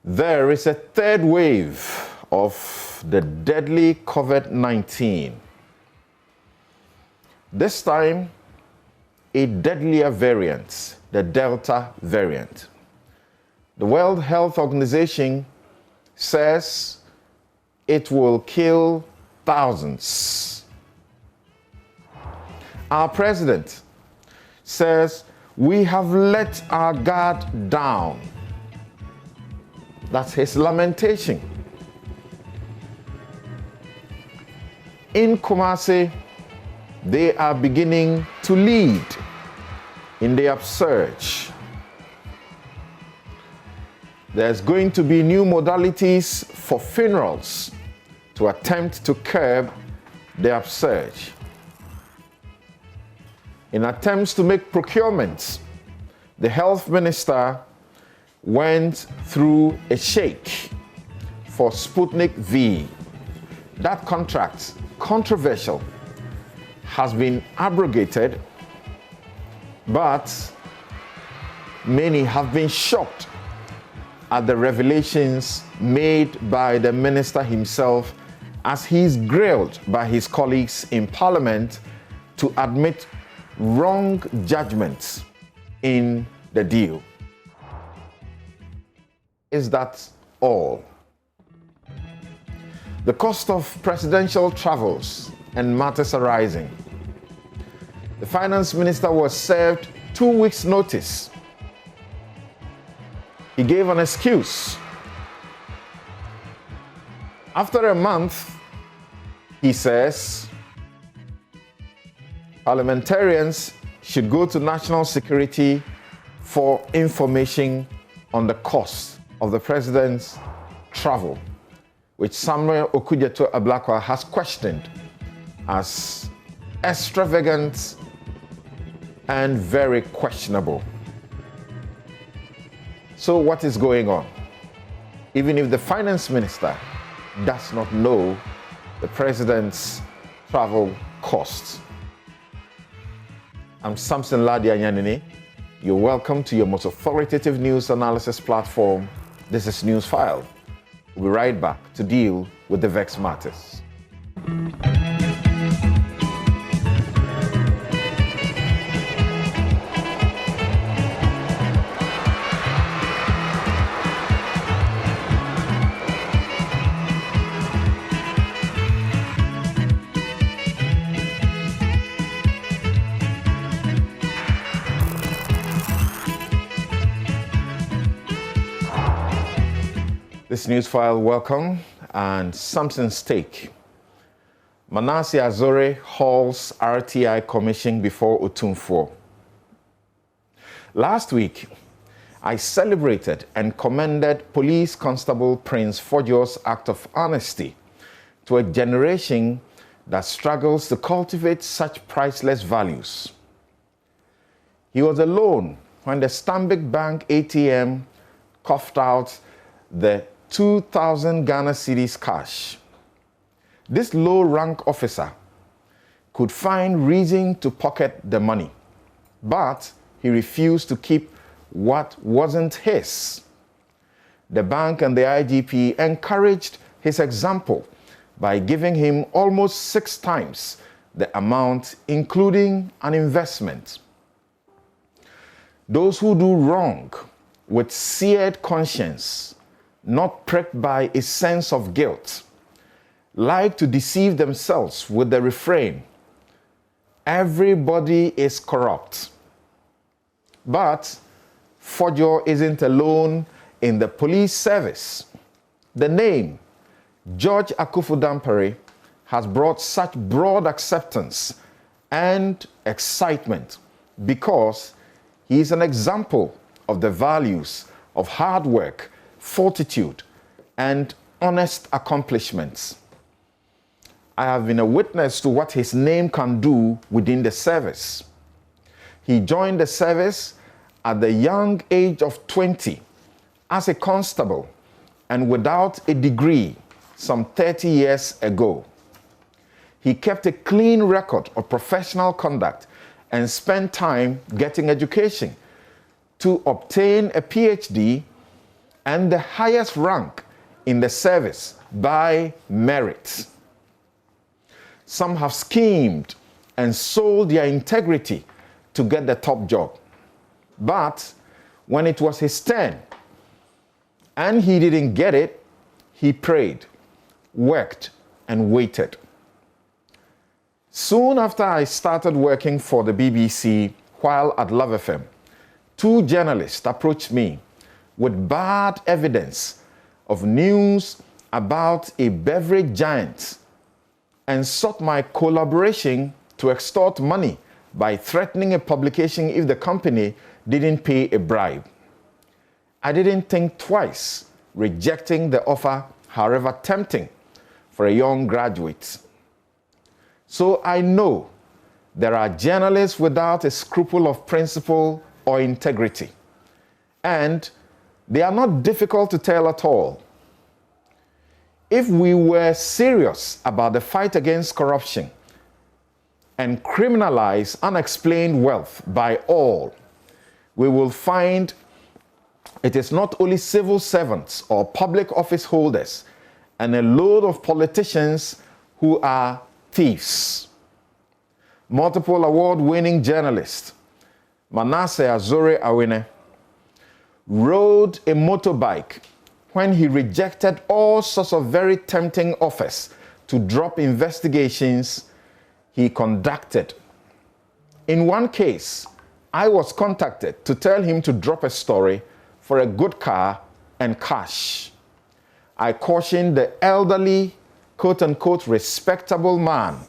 There is a third wave of the deadly COVID-19. This time, a deadlier variant, the Delta variant. The World Health Organization says it will kill thousands. Our president says we have let our guard down. That's his lamentation. In Kumasi, they are beginning to lead in the upsurge. There's going to be new modalities for funerals to attempt to curb the upsurge. In attempts to make procurements, the health minister went through a shake for Sputnik V. That contract, controversial, has been abrogated, but many have been shocked at the revelations made by the minister himself as he's grilled by his colleagues in Parliament to admit wrong judgments in the deal. Is that all? The cost of presidential travels and matters arising. The finance minister was served 2 weeks' notice. He gave an excuse. After a month, he says parliamentarians should go to national security for information on the cost of the president's travel, which Samuel Okudzeto-Ablakwa has questioned as extravagant and very questionable. So what is going on? Even if the finance minister does not know the president's travel costs. I'm Samson Ladianyanini. You're welcome to your most authoritative news analysis platform. This is Newsfile. We'll be right back to deal with the vexed matters. This Newsfile, welcome, and Samson's take. Manasseh Azore hauls RTI commission before Otumfuo. Last week, I celebrated and commended Police Constable Prince Fojo's act of honesty to a generation that struggles to cultivate such priceless values. He was alone when the Stanbic Bank ATM coughed out the 2,000 Ghana cedis cash. This low-rank officer could find reason to pocket the money, but he refused to keep what wasn't his. The bank and the IGP encouraged his example by giving him almost 6 times the amount, including an investment. Those who do wrong with seared conscience, not pricked by a sense of guilt, like to deceive themselves with the refrain, everybody is corrupt. But Fojo isn't alone in the police service. The name George Akufu-Dampare has brought such broad acceptance and excitement because he is an example of the values of hard work, fortitude, and honest accomplishments. I have been a witness to what his name can do within the service. He joined the service at the young age of 20 as a constable and without a degree some 30 years ago. He kept a clean record of professional conduct and spent time getting education to obtain a PhD and the highest rank in the service by merit. Some have schemed and sold their integrity to get the top job. But when it was his turn and he didn't get it, he prayed, worked, and waited. Soon after I started working for the BBC while at Love FM, 2 journalists approached me with bad evidence of news about a beverage giant and sought my collaboration to extort money by threatening a publication if the company didn't pay a bribe. I didn't think twice, rejecting the offer, however tempting, for a young graduate. So I know there are journalists without a scruple of principle or integrity, and they are not difficult to tell at all. If we were serious about the fight against corruption and criminalize unexplained wealth by all, we will find it is not only civil servants or public office holders and a load of politicians who are thieves. Multiple award-winning journalist Manasseh Azore Awene rode a motorbike when he rejected all sorts of very tempting offers to drop investigations he conducted. In one case, I was contacted to tell him to drop a story for a good car and cash. I cautioned the elderly, quote-unquote, respectable man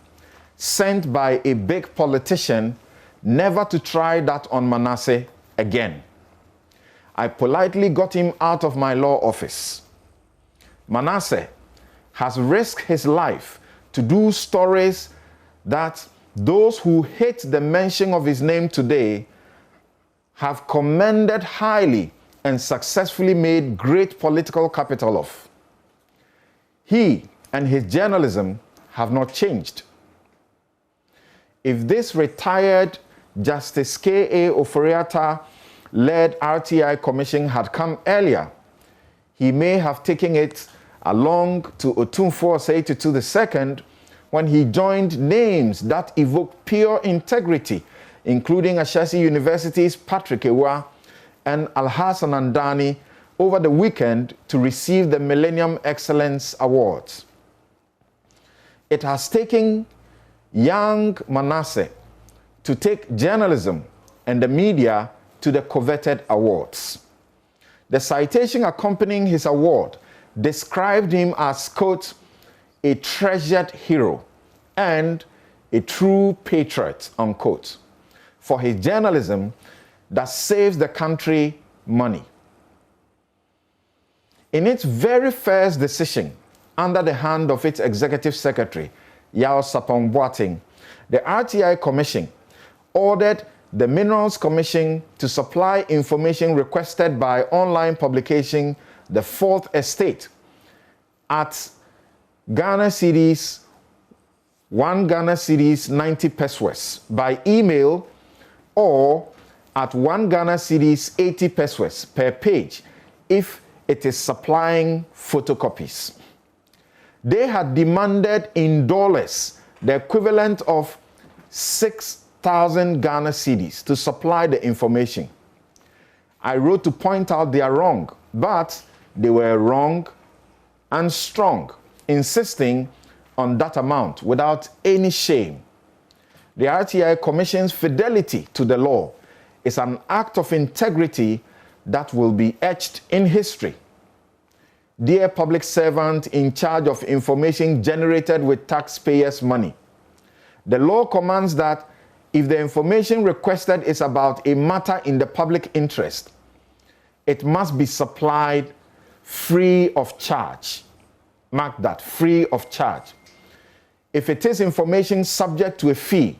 sent by a big politician never to try that on Manasseh again. I politely got him out of my law office. Manasseh has risked his life to do stories that those who hate the mention of his name today have commended highly and successfully made great political capital of. He and his journalism have not changed. If this retired Justice K.A. Ofori-Atta-led RTI Commission had come earlier, he may have taken it along to Otumfuo Osei Tutu II when he joined names that evoke pure integrity, including Ashesi University's Patrick Ewa and Alhassan Andani over the weekend to receive the Millennium Excellence Awards. It has taken young Manasseh to take journalism and the media to the coveted awards. The citation accompanying his award described him as, quote, a treasured hero and a true patriot, unquote, for his journalism that saves the country money. In its very first decision, under the hand of its executive secretary, Yao Sapong Boateng, the RTI Commission ordered the Minerals Commission to supply information requested by online publication The Fourth Estate at Ghana cedis, 1 Ghana cedis 90 pesos by email, or at 1 Ghana cedis 80 pesos per page if it is supplying photocopies. They had demanded in dollars the equivalent of 6,000 Ghana cedis to supply the information. I wrote to point out they are wrong, but they were wrong and strong, insisting on that amount without any shame. The RTI Commission's fidelity to the law is an act of integrity that will be etched in history. Dear public servant in charge of information generated with taxpayers' money, the law commands that if the information requested is about a matter in the public interest, it must be supplied free of charge. Mark that, free of charge. If it is information subject to a fee,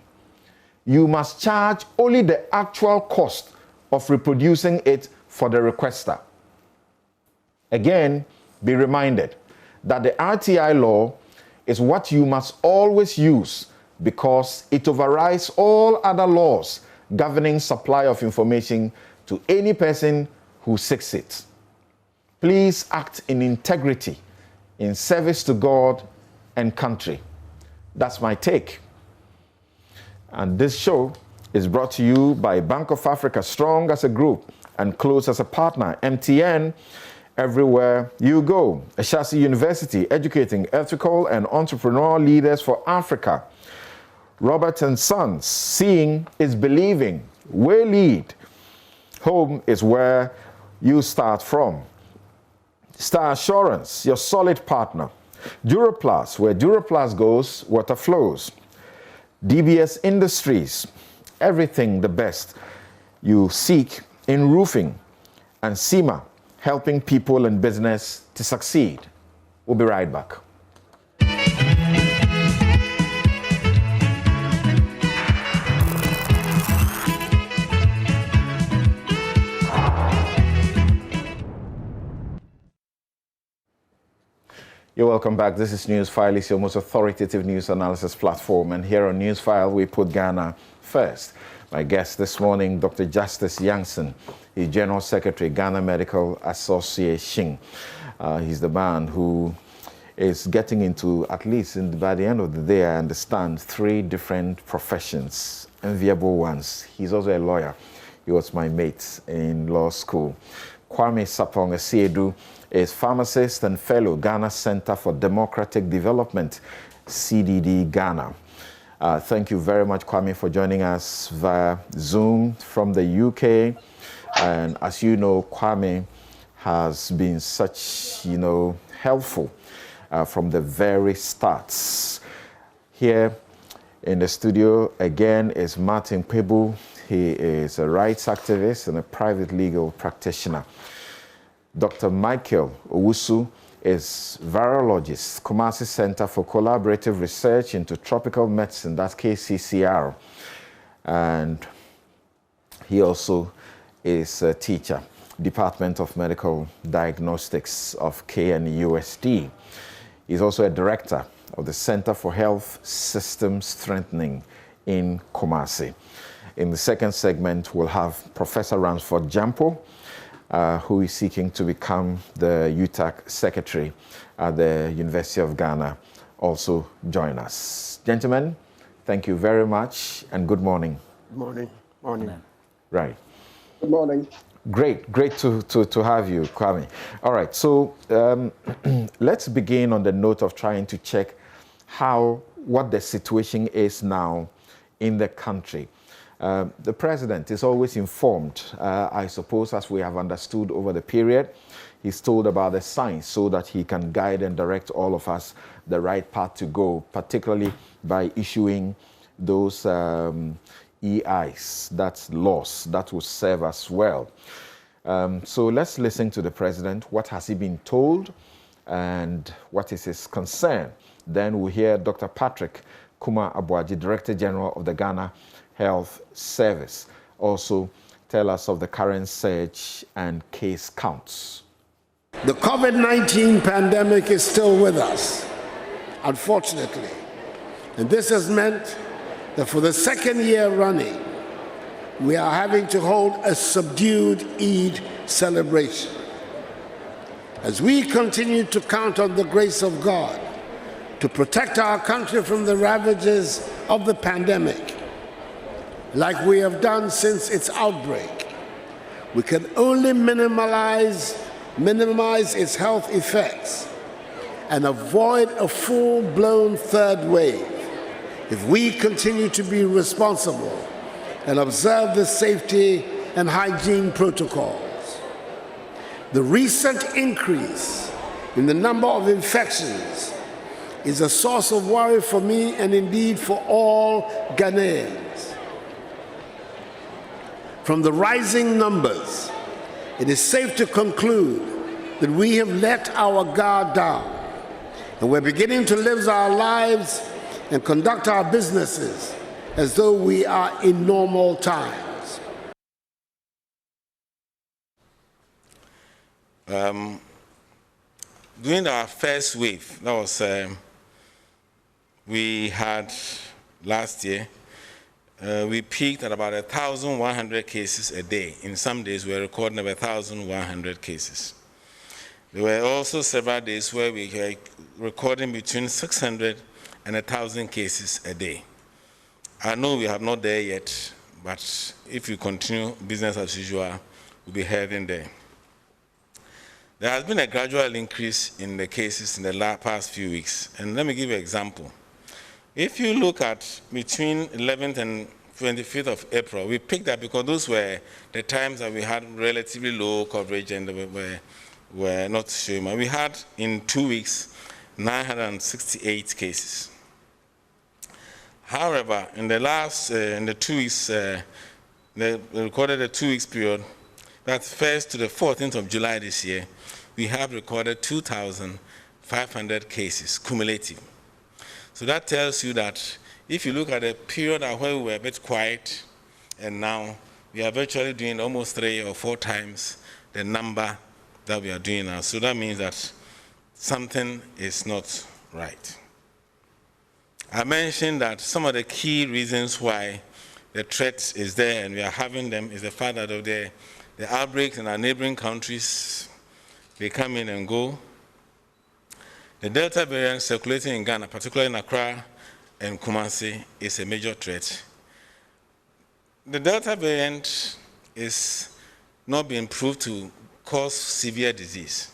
you must charge only the actual cost of reproducing it for the requester. Again, be reminded that the RTI law is what you must always use because it overrides all other laws governing supply of information to any person who seeks it. Please act in integrity, in service to God and country. That's my take. And this show is brought to you by Bank of Africa, strong as a group and close as a partner. MTN, everywhere you go. Ashasi University, educating ethical and entrepreneurial leaders for Africa. Robert & Sons, seeing is believing. We lead. Home is where you start from. Star Assurance, your solid partner. Duraplast, where Duraplast goes, water flows. DBS Industries, everything the best you seek in roofing. And SEMA, helping people and business to succeed. We'll be right back. You're welcome back. This is Newsfile. It's your most authoritative news analysis platform. And here on Newsfile, we put Ghana first. My guest this morning, Dr. Justice Yankson, he's General Secretary, Ghana Medical Association. He's the man who is getting into, at least by the end of the day, I understand, 3 different professions, enviable ones. He's also a lawyer. He was my mate in law school. Kwame Sapong Asiedu is pharmacist and fellow, Ghana Center for Democratic Development, CDD Ghana. Thank you very much, Kwame, for joining us via Zoom from the UK. And as you know, Kwame has been such, helpful from the very starts. Here in the studio again is Martin Pebu. He is a rights activist and a private legal practitioner. Dr. Michael Owusu is virologist, Kumasi Center for Collaborative Research into Tropical Medicine, that's KCCR. And he also is a teacher, Department of Medical Diagnostics of KNUST. He's also a director of the Center for Health System Strengthening in Kumasi. In the second segment, we'll have Professor Ransford Jampo, who is seeking to become the UTAC Secretary at the University of Ghana, also join us. Gentlemen, thank you very much and good morning. Good morning. Morning. Right. Good morning. Great to have you, Kwame. All right, so let's begin on the note of trying to check what the situation is now in the country. The president is always informed, I suppose, as we have understood over the period. He's told about the science so that he can guide and direct all of us the right path to go, particularly by issuing those EIs, that's laws, that will serve us well. So let's listen to the president. What has he been told and what is his concern? Then we'll hear Dr. Patrick Kuma-Abuaji, Director General of the Ghana Health Service, also tell us of the current surge and case counts. The COVID-19 pandemic is still with us, unfortunately. And this has meant that for the second year running, we are having to hold a subdued Eid celebration. As we continue to count on the grace of God to protect our country from the ravages of the pandemic, like we have done since its outbreak, we can only minimize its health effects and avoid a full-blown third wave if we continue to be responsible and observe the safety and hygiene protocols. The recent increase in the number of infections is a source of worry for me and indeed for all Ghanaians. From the rising numbers, it is safe to conclude that we have let our guard down, and we're beginning to live our lives and conduct our businesses as though we are in normal times. During our first wave, that was, we had last year, we peaked at about 1,100 cases a day. In some days, we were recording about 1,100 cases. There were also several days where we were recording between 600 and 1,000 cases a day. I know we are not there yet, but if we continue business as usual, we'll be heading there. There has been a gradual increase in the cases in the past few weeks, and let me give you an example. If you look at between 11th and 25th of April, we picked up because those were the times that we had relatively low coverage and were not showing. We had in 2 weeks 968 cases. However, in the last, in the 2 weeks, they recorded a 2 weeks period, that's 1st to the 14th of July this year, we have recorded 2,500 cases cumulative. So that tells you that if you look at the period where we were a bit quiet, and now we are virtually doing almost 3 or 4 times the number that we are doing now. So that means that something is not right. I mentioned that some of the key reasons why the threat is there and we are having them is the fact that of the outbreaks in our neighboring countries, they come in and go. The Delta variant circulating in Ghana, particularly in Accra and Kumasi, is a major threat. The Delta variant is not being proved to cause severe disease,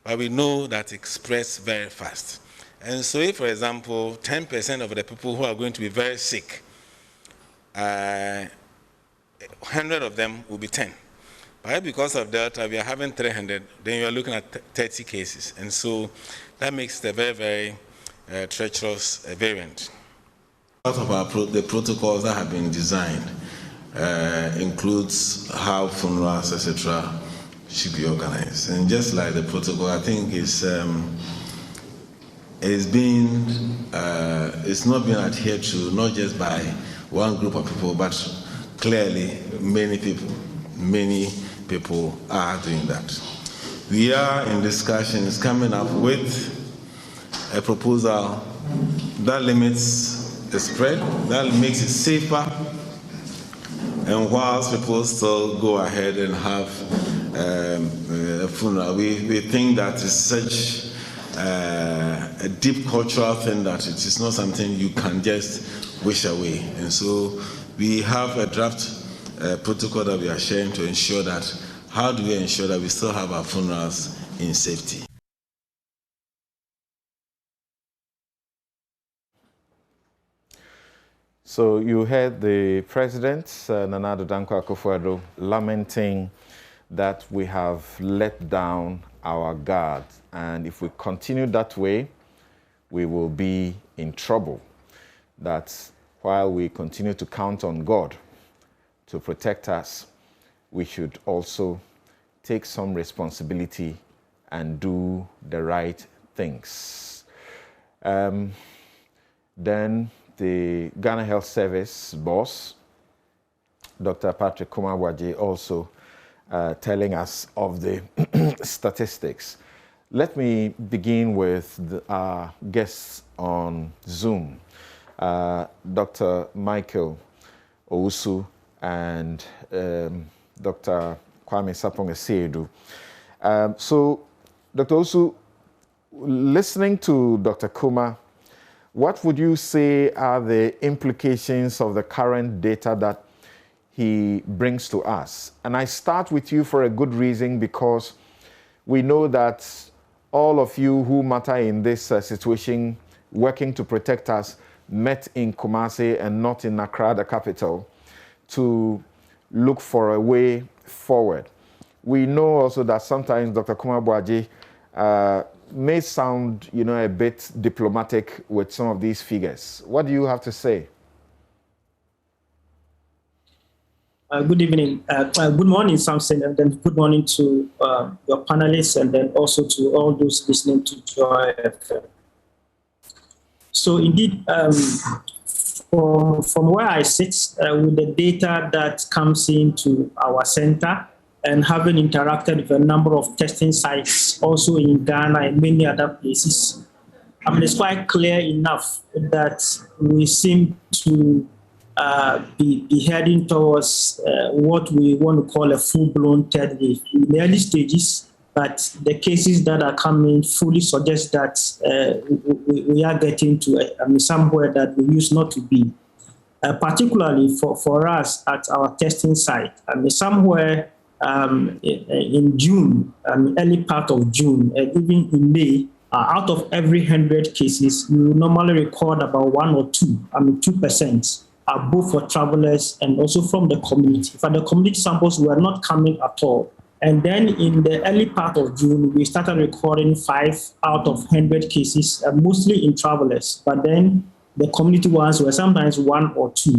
but we know that it spreads very fast. And so if, for example, 10% of the people who are going to be very sick, 100 of them will be 10. But because of Delta, we are having 300, then you are looking at 30 cases. And so that makes it a very, very treacherous variant. Part of the protocols that have been designed includes how funerals, etc., should be organized. And just like the protocol, I think it's not being adhered to not just by one group of people, but clearly many people are doing that. We are in discussions coming up with a proposal that limits the spread, that makes it safer, and whilst people still go ahead and have a funeral, we think that it's such a deep cultural thing that it is not something you can just wish away. And so we have a draft protocol that we are sharing to ensure that, how do we ensure that we still have our funerals in safety? So you heard the President, Nana Addo Dankwa Akufo-Addo, lamenting that we have let down our guard. And if we continue that way, we will be in trouble. That while we continue to count on God to protect us, we should also take some responsibility and do the right things. Then the Ghana Health Service boss, Dr. Patrick Kumar-Boagyeh, also telling us of the statistics. Let me begin with our guests on Zoom, Dr. Michael Owusu and Dr. Kwame Sapong-Asiedu. So, Dr. Owusu, listening to Dr. Kumar, what would you say are the implications of the current data that he brings to us? And I start with you for a good reason, because we know that all of you who matter in this situation, working to protect us, met in Kumasi and not in Accra, the capital, to look for a way forward. We know also that sometimes Dr. Kumar-Boagyeh may sound, a bit diplomatic with some of these figures. What do you have to say? Good evening. Good morning, Samson, and then good morning to your panelists, and then also to all those listening to Joy FM. So indeed, from where I sit, with the data that comes into our center, and having interacted with a number of testing sites also in Ghana and many other places, it's quite clear enough that we seem to be heading towards what we want to call a full-blown third wave. In the early stages, but the cases that are coming fully suggest that we are getting to somewhere that we used not to be. Particularly for us at our testing site, somewhere in June, early part of June, even in May, out of every 100 cases, we will normally record about 1 or 2, 2%, both for travelers and also from the community. For the community samples were not coming at all. And then in the early part of June, we started recording 5 out of 100 cases, mostly in travelers. But then the community ones were sometimes 1 or 2.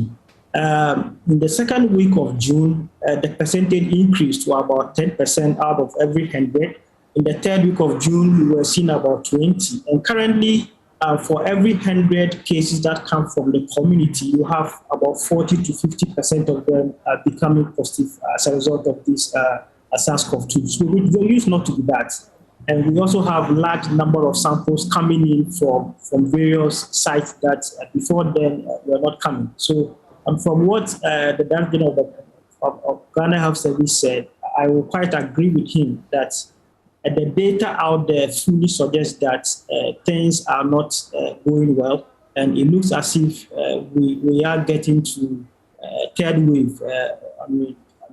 In the second week of June, the percentage increased to about 10% out of every 100. In the third week of June, we were seeing about 20. And currently, for every 100 cases that come from the community, you have about 40 to 50% of them becoming positive as a result of this SARS-CoV-2. So we used not to do that. And we also have a large number of samples coming in from various sites that before then were not coming. So from what the Director of Ghana Health Service said, I will quite agree with him that the data out there fully suggests that things are not going well. And it looks as if we are getting to third wave,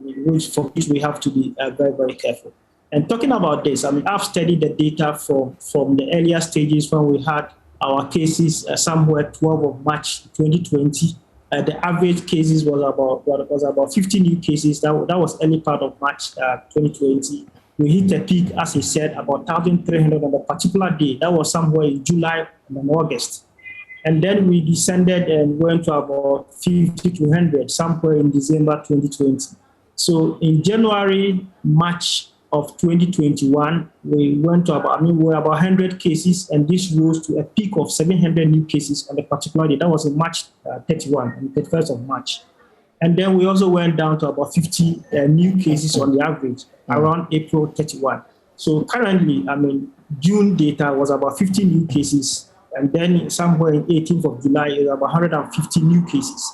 which for which we have to be very, very careful. And talking about this, I've studied the data from the earlier stages when we had our cases somewhere 12 of March 2020. The average cases was about 50 new cases. That was early part of March 2020. We hit a peak, as he said, about 1,300 on a particular day. That was somewhere in July and August. And then we descended and went to about 50 to 100 somewhere in December 2020. So in January, March of 2021, we went to about 100 cases, and this rose to a peak of 700 new cases on a particular day. That was in March 31, and 31st of March. And then we also went down to about 50 new cases on the average around April 31. So currently, June data was about 50 new cases, and then somewhere in 18th of July, is about 150 new cases.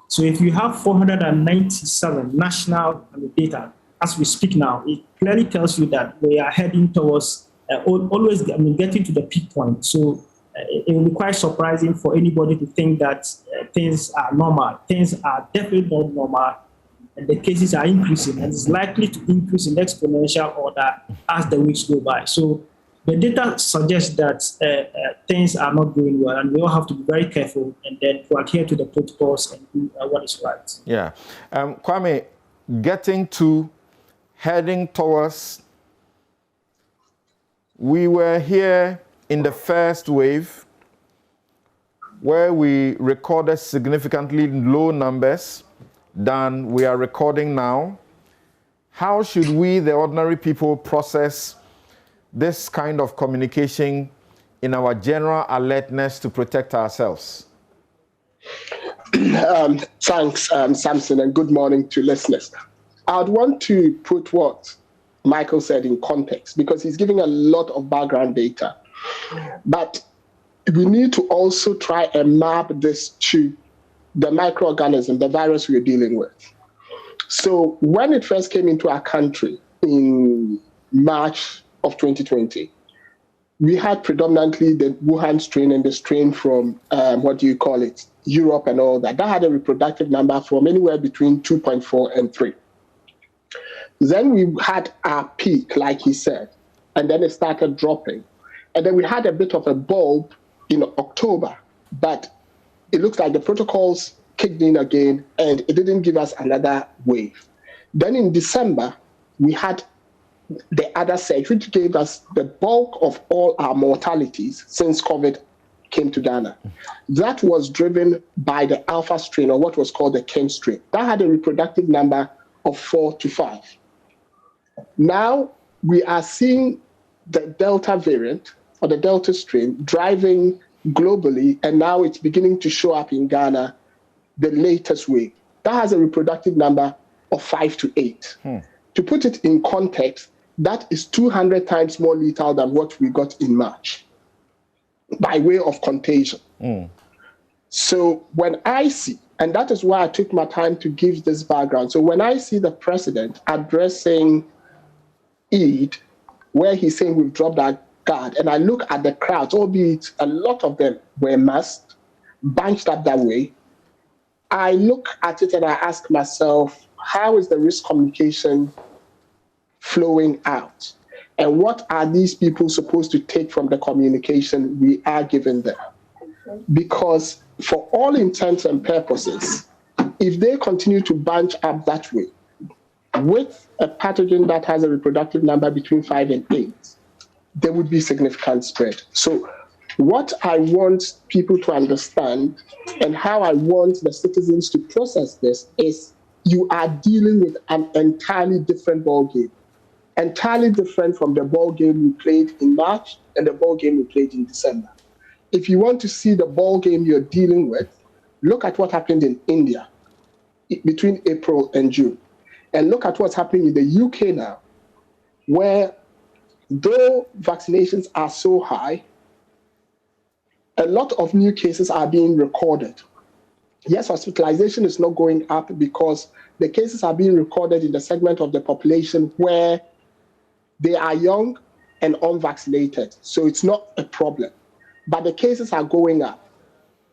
So if you have 497 national data, as we speak now, it clearly tells you that we are heading towards always getting to the peak point. So it will be quite surprising for anybody to think that things are normal. Things are definitely not normal, and the cases are increasing, and it's likely to increase in exponential order as the weeks go by. So the data suggests that things are not going well, and we all have to be very careful and then to adhere to the protocols and do what is right. Yeah. Kwame, heading towards, we were here in the first wave where we recorded significantly low numbers than we are recording now. How should we, the ordinary people, process this kind of communication in our general alertness to protect ourselves? Thanks, Samson, and good morning to listeners. I'd want to put what Michael said in context because he's giving a lot of background data. But we need to also try and map this to the microorganism, the virus we're dealing with. So when it first came into our country in March of 2020, we had predominantly the Wuhan strain and the strain from, Europe and all that. That had a reproductive number from anywhere between 2.4 and 3. Then we had our peak, like he said, and then it started dropping. And then we had a bit of a bulb in October, but it looks like the protocols kicked in again and it didn't give us another wave. Then in December, we had the other surge, which gave us the bulk of all our mortalities since COVID came to Ghana. That was driven by the alpha strain, or what was called the Kent strain. That had a reproductive number of 4 to 5. Now we are seeing the Delta variant, or the Delta strain, driving globally, and now it's beginning to show up in Ghana, the latest wave. That has a reproductive number of 5 to 8. To put it in context, that is 200 times more lethal than what we got in March by way of contagion. So when I see, and that is why I took my time to give this background. So when I see the president addressing Eid where he's saying we've dropped our guard, and I look at the crowds, albeit a lot of them were masked, bunched up that way, I look at it and I ask myself, how is the risk communication flowing out? And what are these people supposed to take from the communication we are giving them? Because for all intents and purposes, if they continue to bunch up that way, with a pathogen that has a reproductive number between 5 and 8, there would be significant spread. So what I want people to understand and how I want the citizens to process this is you are dealing with an entirely different ballgame, entirely different from the ballgame we played in March and the ballgame we played in December. If you want to see the ballgame you're dealing with, look at what happened in India between April and June. And look at what's happening in the UK now, where though vaccinations are so high, a lot of new cases are being recorded. Yes, hospitalization is not going up because the cases are being recorded in the segment of the population where they are young and unvaccinated. So it's not a problem. But the cases are going up,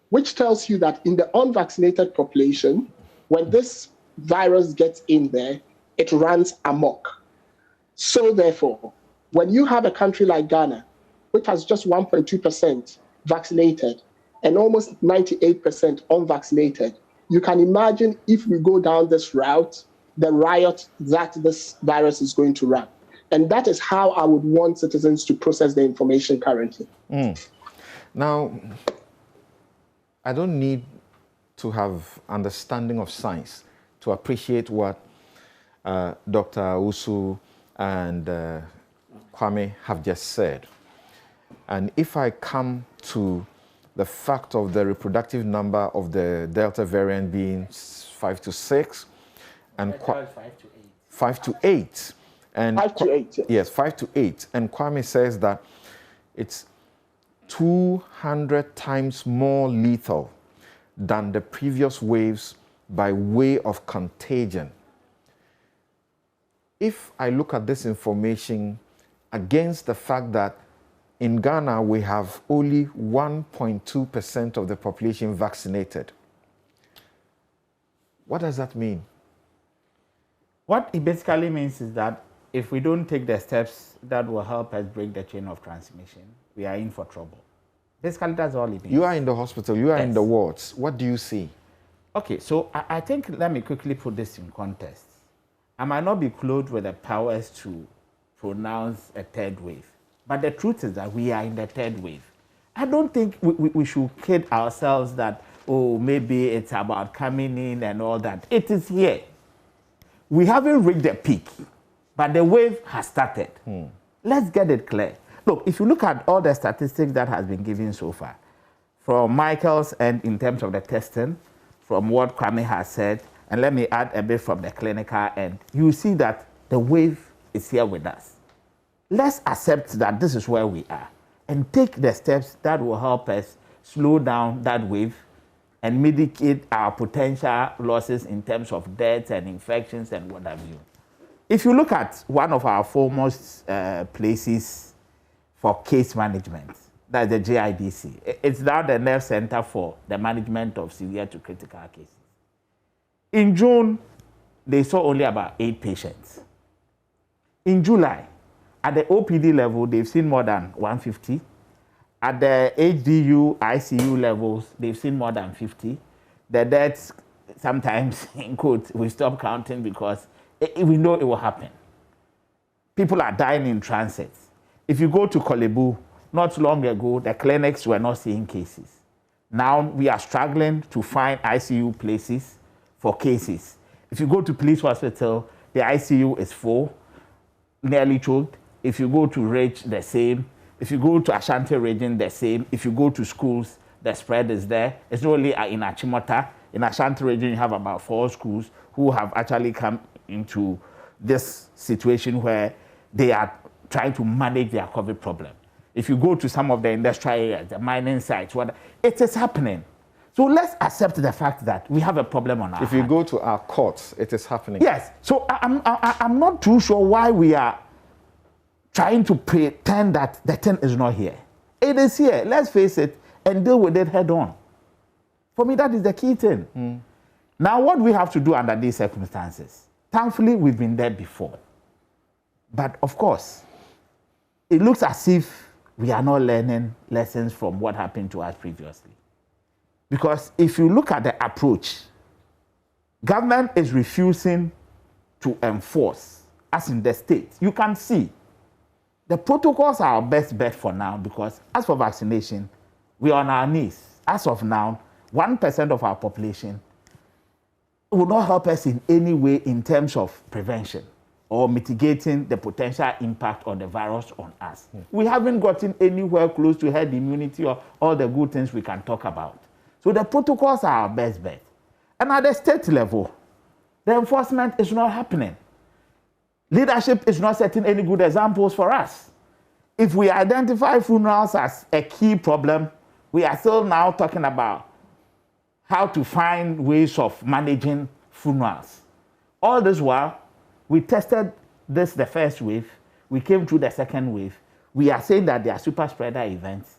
which tells you that in the unvaccinated population, when this virus gets in there, it runs amok. So therefore, when you have a country like Ghana, which has just 1.2% vaccinated and almost 98% unvaccinated, you can imagine if we go down this route, the riot that this virus is going to run. And that is how I would want citizens to process the information currently. Now, I don't need to have understanding of science to appreciate what Dr. Usu and Kwame have just said. And if I come to the fact of the reproductive number of the Delta variant being 5 to 6, and 5 to 8. And 5 to 8. Yes, 5 to 8. And Kwame says that it's 200 times more lethal than the previous waves by way of contagion. If I look at this information against the fact that in Ghana we have only 1.2% of the population vaccinated, what does that mean? What it basically means is that if we don't take the steps that will help us break the chain of transmission, we are in for trouble. Basically, that's all it means. You are in the hospital, you are Yes. in the wards. What do you see? Okay, so I think let me quickly put this in context. I might not be clothed with the powers to pronounce a third wave, but the truth is that we are in the third wave. I don't think we should kid ourselves that, oh, maybe it's about coming in and all that. It is here. We haven't reached the peak, but the wave has started. Let's get it clear. Look, if you look at all the statistics that has been given so far, from Michael's end in terms of the testing, from what Kwame has said, and let me add a bit from the clinical end, you see that the wave is here with us. Let's accept that this is where we are and take the steps that will help us slow down that wave and mitigate our potential losses in terms of deaths and infections and what have you. If you look at one of our foremost places for case management, that's the JIDC. It's now the nerve center for the management of severe to critical cases. In June, they saw only about 8 patients. In July, at the OPD level, they've seen more than 150. At the HDU, ICU levels, they've seen more than 50. The deaths, sometimes, in quotes, we stop counting because we know it will happen. People are dying in transit. If you go to Kolebu, not long ago, the clinics were not seeing cases. Now we are struggling to find ICU places for cases. If you go to Police Hospital, the ICU is full, nearly choked. If you go to Ridge, the same. If you go to Ashanti region, the same. If you go to schools, the spread is there. It's not only in Achimota. In Ashanti region, you have about 4 schools who have actually come into this situation where they are trying to manage their COVID problem. If you go to some of the industrial areas, the mining sites, it is happening. So let's accept the fact that we have a problem on our If you go to our courts, it is happening. Yes. So I'm not too sure why we are trying to pretend that the thing is not here. It is here. Let's face it and deal with it head on. For me, that is the key thing. Now, what we have to do under these circumstances, thankfully, we've been there before. But of course, it looks as if we are not learning lessons from what happened to us previously. Because if you look at the approach, government is refusing to enforce, as in the state. You can see the protocols are our best bet for now, because as for vaccination, we are on our knees. As of now, 1% of our population will not help us in any way in terms of prevention or mitigating the potential impact of the virus on us. We haven't gotten anywhere close to herd immunity or all the good things we can talk about. So the protocols are our best bet. And at the state level, the enforcement is not happening. Leadership is not setting any good examples for us. If we identify funerals as a key problem, we are still now talking about how to find ways of managing funerals. All this while, we tested this the first wave, we came through the second wave. We are saying that they are super spreader events.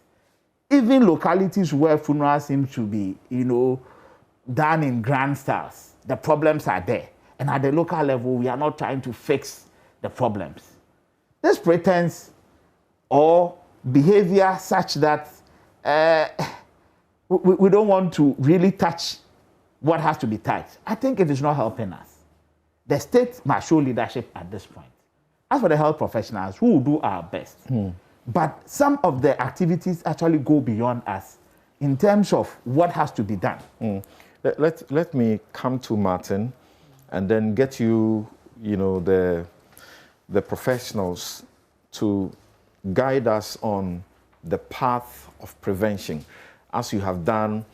Even localities where funerals seem to be, done in grand styles, the problems are there. And at the local level, we are not trying to fix the problems. This pretense or behavior such that we don't want to really touch what has to be touched, I think it is not helping us. The state must show leadership at this point. As for the health professionals, we will do our best. But some of the activities actually go beyond us in terms of what has to be done. Let me come to Martin and then get you, the professionals to guide us on the path of prevention, as you have done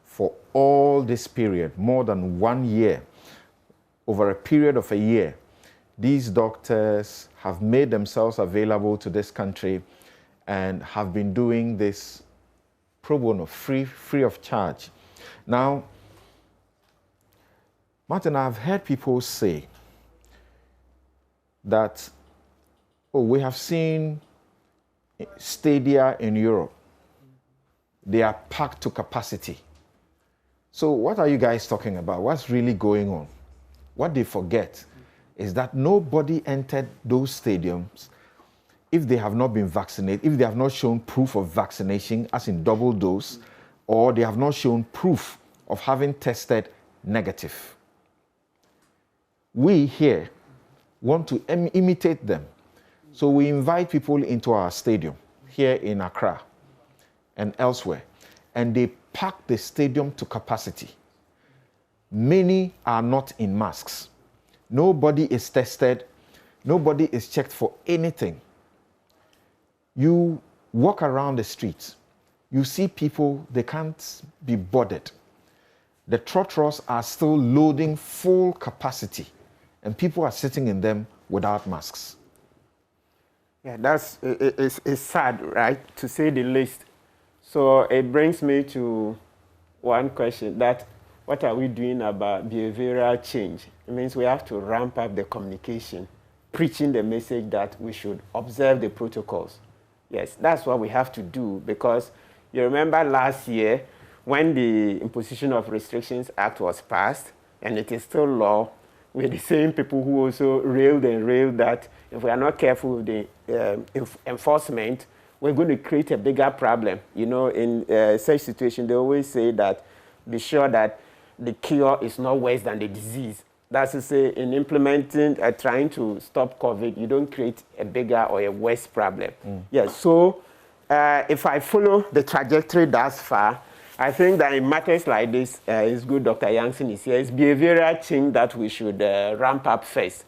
for all this period, more than 1 year. Over a period of a year, these doctors have made themselves available to this country and have been doing this pro bono, free of charge. Now, Martin, I've heard people say that, we have seen stadia in Europe. They are packed to capacity. So what are you guys talking about? What's really going on? What they forget is that nobody entered those stadiums if they have not been vaccinated, if they have not shown proof of vaccination, as in double dose, or they have not shown proof of having tested negative. We here want to imitate them. So we invite people into our stadium here in Accra and elsewhere, and they pack the stadium to capacity. Many are not in masks. Nobody is tested. Nobody is checked for anything. You walk around the streets, you see people, they can't be bothered. The trotros are still loading full capacity, and people are sitting in them without masks. Yeah, it's sad, right, to say the least. So it brings me to one question, that what are we doing about behavioral change? It means we have to ramp up the communication, preaching the message that we should observe the protocols. Yes, that's what we have to do, because you remember last year when the Imposition of Restrictions Act was passed, and it is still law, we're the same people who also railed that if we are not careful with the enforcement, we're going to create a bigger problem. In such situations, they always say that be sure that the cure is not worse than the disease. That's to say, in implementing, trying to stop COVID, you don't create a bigger or a worse problem. Yes, so if I follow the trajectory thus far, I think that in matters like this, it's good Dr. Yankson is here. It's behavioral change that we should ramp up first.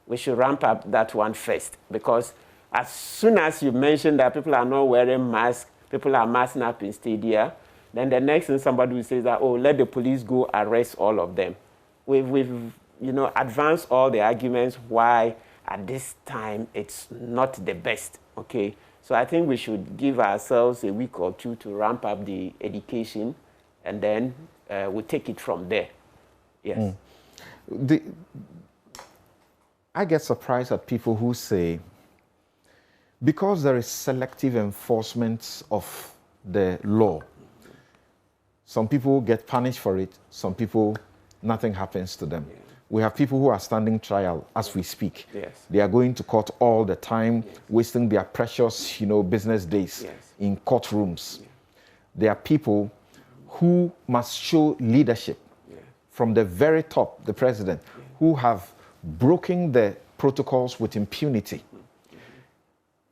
We should ramp up that one first, because as soon as you mention that people are not wearing masks, people are masking up in stadia, then the next thing somebody will say that, let the police go arrest all of them. We've advanced all the arguments why at this time it's not the best, okay? So I think we should give ourselves a week or two to ramp up the education, and then we take it from there. Yes. I get surprised at people who say because there is selective enforcement of the law, some people get punished for it, some people, nothing happens to them. We have people who are standing trial as we speak. Yes. They are going to court all the time, wasting their precious, business days in courtrooms. There are people who must show leadership from the very top, the president, who have broken the protocols with impunity.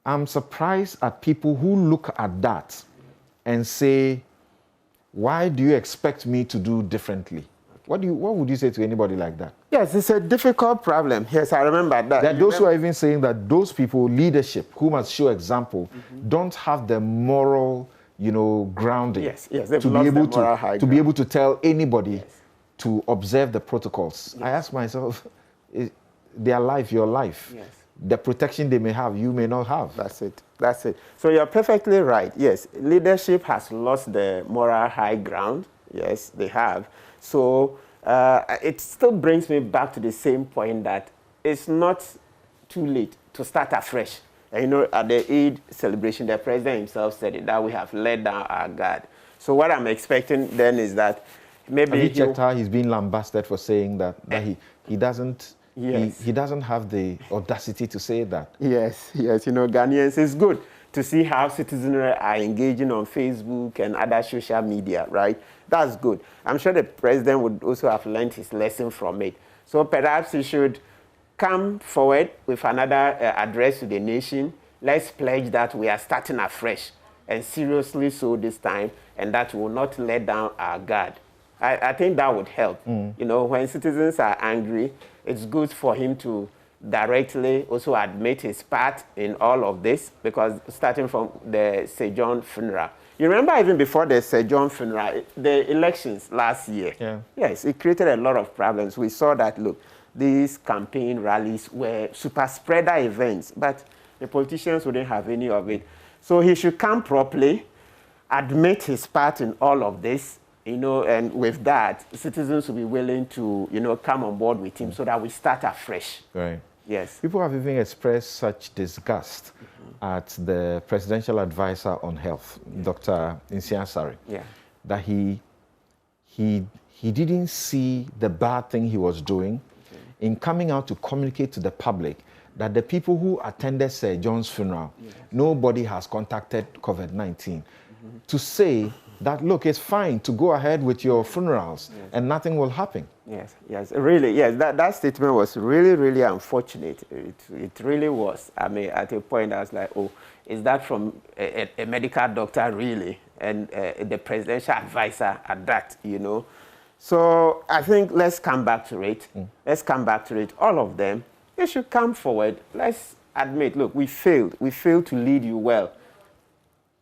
I'm surprised at people who look at that and say, why do you expect me to do differently? What would you say to anybody like that? Yes, it's a difficult problem. Yes, I remember that. There are those who are even saying that those people, leadership, who must show example, don't have the moral, grounding. Yes, they've to be lost able the moral high to be ground. able to tell anybody to observe the protocols. I ask myself, their life, your life. Yes. The protection they may have, you may not have. That's it. So you're perfectly right. Yes, leadership has lost the moral high ground. Yes, they have. So it still brings me back to the same point that it's not too late to start afresh. And, at the Eid celebration, the president himself said it, that we have let down our guard. So what I'm expecting then is that maybe... Have you checked how he's been lambasted for saying that he doesn't... Yes. He doesn't have the audacity to say that. Yes, Ghanaians, it's good to see how citizens are engaging on Facebook and other social media, right? That's good. I'm sure the president would also have learned his lesson from it. So perhaps he should come forward with another address to the nation. Let's pledge that we are starting afresh, and seriously so this time, and that will not let down our guard. I think that would help. When citizens are angry, it's good for him to directly also admit his part in all of this, because starting from the Sir John funeral. You remember even before the Sir John funeral, the elections last year. Yeah. Yes, it created a lot of problems. We saw that, look, these campaign rallies were super spreader events, but the politicians wouldn't have any of it. So he should come properly, admit his part in all of this, and with that, citizens will be willing to, come on board with him so that we start afresh. Right. Yes. People have even expressed such disgust at the presidential advisor on health, Dr. Nsiah-Sarri, that he didn't see the bad thing he was doing in coming out to communicate to the public that the people who attended Sir John's funeral, nobody has contacted COVID-19. To say that, look, it's fine to go ahead with your funerals and nothing will happen. Yes, really, yes. That statement was really, really unfortunate. It really was. I mean, at a point I was like, oh, is that from a medical doctor really? And the presidential advisor at that, So I think let's come back to it. Let's come back to it. All of them, they should come forward. Let's admit, look, we failed. We failed to lead you well.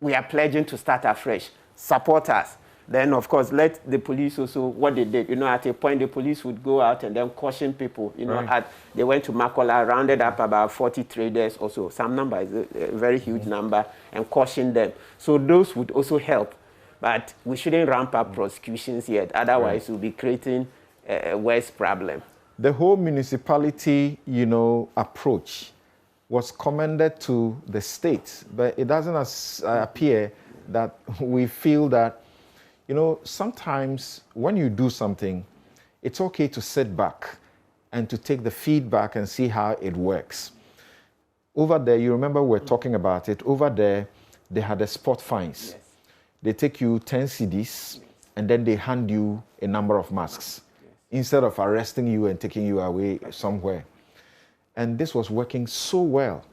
We are pledging to start afresh. Support us. Then, of course, let the police also, what they did, at a point, the police would go out and then caution people. They went to Makola, rounded up about 40 traders or so. Some number is a very huge number, and cautioned them. So those would also help. But we shouldn't ramp up prosecutions yet. Otherwise, we'll be creating a worse problem. The whole municipality, approach was commended to the state, but it doesn't appear that we feel that, sometimes when you do something, it's okay to sit back and to take the feedback and see how it works. Over there, you remember we were talking about it, over there, they had the spot fines. Yes. They take you 10 cedis and then they hand you a number of masks instead of arresting you and taking you away somewhere. And this was working so well.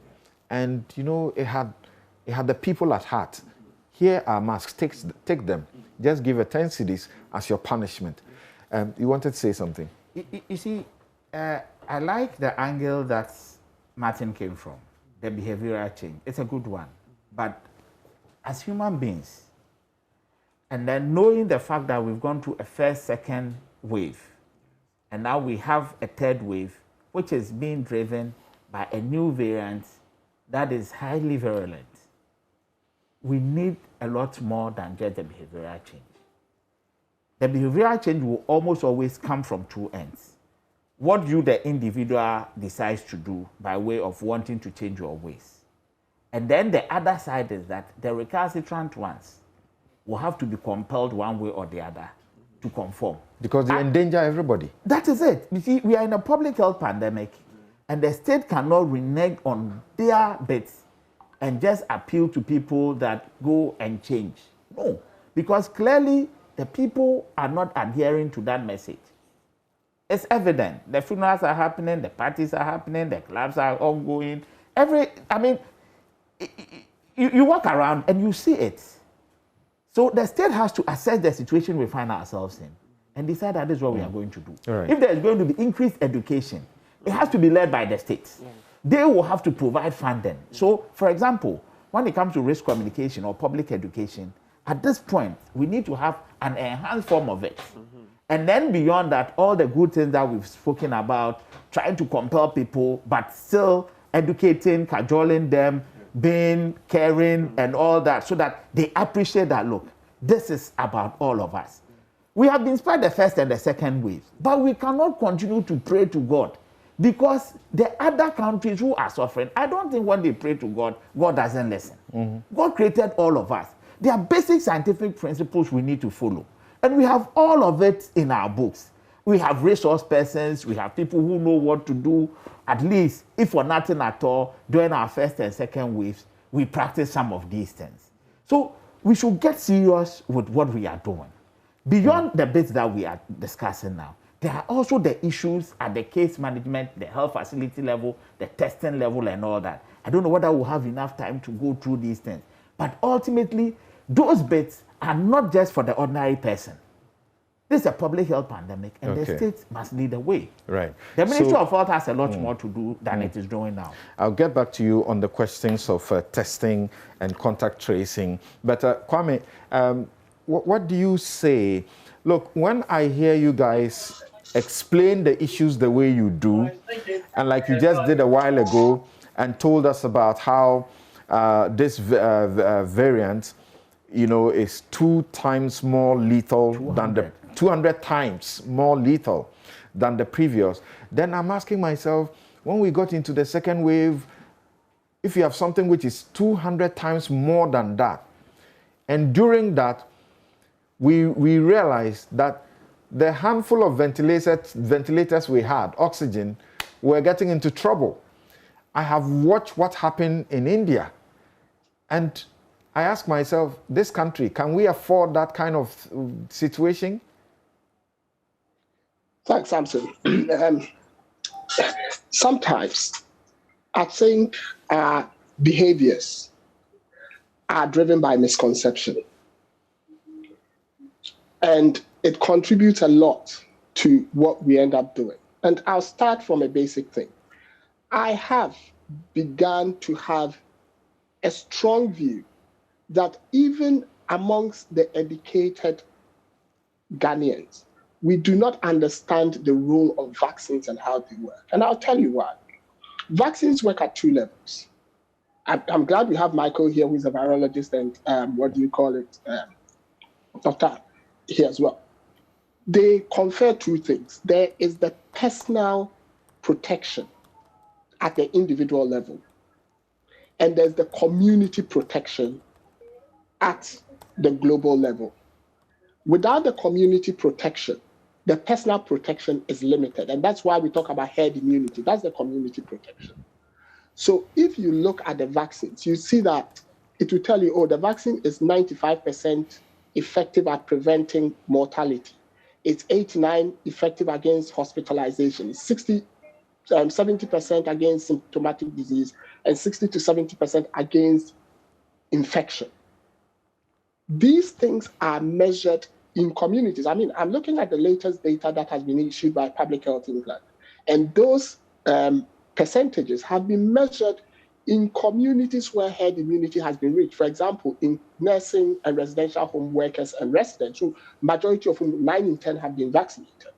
And, it had the people at heart. Here are masks, take them. Just give a 10 cedis as your punishment. You wanted to say something? You see, I like the angle that Martin came from, the behavioral change. It's a good one. But as human beings, and then knowing the fact that we've gone through a first, second wave, and now we have a third wave, which is being driven by a new variant that is highly virulent. We need a lot more than just the behavioral change. The behavioral change will almost always come from two ends. What you, the individual, decides to do by way of wanting to change your ways. And then the other side is that the recalcitrant ones will have to be compelled one way or the other to conform. Because they endanger everybody. That is it. You see, we are in a public health pandemic, and the state cannot renege on their bits and just appeal to people that go and change. No, because clearly the people are not adhering to that message. It's evident. The funerals are happening, the parties are happening, the clubs are ongoing. You walk around and you see it. So the state has to assess the situation we find ourselves in and decide that this is what we are going to do. Right. If there is going to be increased education, it has to be led by the states. Yeah. They will have to provide funding. So, for example, when it comes to risk communication or public education, at this point, we need to have an enhanced form of it. And then beyond that, all the good things that we've spoken about, trying to compel people, but still educating, cajoling them, being caring and all that, so that they appreciate that, look, this is about all of us. We have been spared the first and the second wave, but we cannot continue to pray to God, because the other countries who are suffering, I don't think when they pray to God, God doesn't listen. God created all of us. There are basic scientific principles we need to follow, and we have all of it in our books. We have resource persons, we have people who know what to do. At least, if for nothing at all, during our first and second waves, we practice some of these things. So we should get serious with what we are doing. Beyond the bits that we are discussing now, there are also the issues at the case management, the health facility level, the testing level, and all that. I don't know whether we'll have enough time to go through these things. But ultimately, those bits are not just for the ordinary person. This is a public health pandemic, and the state must lead the way. Right. The Ministry of Health has a lot more to do than it is doing now. I'll get back to you on the questions of testing and contact tracing. But Kwame, what do you say? Look, when I hear you guys explain the issues the way you do, and like you just did a while ago and told us about how this variant, is 2 times more lethal than the 200 times more lethal than the previous, then I'm asking myself, when we got into the second wave, if you have something which is 200 times more than that, and during that, we realized that the handful of ventilators we had, oxygen, were getting into trouble. I have watched what happened in India, and I ask myself, this country, can we afford that kind of situation? Thanks, Samson. Sometimes I think our behaviors are driven by misconception. And it contributes a lot to what we end up doing. And I'll start from a basic thing. I have begun to have a strong view that even amongst the educated Ghanaians, we do not understand the role of vaccines and how they work. And I'll tell you why. Vaccines work at 2 levels. I'm glad we have Michael here, who's a virologist and doctor here as well. They confer 2 things. There is the personal protection at the individual level, and there's the community protection at the global level. Without the community protection, the personal protection is limited. And that's why we talk about herd immunity. That's the community protection. So if you look at the vaccines, you see that it will tell you, the vaccine is 95% effective at preventing mortality. It's 89% effective against hospitalization. It's 70% against symptomatic disease, and 60 to 70% against infection. These things are measured in communities. I mean, I'm looking at the latest data that has been issued by Public Health England, and those percentages have been measured in communities where herd immunity has been reached. For example, in nursing and residential home workers and residents, who majority of whom 9 in 10 have been vaccinated.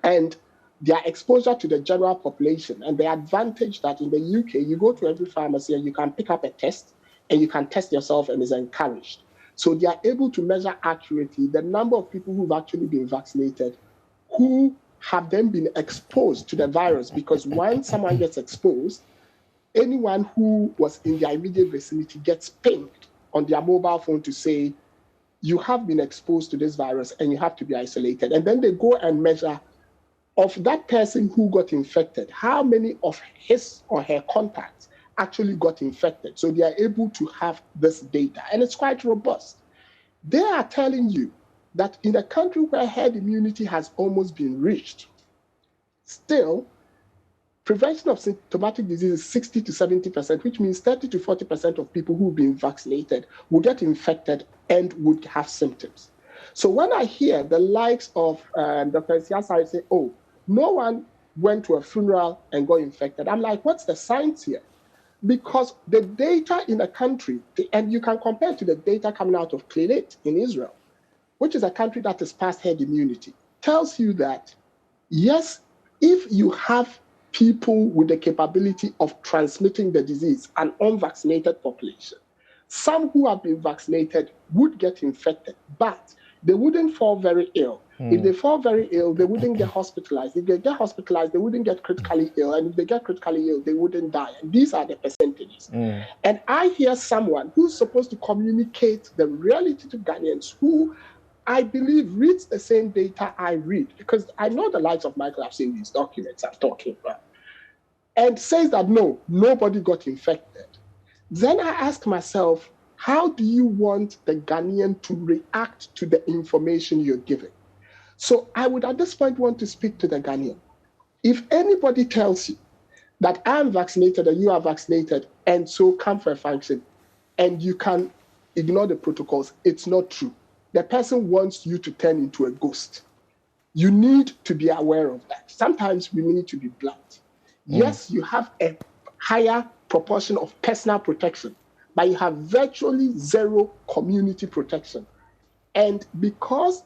And their exposure to the general population, and the advantage that in the UK, you go to every pharmacy and you can pick up a test and you can test yourself, and is encouraged. So they are able to measure accurately the number of people who've actually been vaccinated who have then been exposed to the virus, because once someone gets exposed, anyone who was in their immediate vicinity gets pinged on their mobile phone to say, you have been exposed to this virus and you have to be isolated. And then they go and measure of that person who got infected, how many of his or her contacts actually got infected. So they are able to have this data, and it's quite robust. They are telling you that in a country where herd immunity has almost been reached, still, prevention of symptomatic disease is 60 to 70%, which means 30 to 40% of people who've been vaccinated will get infected and would have symptoms. So when I hear the likes of Dr. Siasari say, oh, no one went to a funeral and got infected, I'm like, what's the science here? Because the data in a country, and you can compare to the data coming out of Clinic in Israel, which is a country that is past herd immunity, tells you that, yes, if you have people with the capability of transmitting the disease, an unvaccinated population, some who have been vaccinated would get infected, but they wouldn't fall very ill. If they fall very ill, they wouldn't get hospitalized. If they get hospitalized, they wouldn't get critically ill. And if they get critically ill, they wouldn't die. And these are the percentages. And I hear someone who's supposed to communicate the reality to Ghanaians who I believe reads the same data I read, because I know the likes of Michael have seen these documents I'm talking about, and says that no, nobody got infected. Then I ask myself, how do you want the Ghanaian to react to the information you're giving? So I would at this point want to speak to the Ghanaian. If anybody tells you that I'm vaccinated and you are vaccinated and so come for a function and you can ignore the protocols, it's not true. The person wants you to turn into a ghost. You need to be aware of that. Sometimes we need to be blunt. Yes, you have a higher proportion of personal protection, but you have virtually zero community protection. And because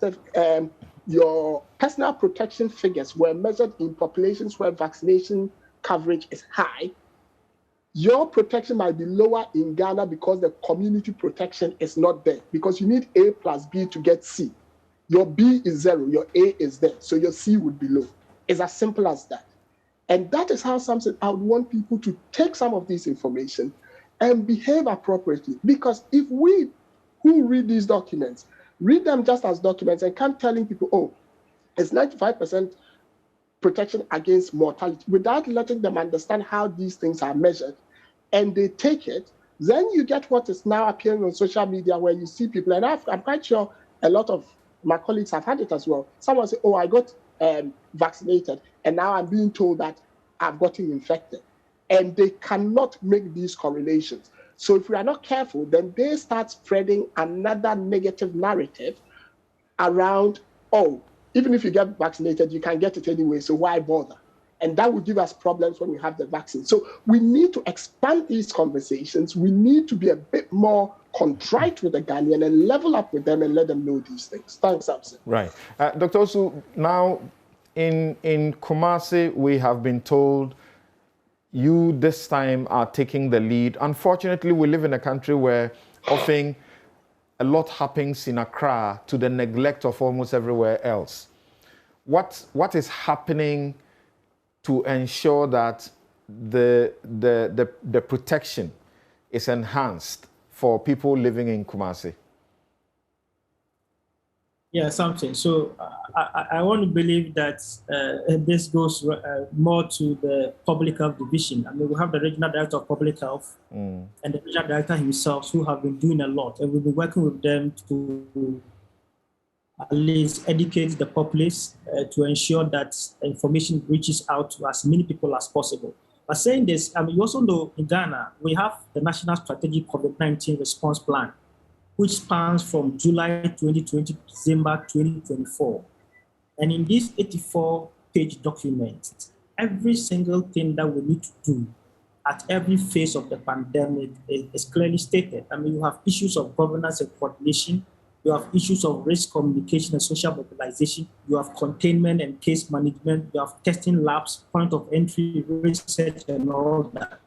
your personal protection figures were measured in populations where vaccination coverage is high, your protection might be lower in Ghana because the community protection is not there, because you need A plus B to get C. Your B is 0, your A is there, so your C would be low. It's as simple as that. And that is how something I would want people to take some of this information and behave appropriately. Because if we who read these documents, read them just as documents and come telling people, oh, it's 95% protection against mortality, without letting them understand how these things are measured, and they take it, then you get what is now appearing on social media where you see people, and I'm quite sure a lot of my colleagues have had it as well. Someone say, oh, I got vaccinated, and now I'm being told that I've gotten infected. And they cannot make these correlations. So if we are not careful, then they start spreading another negative narrative around, oh, even if you get vaccinated, you can get it anyway, so why bother? And that will give us problems when we have the vaccine. So we need to expand these conversations. We need to be a bit more contrite with the Ghanaian and level up with them and let them know these things. Thanks, Samson. Right. Dr. Osu, now in Kumasi, we have been told you this time are taking the lead. Unfortunately, we live in a country where often a lot happens in Accra to the neglect of almost everywhere else. What is happening to ensure that the protection is enhanced for people living in Kumasi? Yeah, something. So I want to believe that this goes more to the public health division. I mean, we have the regional director of public health and the regional director himself who have been doing a lot, and we've been working with them to at least educate the populace to ensure that information reaches out to as many people as possible. But saying this, I mean, you also know in Ghana, we have the National Strategic COVID-19 Response Plan, which spans from July 2020 to December 2024. And in this 84-page document, every single thing that we need to do at every phase of the pandemic is clearly stated. I mean, you have issues of governance and coordination, you have issues of risk communication and social mobilization, you have containment and case management, you have testing labs, point of entry, research, and all that.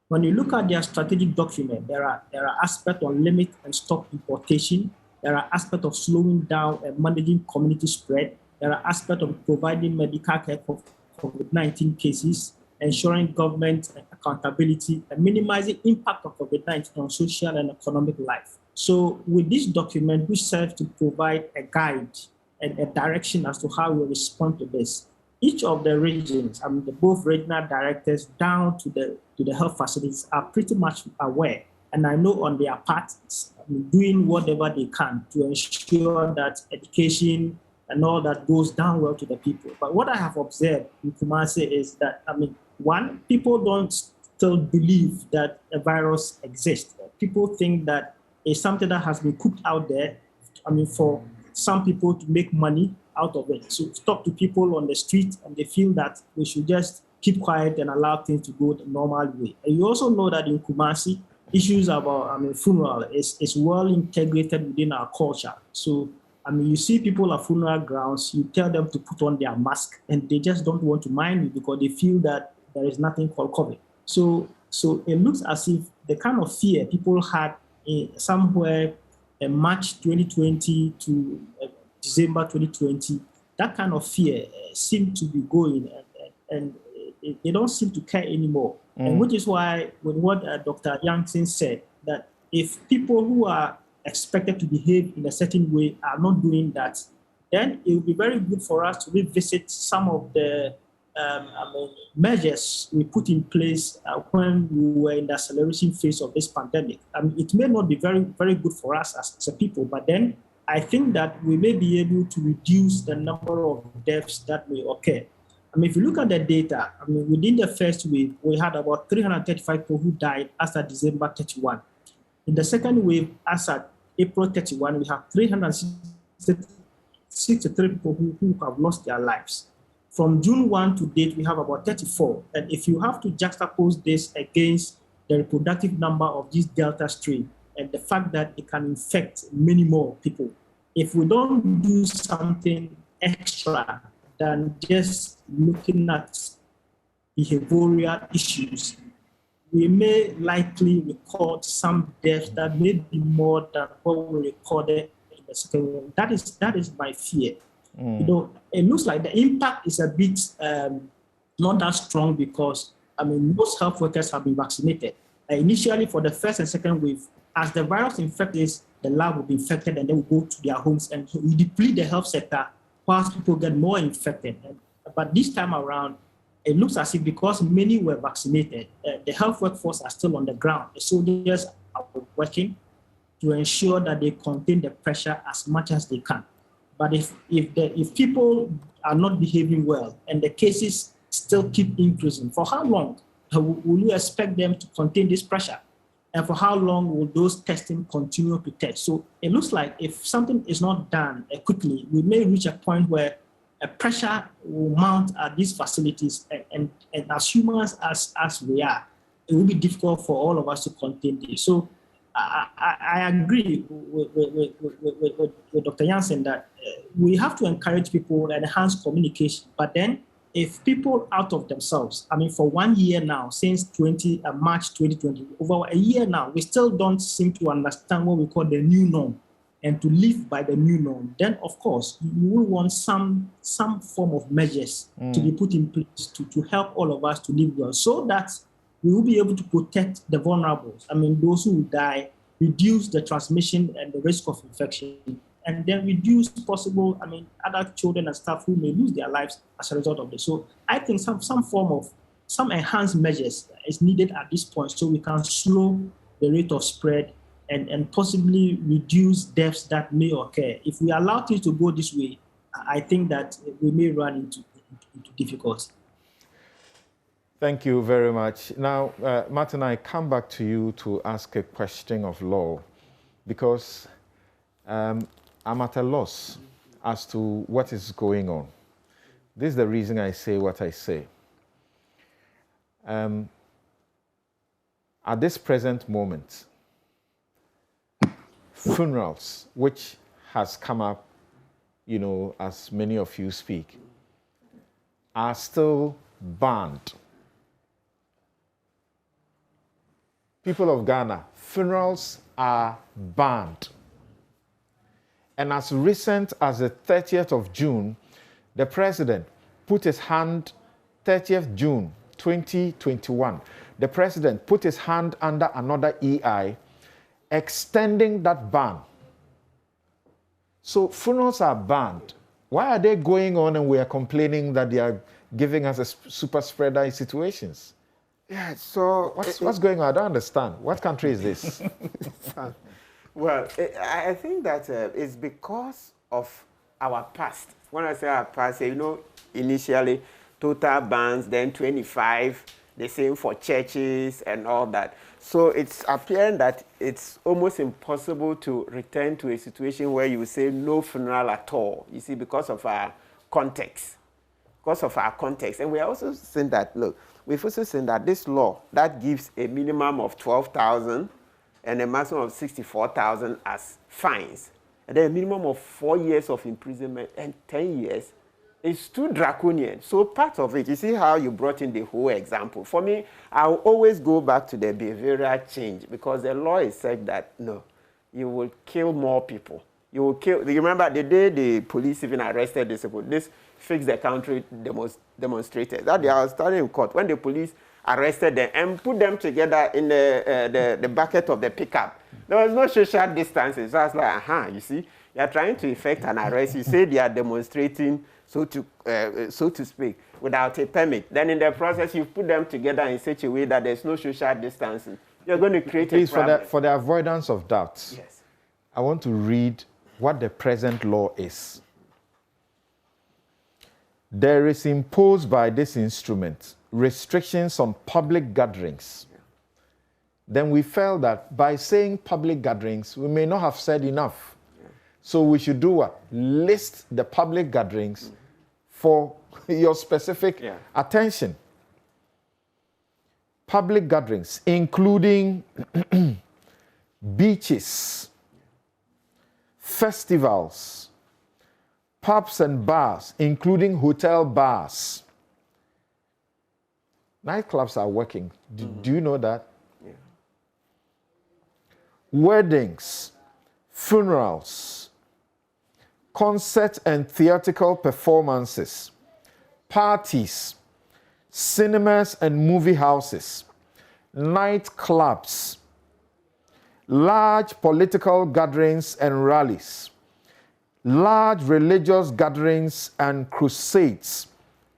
When you look at their strategic document, there are aspects on limit and stop importation. There are aspects of slowing down and managing community spread. There are aspects of providing medical care for COVID-19 cases, ensuring government and accountability, and minimizing impact of COVID-19 on social and economic life. So with this document, which serves to provide a guide and a direction as to how we respond to this, each of the regions, both regional directors down to the health facilities are pretty much aware. And I know on their part, doing whatever they can to ensure that education and all that goes down well to the people. But what I have observed in Kumasi is that, one, people don't still believe that a virus exists. People think that it's something that has been cooked out there, for some people to make money out of it. So talk to people on the street and they feel that we should just keep quiet and allow things to go the normal way. And you also know that in Kumasi, issues about funeral is well integrated within our culture. So you see people at funeral grounds, you tell them to put on their mask and they just don't want to mind you because they feel that there is nothing called COVID. So it looks as if the kind of fear people had somewhere in March 2020 to December 2020, that kind of fear seemed to be going and they don't seem to care anymore. And which is why with what Dr. Jansen said, that if people who are expected to behave in a certain way are not doing that, then it will be very good for us to revisit some of the measures we put in place when we were in the acceleration phase of this pandemic. It may not be very, very good for us as a people, but then I think that we may be able to reduce the number of deaths that may occur. If you look at the data, within the first wave, we had about 335 people who died as of December 31. In the second wave, as of April 31, we have 363 people who have lost their lives. From June 1 to date, we have about 34. And if you have to juxtapose this against the reproductive number of this Delta strain and the fact that it can infect many more people, if we don't do something extra than just looking at behavioral issues, we may likely record some deaths that may be more than what we recorded in the second wave. That is my fear. It looks like the impact is a bit not that strong because most health workers have been vaccinated. Initially, for the first and second wave, as the virus infects, the lab will be infected and then we go to their homes and we deplete the health sector whilst people get more infected. But this time around, it looks as if because many were vaccinated, the health workforce are still on the ground. The soldiers are working to ensure that they contain the pressure as much as they can. But if people are not behaving well and the cases still keep increasing, for how long will you expect them to contain this pressure? And for how long will those testing continue to test? So it looks like if something is not done quickly, we may reach a point where a pressure will mount at these facilities. And as humans as we are, it will be difficult for all of us to contain this. So I agree with Dr. Jansen that we have to encourage people and enhance communication. But then if people out of themselves, for 1 year now, since March 2020, over a year now, we still don't seem to understand what we call the new norm and to live by the new norm, then of course, you will want some form of measures to be put in place to help all of us to live well so that we will be able to protect the vulnerables. Those who will die, reduce the transmission and the risk of infection, and then reduce possible, other children and staff who may lose their lives as a result of this. So I think some form of, some enhanced measures is needed at this point so we can slow the rate of spread and possibly reduce deaths that may occur. If we allow things to go this way, I think that we may run into difficulty. Thank you very much. Now, Martin, I come back to you to ask a question of law because I'm at a loss as to what is going on. This is the reason I say what I say. At this present moment, funerals, which has come up, as many of you speak, are still banned. People of Ghana, funerals are banned. And as recent as the 30th of June, the president put his hand, 30th June 2021, the president put his hand under another EI, extending that ban. So funerals are banned. Why are they going on and we are complaining that they are giving us a super spreader situations? Yeah, so... What's going on? I don't understand. What country is this? Well, I think that it's because of our past. When I say our past, you know, initially total bans, then 25, the same for churches and all that. So it's apparent that it's almost impossible to return to a situation where you say no funeral at all, you see, because of our context. Because of our context. And we are also saying that, look, we've also seen that this law that gives a minimum of 12,000 and a maximum of 64,000 as fines, and then a minimum of 4 years of imprisonment and 10 years, is too draconian. So part of it, you see how you brought in the whole example. For me, I'll always go back to the behavioral change, because the law is said that, no, you will kill more people. You will kill. You remember the day the police even arrested this Fix the Country demonstrators. That day I was studying in court when the police arrested them and put them together in the bucket of the pickup. There was no social distancing. So I was like, you see, you are trying to effect an arrest. You say they are demonstrating, so to speak, without a permit. Then in the process, you put them together in such a way that there's no social distancing. You're going to create a problem. Please, for the avoidance of doubts, yes, I want to read what the present law is. There is imposed by this instrument restrictions on public gatherings. Yeah. Then we felt that by saying public gatherings, we may not have said enough. Yeah. So we should do what? List the public gatherings for your specific attention. Public gatherings, including beaches, festivals, pubs and bars, including hotel bars. Nightclubs are working. Do you know that? Yeah. Weddings, funerals, concert and theatrical performances, parties, cinemas and movie houses, nightclubs, large political gatherings and rallies, large religious gatherings and crusades,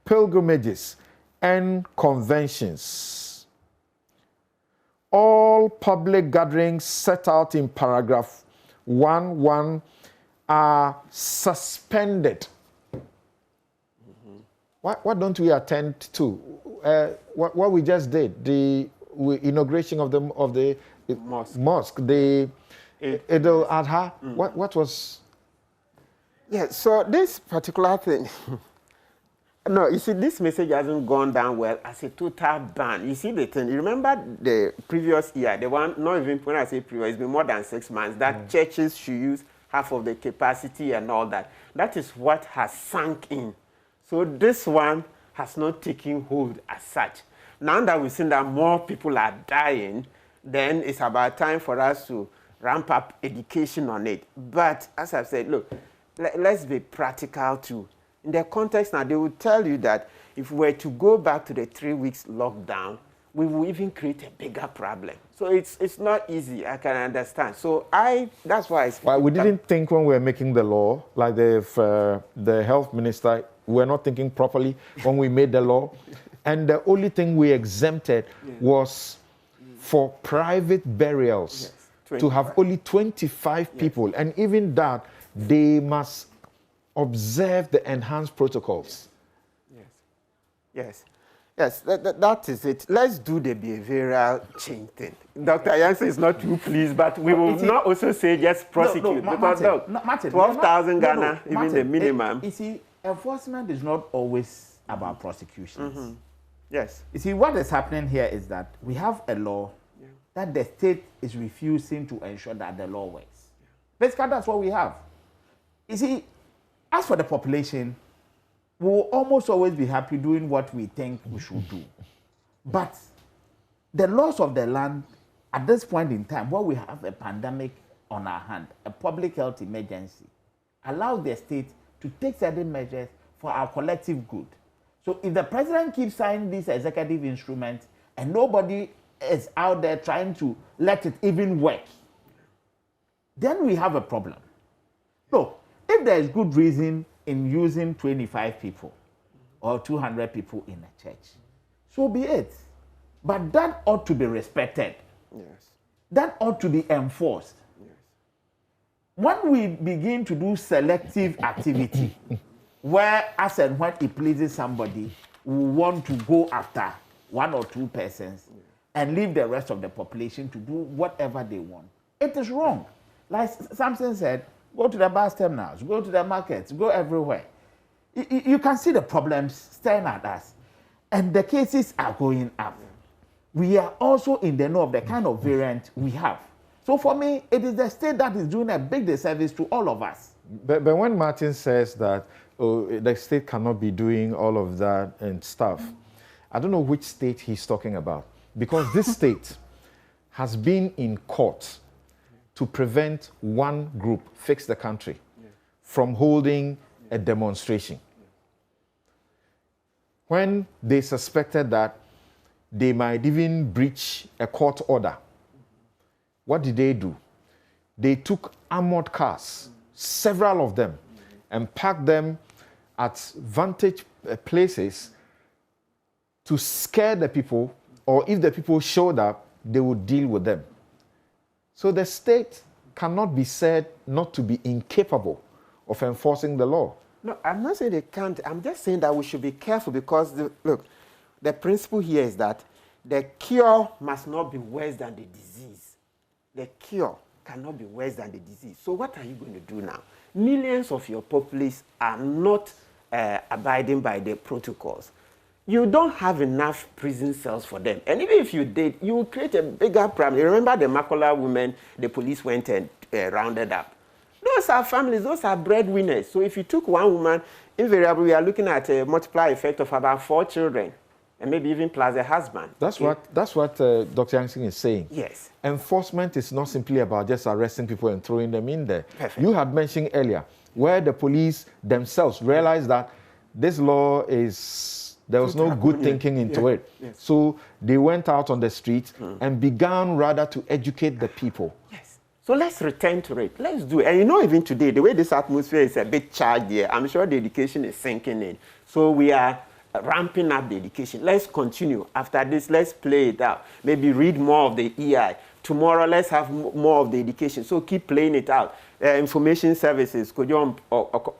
pilgrimages, and conventions. All public gatherings set out in paragraph 1.1 are suspended. What don't we attend to? What we just did, the inauguration of the mosque, the Eid al-Adha. What was? Yeah, so this particular thing, no, you see, this message hasn't gone down well as a total ban. You see the thing, you remember the previous year, the one, not even when I say previous, it's been more than 6 months, that churches should use half of the capacity and all that. That is what has sunk in. So this one has not taken hold as such. Now that we've seen that more people are dying, then it's about time for us to ramp up education on it. But as I've said, look, let's be practical too. In the context now, they will tell you that if we were to go back to the 3 weeks lockdown, we will even create a bigger problem. So it's not easy, I can understand. So that's why we didn't think when we were making the law, like the health minister, we were not thinking properly when we made the law. And the only thing we exempted was for private burials to have only 25 people. And even that, they must observe the enhanced protocols. Yes, that is it. Let's do the behavioral change thing. Dr. Yancy is not too pleased, but we will not also say just prosecute. because Martin, 12,000 Ghana, even Martin, the minimum. You see, enforcement is not always about prosecutions. Yes. You see, what is happening here is that we have a law that the state is refusing to ensure that the law works. Basically, that's what we have. You see, as for the population, we will almost always be happy doing what we think we should do. But the laws of the land, at this point in time, where we have a pandemic on our hand, a public health emergency, allow the state to take certain measures for our collective good. So if the president keeps signing these executive instruments and nobody is out there trying to let it even work, then we have a problem. So, if there is good reason in using 25 people or 200 people in a church, so be it. But that ought to be respected. Yes. That ought to be enforced. Yes. When we begin to do selective activity, where as and when it pleases somebody, we want to go after one or two persons and leave the rest of the population to do whatever they want, it is wrong. Like Samson said, go to the bus terminals, go to the markets, go everywhere. You can see the problems staring at us. And the cases are going up. We are also in the know of the kind of variant we have. So for me, it is the state that is doing a big disservice to all of us. But when Martin says that the state cannot be doing all of that and stuff, I don't know which state he's talking about. Because this state has been in court to prevent one group, Fix the Country, from holding a demonstration. When they suspected that they might even breach a court order, what did they do? They took armored cars, several of them, and parked them at vantage places to scare the people, or if the people showed up, they would deal with them. So the state cannot be said not to be incapable of enforcing the law. No, I'm not saying they can't. I'm just saying that we should be careful because, look, the principle here is that the cure must not be worse than the disease. The cure cannot be worse than the disease. So what are you going to do now? Millions of your populace are not abiding by the protocols. You don't have enough prison cells for them. And even if you did, you will create a bigger problem. You remember the Makola women the police went and rounded up? Those are families, those are breadwinners. So if you took one woman, invariably we are looking at a multiplier effect of about 4 children, and maybe even plus a husband. That's what Dr. Yangsing is saying. Yes. Enforcement is not simply about just arresting people and throwing them in there. Perfect. You had mentioned earlier where the police themselves realized that this law is, there was no good thinking into it. Yes. So they went out on the street and began rather to educate the people. Yes. So let's return to it. Let's do it. And you know, even today, the way this atmosphere is a bit charged here, I'm sure the education is sinking in. So we are ramping up the education. Let's continue. After this, let's play it out. Maybe read more of the EI. Tomorrow, let's have more of the education. So keep playing it out. Information services, Kojo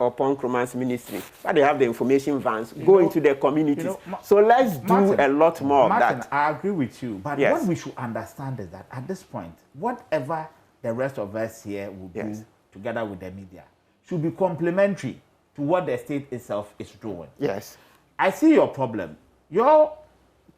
upon Kroman's ministry, but they have the information vans, go into the communities. So let's do a lot more of that. I agree with you. But Yes. what we should understand is that at this point, whatever the rest of us here will do together with the media should be complementary to what the state itself is doing. Yes. I see your problem. Your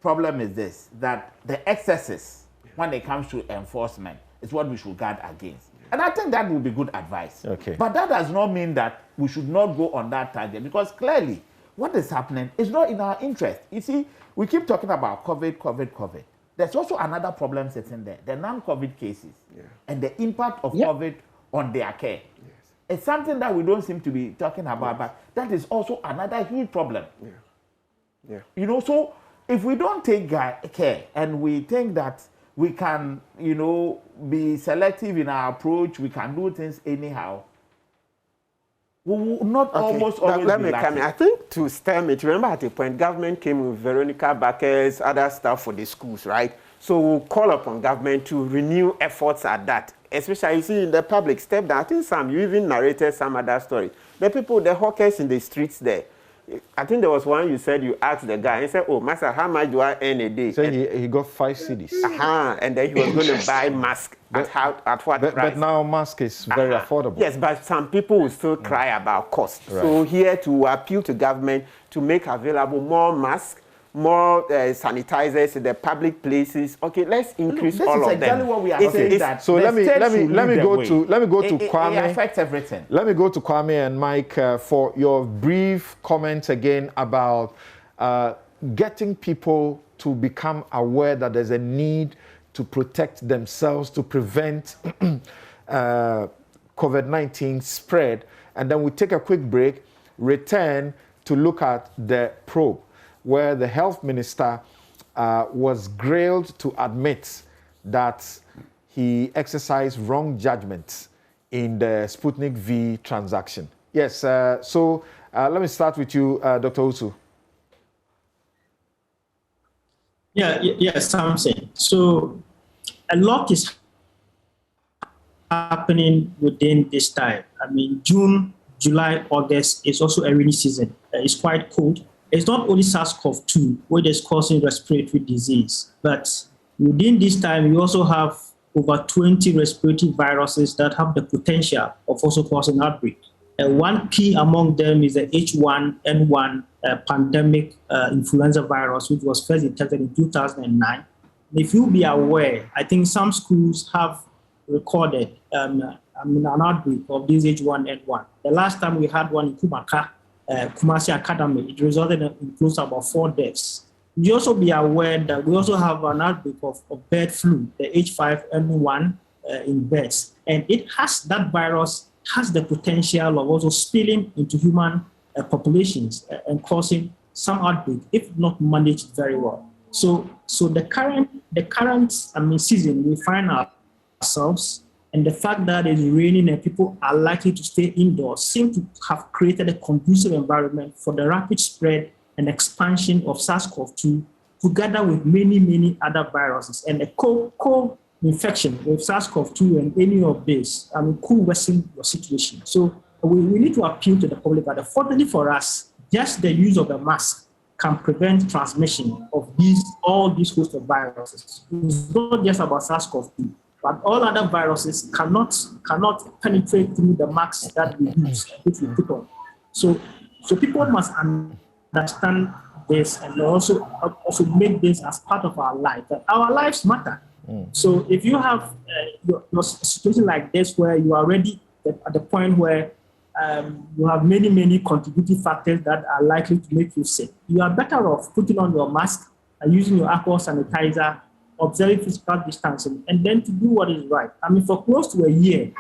problem is this, that the excesses when it comes to enforcement is what we should guard against. And I think that would be good advice. Okay. But that does not mean that we should not go on that target, because clearly what is happening is not in our interest. You see, we keep talking about COVID. There's also another problem sitting there, the non-COVID cases and the impact of COVID on their care. It's something that we don't seem to be talking about, but that is also another huge problem. You know, so if we don't take care and we think that we can, you know, be selective in our approach, we can do things anyhow, we will not almost always let be me lucky. come in. I think to stem it, remember at a point, government came with Veronica Bakker's other stuff for the schools, right? So we'll call upon government to renew efforts at that. Especially, you see, in the public step down. I think you even narrated some other stories. The people, the hawkers in the streets there. I think there was one you said you asked the guy, he said, "Oh, master, how much do I earn a day?" So he got 5 cedis. And then he was going to buy mask at what price? But now mask is very affordable. Yes, but some people will still cry about cost. Right. So here to appeal to government to make available more masks, more sanitizers in the public places. Okay, let's increase all of them. This is exactly what we are saying. That so let me go to Kwame. It affects everything. Let me go to Kwame and Mike for your brief comments again about getting people to become aware that there's a need to protect themselves, to prevent COVID-19 spread, and then we take a quick break, return to look at the probe, where the health minister was grilled to admit that he exercised wrong judgment in the Sputnik V transaction. Yes, so let me start with you, Dr. Usu. Yes, Samson. So a lot is happening within this time. I mean, June, July, August is also a rainy season. It's quite cold. It's not only SARS-CoV-2, which is causing respiratory disease, but within this time, we also have over 20 respiratory viruses that have the potential of also causing outbreak. One key among them is the H1N1 pandemic influenza virus, which was first detected in 2009. If you'll be aware, I think some schools have recorded an outbreak of this H1N1. The last time we had one in Kumasi Academy, it resulted in close to about 4 deaths. You also be aware that we also have an outbreak of bird flu, the H5N1 in birds. And that virus has the potential of also spilling into human populations and causing some outbreak if not managed very well. So the current season we find ourselves, and the fact that it's raining and people are likely to stay indoors seem to have created a conducive environment for the rapid spread and expansion of SARS-CoV-2 together with many other viruses. And the co-infection with SARS-CoV-2 and any of this, could worsen your situation. So we need to appeal to the public that fortunately for us, just the use of a mask can prevent transmission of all these host of viruses. It's not just about SARS-CoV-2, but all other viruses cannot penetrate through the masks that we use, which we put on. So people must understand this and also make this as part of our life. That our lives matter. So if you have your situation like this where you are already at the point where you have many contributing factors that are likely to make you sick, you are better off putting on your mask and using your alcohol sanitizer, observing physical distancing, and then to do what is right. I mean, for close to a year,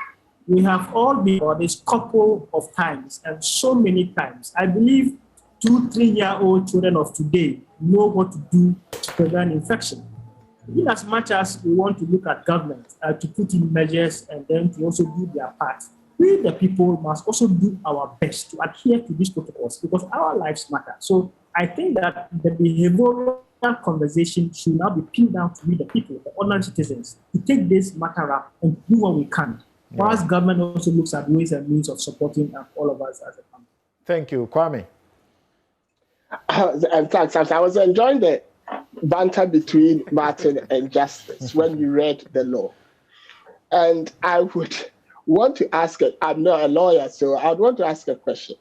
we have all been on this couple of times, and so many times. I believe 2-3-year-old children of today know what to do to prevent infection. In as much as we want to look at government to put in measures and then to also do their part, we, the people, must also do our best to adhere to these protocols because our lives matter. So I think that the behavioral conversation should now be pinned down to we, the people, the ordinary citizens, to take this matter up and do what we can, whilst government also looks at ways and means of supporting all of us as a family. Thank you. Kwame. And thanks. I was enjoying the banter between Martin and Justice when we read the law. And I would want to ask it. I'm not a lawyer, so I would want to ask a question.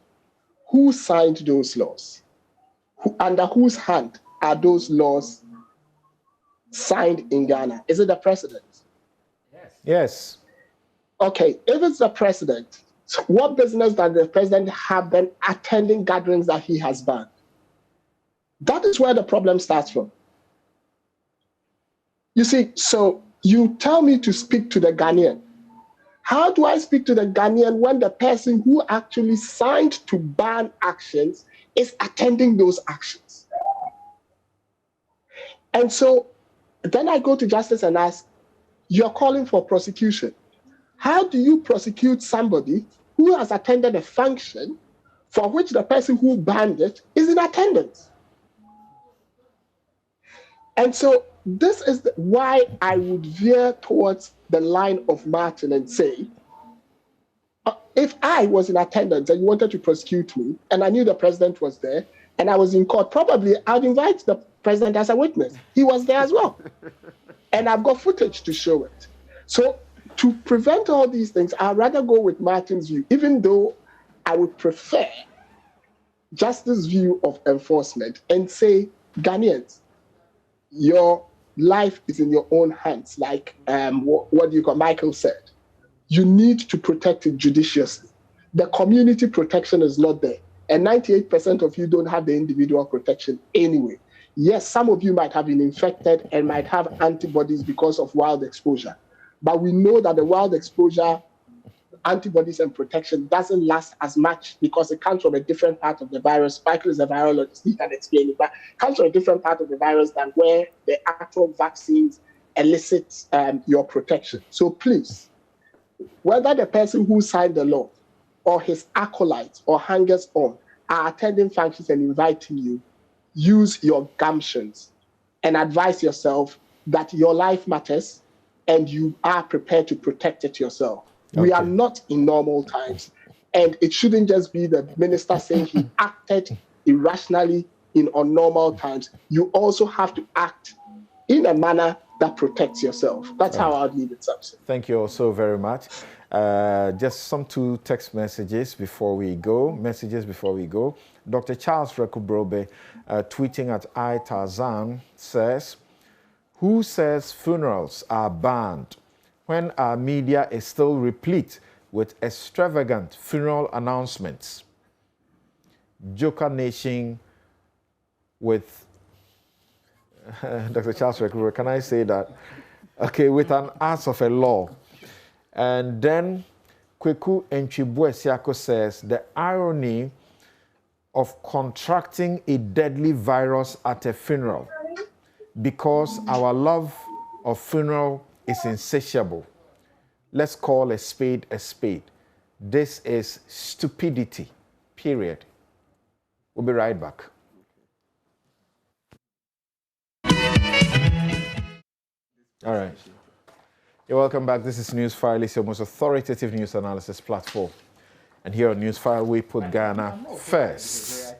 Who signed those laws? Under whose hand are those laws signed in Ghana? Is it the president? Yes. Okay, if it's the president, what business does the president have then attending gatherings that he has banned? That is where the problem starts from. You see, so you tell me to speak to the Ghanaian. How do I speak to the Ghanaian when the person who actually signed to ban actions is attending those actions? And so then I go to Justice and ask, you're calling for prosecution. How do you prosecute somebody who has attended a function for which the person who banned it is in attendance? And so this is why I would veer towards the line of Martin and say, if I was in attendance and you wanted to prosecute me, and I knew the president was there, and I was in court, probably I'd invite the president as a witness. He was there as well. And I've got footage to show it. So to prevent all these things, I'd rather go with Martin's view, even though I would prefer Justice's view of enforcement and say, Ghanaians, your life is in your own hands, like Michael said. You need to protect it judiciously. The community protection is not there. And 98% of you don't have the individual protection anyway. Yes, some of you might have been infected and might have antibodies because of wild exposure. But we know that the wild exposure antibodies and protection doesn't last as much because it comes from a different part of the virus. Michael is a virologist, he can explain it, but it comes from a different part of the virus than where the actual vaccines elicit your protection. So please, whether the person who signed the law or his acolytes or hangers on are attending functions and inviting you, use your gumptions and advise yourself that your life matters and you are prepared to protect it yourself. Okay. We are not in normal times, and it shouldn't just be the minister saying he acted irrationally in unnormal times. You also have to act in a manner that protects yourself. That's how I'd leave it, Samson. Thank you all so very much. Just some two text messages before we go. Dr. Charles Rekubrobe, tweeting at iTarzan, says, "Who says funerals are banned when our media is still replete with extravagant funeral announcements? Joker Nation with..." Dr. Charles Rekubrobe, can I say that? Okay, with an ass of a law. And then Kweku Enchibuesiako says, "The irony of contracting a deadly virus at a funeral because our love of funeral is insatiable. Let's call a spade a spade. This is stupidity, period." We'll be right back. All right. You're welcome back. This is Newsfile. It's your most authoritative news analysis platform. And here on Newsfile, we put Ghana first.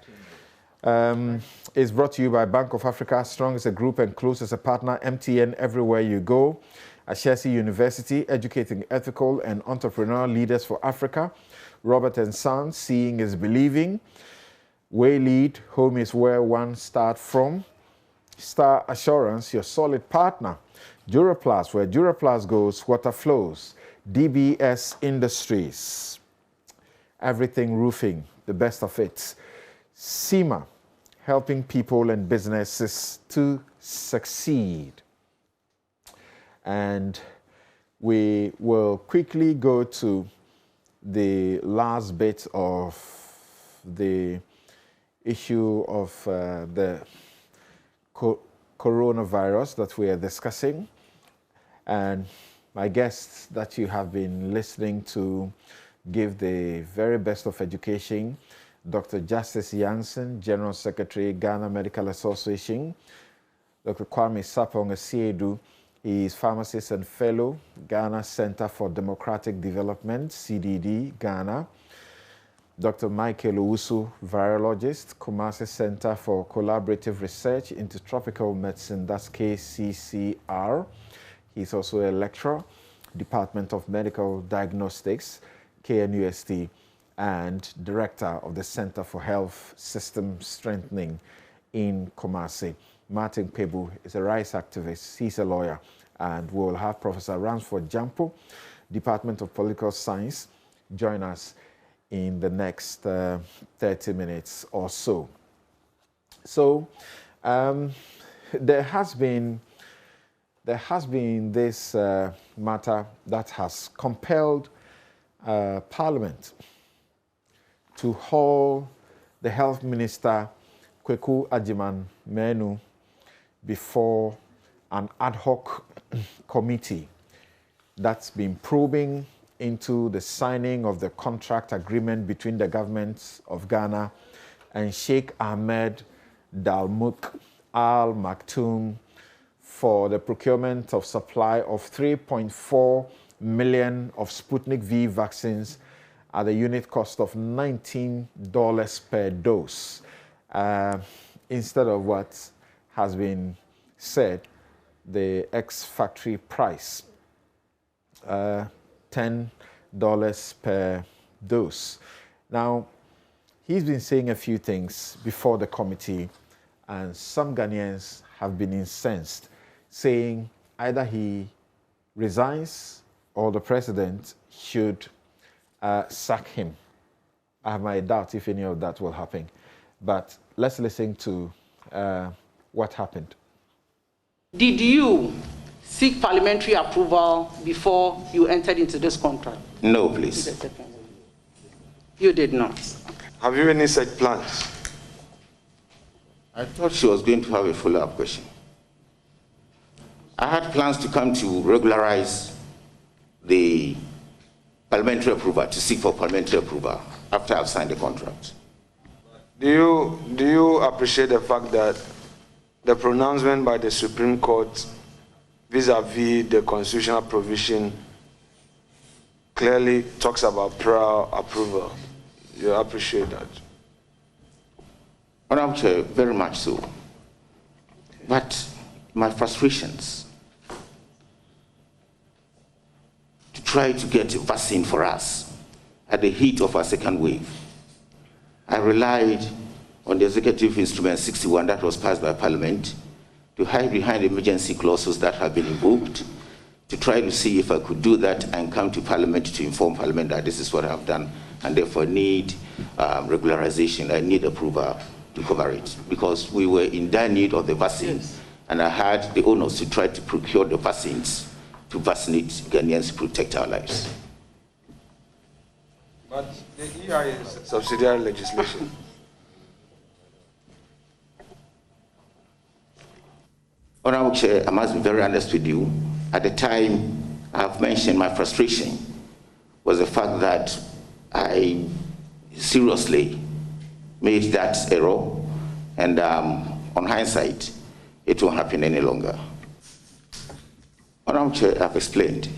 It's brought to you by Bank of Africa, strong as a group and close as a partner. MTN, everywhere you go. Ashesi University, educating ethical and entrepreneurial leaders for Africa. Robert & Sons, seeing is believing. Waylead, home is where one starts from. Star Assurance, your solid partner. Duraplast, where Duraplast goes, water flows. DBS Industries, everything roofing, the best of it. SEMA, helping people and businesses to succeed. And we will quickly go to the last bit of the issue of the coronavirus that we are discussing. And my guests that you have been listening to give the very best of education, Dr. Justice Jansen, General Secretary, Ghana Medical Association. Dr. Kwame Sapong Asiedu, he is pharmacist and fellow, Ghana Center for Democratic Development, CDD, Ghana. Dr. Michael Owusu, virologist, Kumasi Center for Collaborative Research into Tropical Medicine, that's KCCR. He's also a lecturer, Department of Medical Diagnostics, KNUST, and director of the Center for Health System Strengthening in Kumasi. Martin Pebu is a rights activist, he's a lawyer, and we'll have Professor Ransford Jampo, Department of Political Science, join us in the next 30 minutes or so. So there has been this matter that has compelled Parliament to haul the Health Minister Kweku Agyeman-Manu before an ad hoc committee that's been probing into the signing of the contract agreement between the governments of Ghana and Sheikh Ahmed Dalmouk Al Maktoum for the procurement of supply of 3.4 million of Sputnik V vaccines at a unit cost of $19 per dose, instead of what has been said, the ex-factory price, $10 per dose. Now, he's been saying a few things before the committee, and some Ghanaians have been incensed, saying either he resigns or the president should sack him. I have my doubt if any of that will happen. But let's listen to what happened. Did you seek parliamentary approval before you entered into this contract? No, please. You did not. Have you any such plans? I thought she was going to have a follow-up question. I had plans to come to regularize the parliamentary approval, to seek for parliamentary approval after I've signed the contract. Do you appreciate the fact that the pronouncement by the Supreme Court vis-a-vis the constitutional provision clearly talks about prior approval? You appreciate that? Honorable Chair, very much so. But my frustrations to try to get a vaccine for us at the heat of our second wave, I relied on the Executive Instrument 61 that was passed by Parliament to hide behind emergency clauses that have been invoked, to try to see if I could do that and come to Parliament to inform Parliament that this is what I have done and therefore need regularization. I need approval to cover it because we were in dire need of the vaccine, yes. And I had the onus to try to procure the vaccines to vaccinate Ghanaians to protect our lives. But the EI is subsidiary legislation. Honorable Chair, I must be very honest with you. At the time, I have mentioned my frustration was the fact that I seriously made that error, and on hindsight, it won't happen any longer. Honorable Chair, I've explained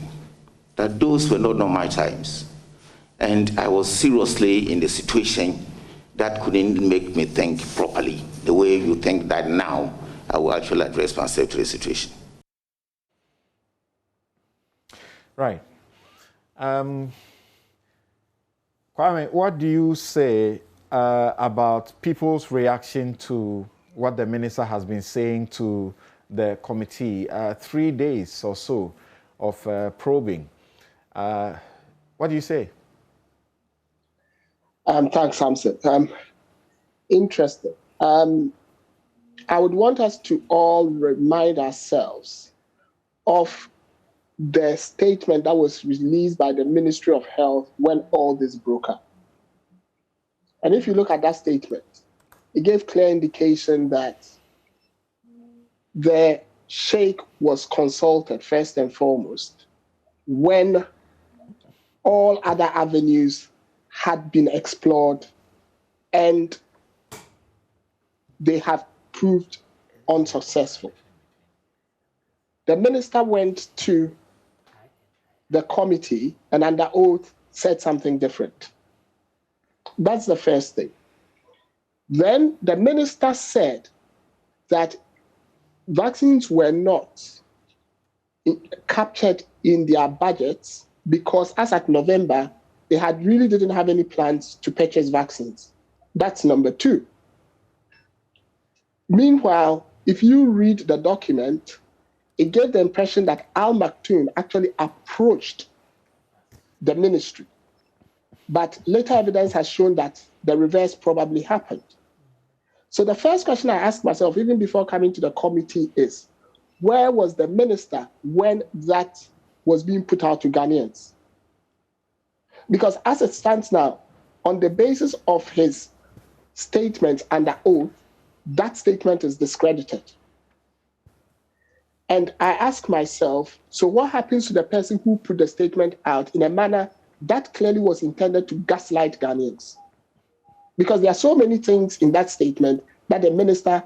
that those were not normal times, and I was seriously in the situation that couldn't make me think properly, the way you think that now I will actually address myself to the situation. Right. Kwame, what do you say about people's reaction to what the minister has been saying to the committee? 3 days or so of probing. What do you say? Thanks, Samson. Interesting. I would want us to all remind ourselves of the statement that was released by the Ministry of Health when all this broke up. And if you look at that statement, it gave clear indication that the Sheikh was consulted first and foremost when all other avenues had been explored and they have proved unsuccessful. The minister went to the committee and under oath said something different. That's the first thing. Then the minister said that vaccines were not captured in their budgets because as at November, they really didn't have any plans to purchase vaccines. That's number two. Meanwhile, if you read the document, it gave the impression that Al Maktoum actually approached the ministry. But later evidence has shown that the reverse probably happened. So the first question I asked myself, even before coming to the committee, is where was the minister when that was being put out to Ghanaians? Because as it stands now, on the basis of his statement under oath, that statement is discredited. And I ask myself, so what happens to the person who put the statement out in a manner that clearly was intended to gaslight Ghanaians? Because there are so many things in that statement that the minister,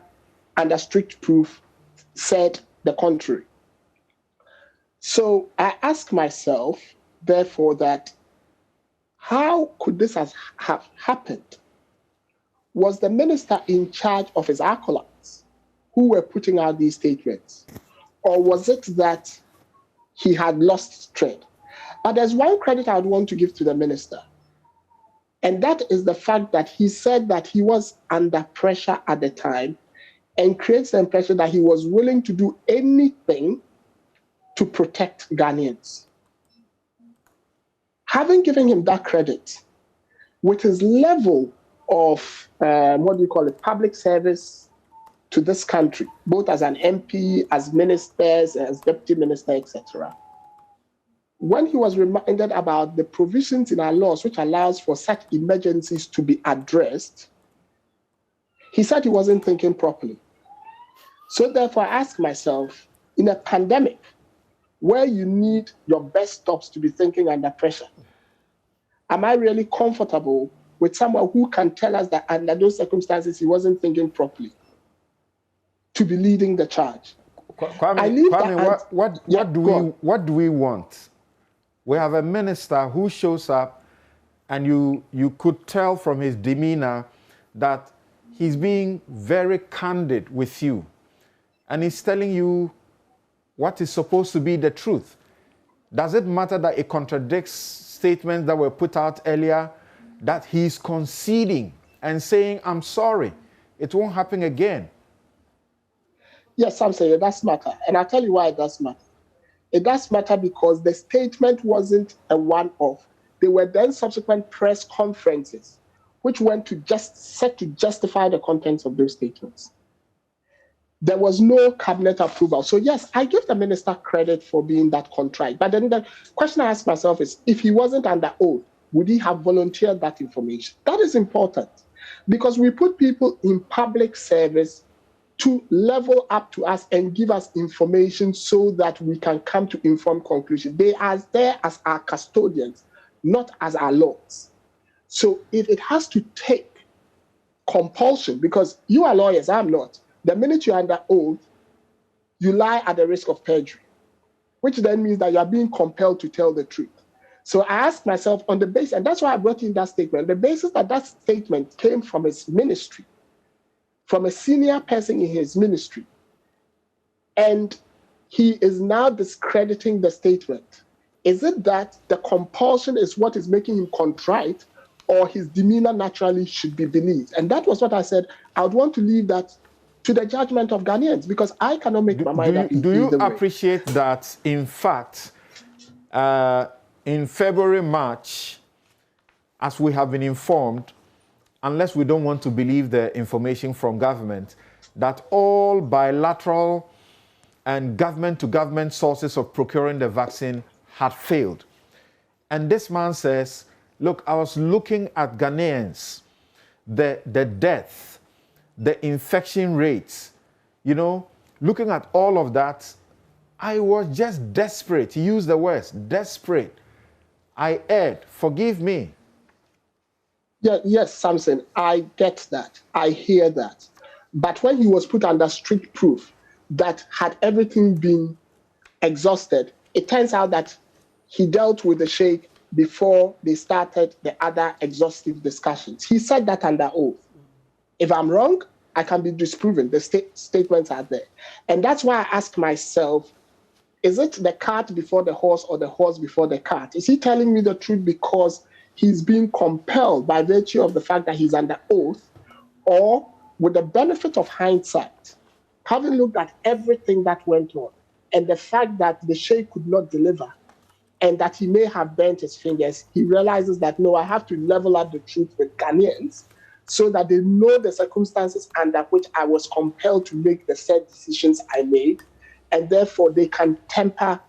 under strict proof, said the contrary. So I ask myself, therefore, that how could this have happened? Was the minister in charge of his acolytes who were putting out these statements? Or was it that he had lost thread? But there's one credit I would want to give to the minister, and that is the fact that he said that he was under pressure at the time and creates the impression that he was willing to do anything to protect Ghanaians. Having given him that credit, with his level of, public service to this country, both as an MP, as ministers, as deputy minister, etc., when he was reminded about the provisions in our laws which allows for such emergencies to be addressed, he said he wasn't thinking properly. So therefore, I asked myself, in a pandemic where you need your best stops to be thinking under pressure, am I really comfortable with someone who can tell us that under those circumstances he wasn't thinking properly to be leading the charge? Kwame, what do we want? We have a minister who shows up, and you could tell from his demeanor that he's being very candid with you, and he's telling you what is supposed to be the truth. Does it matter that it contradicts statements that were put out earlier, that he's conceding and saying, I'm sorry, it won't happen again? Yes, I'm saying it does matter. And I'll tell you why it does matter. It does matter because the statement wasn't a one-off. There were then subsequent press conferences which went to set to justify the contents of those statements. There was no cabinet approval. So yes, I give the minister credit for being that contrite. But then the question I ask myself is, if he wasn't under oath, would he have volunteered that information? That is important because we put people in public service to level up to us and give us information so that we can come to informed conclusions. They are there as our custodians, not as our lords. So if it has to take compulsion, because you are lawyers, I'm not, the minute you're under oath, you lie at the risk of perjury, which then means that you are being compelled to tell the truth. So I asked myself on the basis, and that's why I brought in that statement, the basis that that statement came from his ministry, from a senior person in his ministry, and he is now discrediting the statement. Is it that the compulsion is what is making him contrite, or his demeanor naturally should be believed? And that was what I said. I would want to leave that to the judgment of Ghanaians, because I cannot make my mind up. Do you appreciate that, in fact, in February, March, as we have been informed, unless we don't want to believe the information from government, that all bilateral and government-to-government sources of procuring the vaccine had failed. And this man says, look, I was looking at Ghanaians, the death, the infection rates, looking at all of that, I was just desperate. He used the words, desperate. I erred, forgive me. Yeah, yes, Samson, I get that. I hear that. But when he was put under strict proof that had everything been exhausted, it turns out that he dealt with the sheikh before they started the other exhaustive discussions. He said that under oath. If I'm wrong, I can be disproven. The statements are there. And that's why I ask myself, is it the cart before the horse or the horse before the cart? Is he telling me the truth because he's being compelled by virtue of the fact that he's under oath, or with the benefit of hindsight, having looked at everything that went on and the fact that the sheikh could not deliver and that he may have burnt his fingers, he realizes that, no, I have to level up the truth with Ghanaians so that they know the circumstances under which I was compelled to make the said decisions I made, and therefore they can temper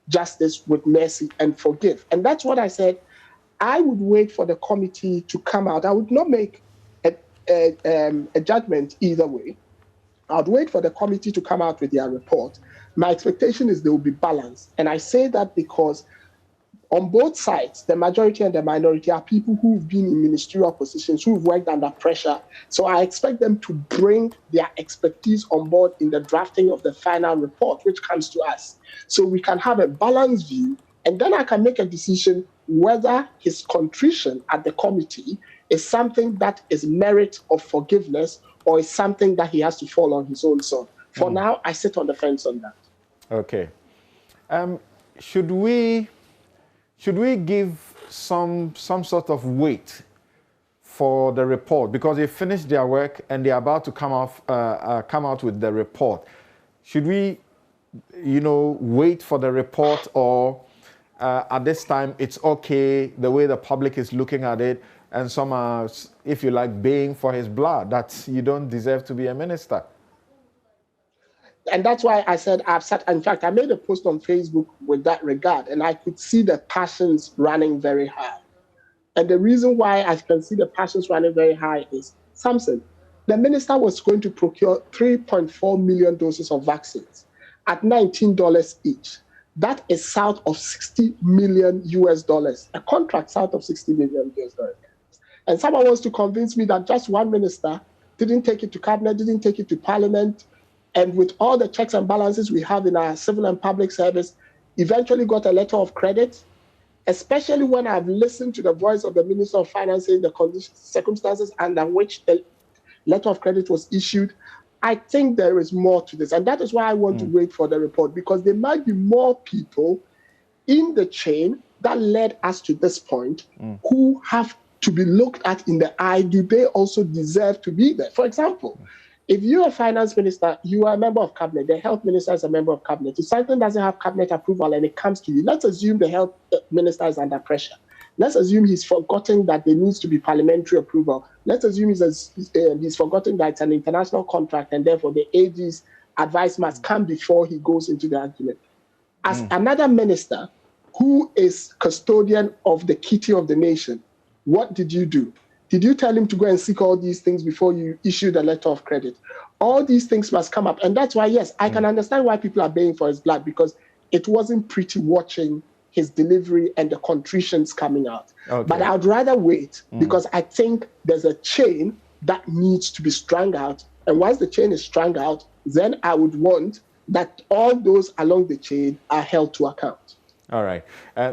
justice with mercy and forgive. And that's what I said. I would wait for the committee to come out. I would not make a judgment either way. I'd wait for the committee to come out with their report. My expectation is they will be balanced. And I say that because on both sides, the majority and the minority are people who've been in ministerial positions, who've worked under pressure. So I expect them to bring their expertise on board in the drafting of the final report, which comes to us. So we can have a balanced view, and then I can make a decision whether his contrition at the committee is something that is merit of forgiveness or is something that he has to fall on his own sword. For now, I sit on the fence on that. Okay. Should we give some sort of weight for the report, because they finished their work and they're about to come out with the report? Should we, wait for the report, or at this time it's okay the way the public is looking at it, and some are, if you like, baying for his blood, that you don't deserve to be a minister? And that's why I said I've sat. In fact, I made a post on Facebook with that regard, and I could see the passions running very high. And the reason why I can see the passions running very high is, Samson, the minister was going to procure 3.4 million doses of vaccines at $19 each. That is south of $60 million US dollars, a contract south of $60 million US dollars. And someone wants to convince me that just one minister didn't take it to cabinet, didn't take it to parliament, and with all the checks and balances we have in our civil and public service, eventually got a letter of credit, especially when I've listened to the voice of the Minister of Finance in the circumstances under which the letter of credit was issued. I think there is more to this. And that is why I want to wait for the report, because there might be more people in the chain that led us to this point who have to be looked at in the eye. Do they also deserve to be there? For example, if you're a finance minister, you are a member of cabinet, the health minister is a member of cabinet. If something doesn't have cabinet approval and it comes to you, let's assume the health minister is under pressure. Let's assume he's forgotten that there needs to be parliamentary approval. Let's assume he's forgotten that it's an international contract and therefore the AG's advice must come before he goes into the argument. As another minister who is custodian of the kitty of the nation, what did you do? Did you tell him to go and seek all these things before you issued a letter of credit? All these things must come up. And that's why, yes, I can understand why people are baying for his blood, because it wasn't pretty watching his delivery and the contritions coming out. Okay. But I'd rather wait, because I think there's a chain that needs to be strung out. And once the chain is strung out, then I would want that all those along the chain are held to account. All right.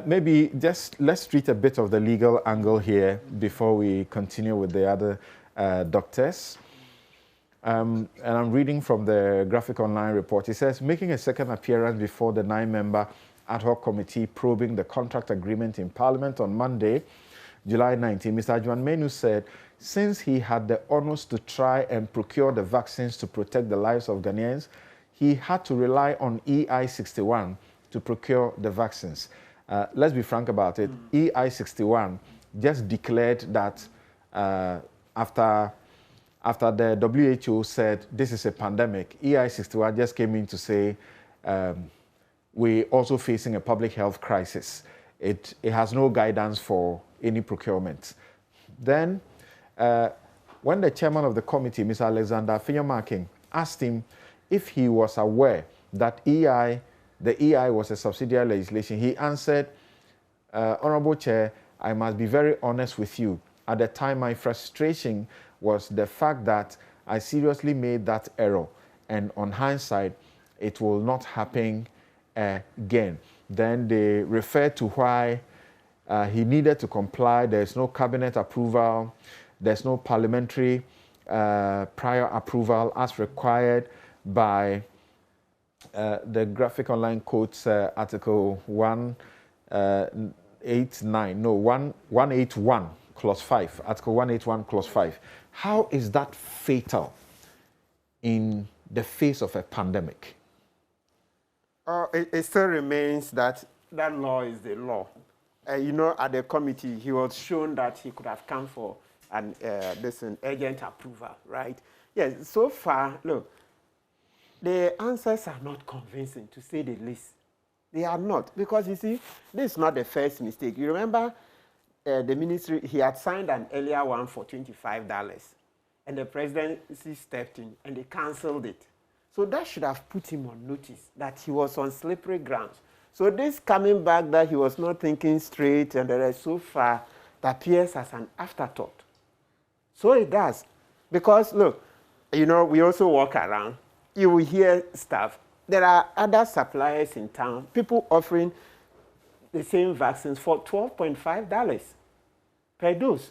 Maybe just let's treat a bit of the legal angle here before we continue with the other doctors. And I'm reading from the Graphic Online report. It says, making a second appearance before the 9-member ad hoc committee probing the contract agreement in Parliament on Monday, July 19, Mr. Juan Menu said, since he had the honors to try and procure the vaccines to protect the lives of Ghanaians, he had to rely on EI61 to procure the vaccines. Let's be frank about it. EI61 just declared that after the WHO said this is a pandemic, EI61 just came in to say we're also facing a public health crisis. It has no guidance for any procurement. Then, when the chairman of the committee, Mr. Alexander Finyamaking, asked him if he was aware that the EI was a subsidiary legislation, he answered, Honorable Chair, I must be very honest with you. At the time, my frustration was the fact that I seriously made that error. And on hindsight, it will not happen again. Then they referred to why he needed to comply. There's no cabinet approval. There's no parliamentary prior approval as required by the Graphic Online quotes Article 181, Clause 5. Article 181, Clause 5. How is that fatal in the face of a pandemic? It still remains that law is the law. You know, at the committee, he was shown that he could have come for an urgent approval, right? Yes, so far, look, the answers are not convincing, to say the least. They are not, because you see, this is not the first mistake. You remember the ministry, he had signed an earlier one for $25, and the presidency stepped in and they canceled it. So that should have put him on notice that he was on slippery grounds. So this coming back that he was not thinking straight and the rest, so far, that appears as an afterthought. So it does. Because look, you know, we also walk around, you will hear stuff. There are other suppliers in town, people offering the same vaccines for $12.5 per dose.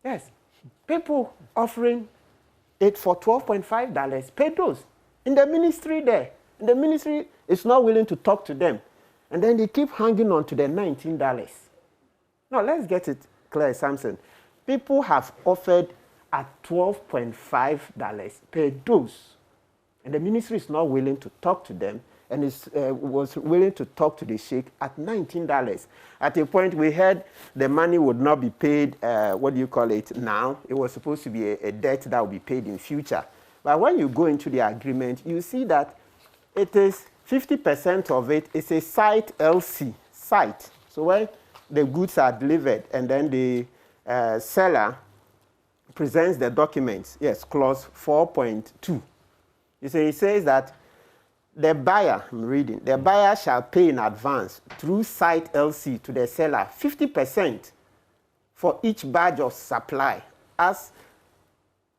Yes, people offering it for $12.5 per dose. In the ministry there. And the ministry is not willing to talk to them. And then they keep hanging on to the $19. Now, let's get it clear, Samson. People have offered at $12.5 per dose. And the ministry is not willing to talk to them and was willing to talk to the sheikh at $19. At a point, we heard the money would not be paid, now. It was supposed to be a debt that would be paid in future. But when you go into the agreement, you see that it is 50% of it is a site LC, site. So when the goods are delivered and then the seller presents the documents, yes, clause 4.2. You see, it says that the buyer, I'm reading, the buyer shall pay in advance through site LC to the seller 50% for each batch of supply as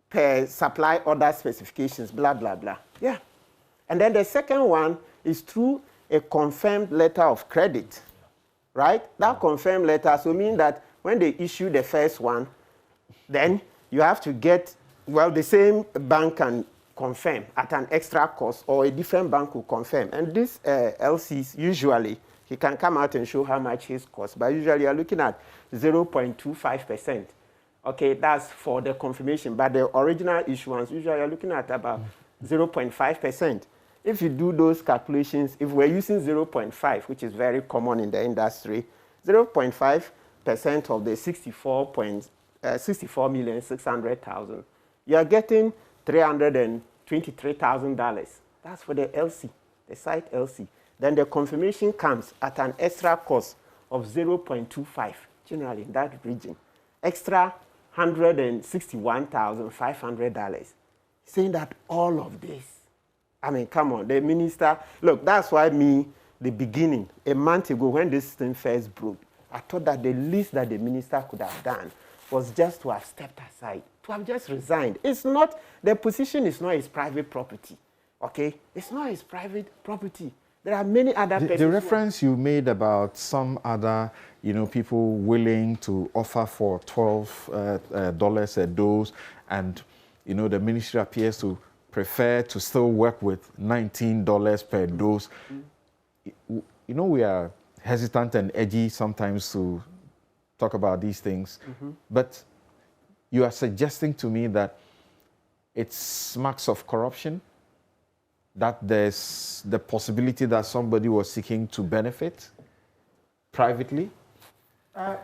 per supply order specifications, blah, blah, blah. Yeah. And then the second one is through a confirmed letter of credit, right? That confirmed letter, so mean that when they issue the first one, then you have to get, well, the same bank can confirm at an extra cost, or a different bank will confirm. And these LCs, usually, he can come out and show how much his cost, but usually you're looking at 0.25%. Okay, that's for the confirmation, but the original issuance, usually you're looking at about 0.5%. If you do those calculations, if we're using 0.5, which is very common in the industry, 0.5% of the 64,600,000, you are getting $323,000. That's for the LC, the site LC. Then the confirmation comes at an extra cost of 0.25, generally in that region. Extra $161,500. Saying that all of this, I mean, come on, the minister, look, that's why the beginning, a month ago when this thing first broke, I thought that the least that the minister could have done was just to have stepped aside, to have just resigned. It's not, the position is not his private property, okay? It's not his private property. There are many other persons. The reference you made about some other, people willing to offer for $12 a dose, and, the ministry appears to prefer to still work with $19 per dose. We are hesitant and edgy sometimes to talk about these things, but you are suggesting to me that it smacks of corruption, that there's the possibility that somebody was seeking to benefit privately?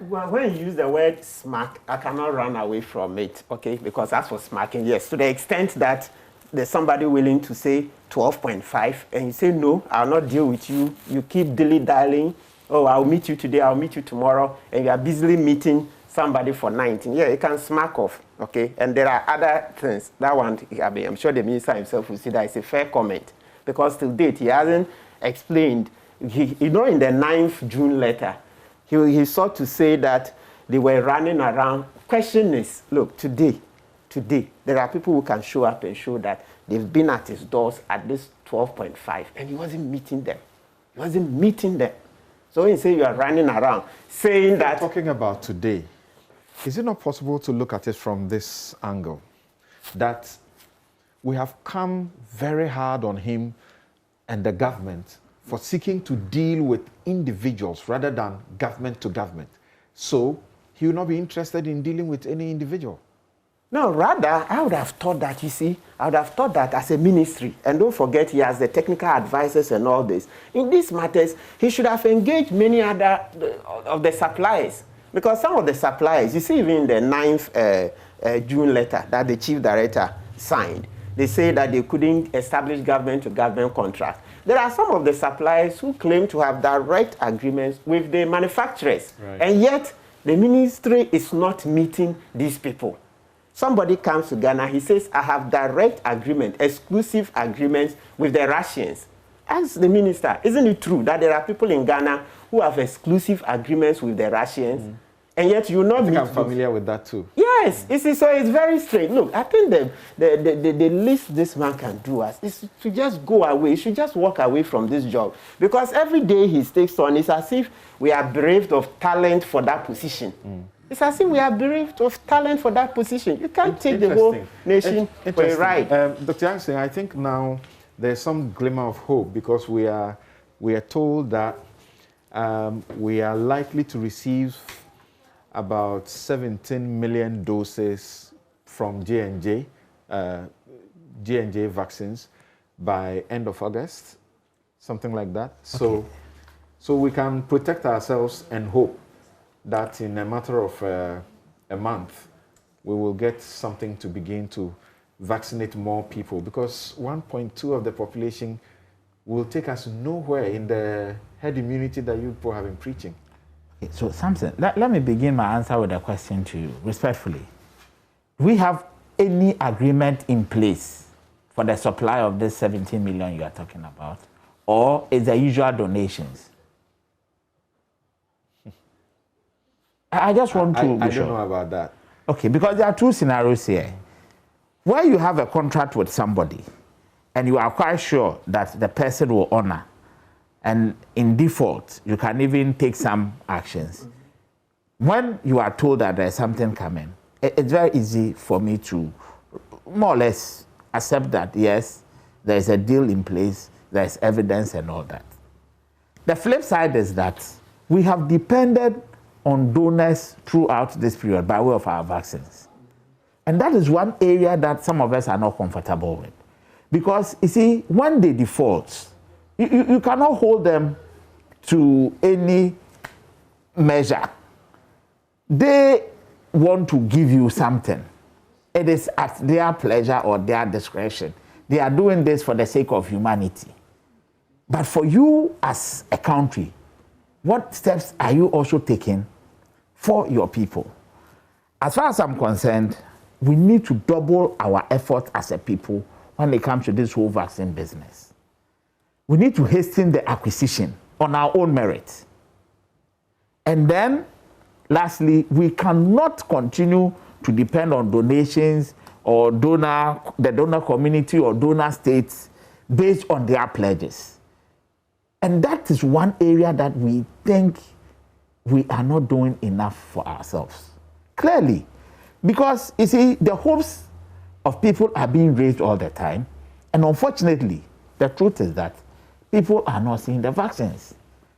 Well, when you use the word smack, I cannot run away from it, okay? Because that's for smacking, yes. To the extent that there's somebody willing to say 12.5, and you say, no, I'll not deal with you. You keep dilly-dallying. Oh, I'll meet you today, I'll meet you tomorrow, and you are busily meeting somebody for 19. Yeah, it can smack off, okay? And there are other things. That one, I mean, I'm sure the minister himself will see that it's a fair comment, because till date, he hasn't explained. In the 9th June letter, he sought to say that they were running around. Question is, look, today, there are people who can show up and show that they've been at his doors at this 12.5, and he wasn't meeting them. So when you say you are running around, saying that... Talking about today, is it not possible to look at it from this angle? That we have come very hard on him and the government for seeking to deal with individuals rather than government to government. So he will not be interested in dealing with any individual. No, rather, I would have thought that, you see, I would have thought that as a ministry, and don't forget he has the technical advisors and all this. In these matters, he should have engaged many other of the suppliers. Because some of the suppliers, you see even in the 9th June letter that the chief director signed, they say that they couldn't establish government-to-government contract. There are some of the suppliers who claim to have direct agreements with the manufacturers. Right. And yet, the ministry is not meeting these people. Somebody comes to Ghana, he says, I have direct agreement, exclusive agreements with the Russians. Ask the minister, isn't it true that there are people in Ghana who have exclusive agreements with the Russians? And yet you not I'm familiar with that too. Yes, you see, so it's very strange. Look, I think the least this man can do is to just go away. He should just walk away from this job. Because every day he takes on, it's as if we are bereft of talent for that position. It's as if we are bereft of talent for that position. You can't take the whole nation for a ride. Dr. Yancey, I think now there's some glimmer of hope, because we are told that we are likely to receive about 17 million doses from J&J vaccines by end of August, something like that. Okay. So we can protect ourselves and hope that in a matter of a month, we will get something to begin to vaccinate more people, because 1.2 of the population will take us nowhere in the herd immunity that you people have been preaching. Okay, so Samson, let me begin my answer with a question to you, respectfully. Do we have any agreement in place for the supply of this 17 million you are talking about? Or is the usual donations? I just want to I don't know about that. Okay, because there are two scenarios here. Where you have a contract with somebody and you are quite sure that the person will honor, and in default, you can even take some actions. When you are told that there's something coming, it's very easy for me to more or less accept that, yes, there's a deal in place, there's evidence and all that. The flip side is that we have depended on donors throughout this period by way of our vaccines. And that is one area that some of us are not comfortable with. Because, you see, when they default, you cannot hold them to any measure. They want to give you something. It is at their pleasure or their discretion. They are doing this for the sake of humanity. But for you as a country, what steps are you also taking for your people? As far as I'm concerned, we need to double our effort as a people when it comes to this whole vaccine business. We need to hasten the acquisition on our own merit. And then, lastly, we cannot continue to depend on donations or the donor community or donor states based on their pledges. And that is one area that we think we are not doing enough for ourselves. Clearly. Because, you see, the hopes of people are being raised all the time. And unfortunately, the truth is that people are not seeing the vaccines.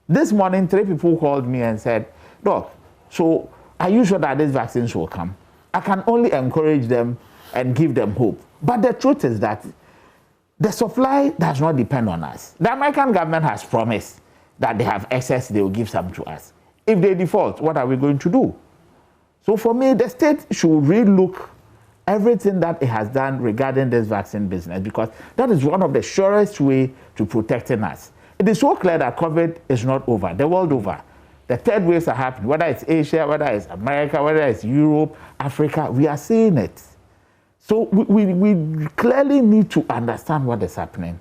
This morning, 3 people called me and said, "Doc, so are you sure that these vaccines will come?" I can only encourage them and give them hope. But the truth is that the supply does not depend on us. The American government has promised that they have excess, they will give some to us. If they default, what are we going to do? So for me, the state should relook everything that it has done regarding this vaccine business, because that is one of the surest way to protecting us. It is so clear that COVID is not over, the world over. The third waves are happening, whether it's Asia, whether it's America, whether it's Europe, Africa, we are seeing it. So we clearly need to understand what is happening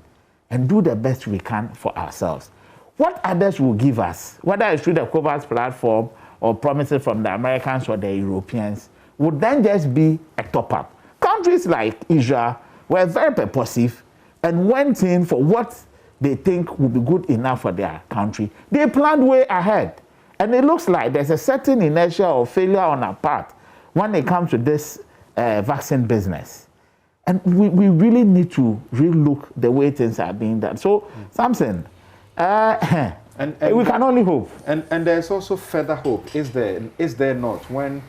and do the best we can for ourselves. What others will give us, whether it's through the COVAX platform or promises from the Americans or the Europeans, would then just be a top-up. Countries like Israel were very purposive and went in for what they think would be good enough for their country. They planned way ahead. And it looks like there's a certain inertia or failure on our part when it comes to this vaccine business. And we really need to relook the way things are being done. So, Samson, we can only hope. And there's also further hope, is there not? When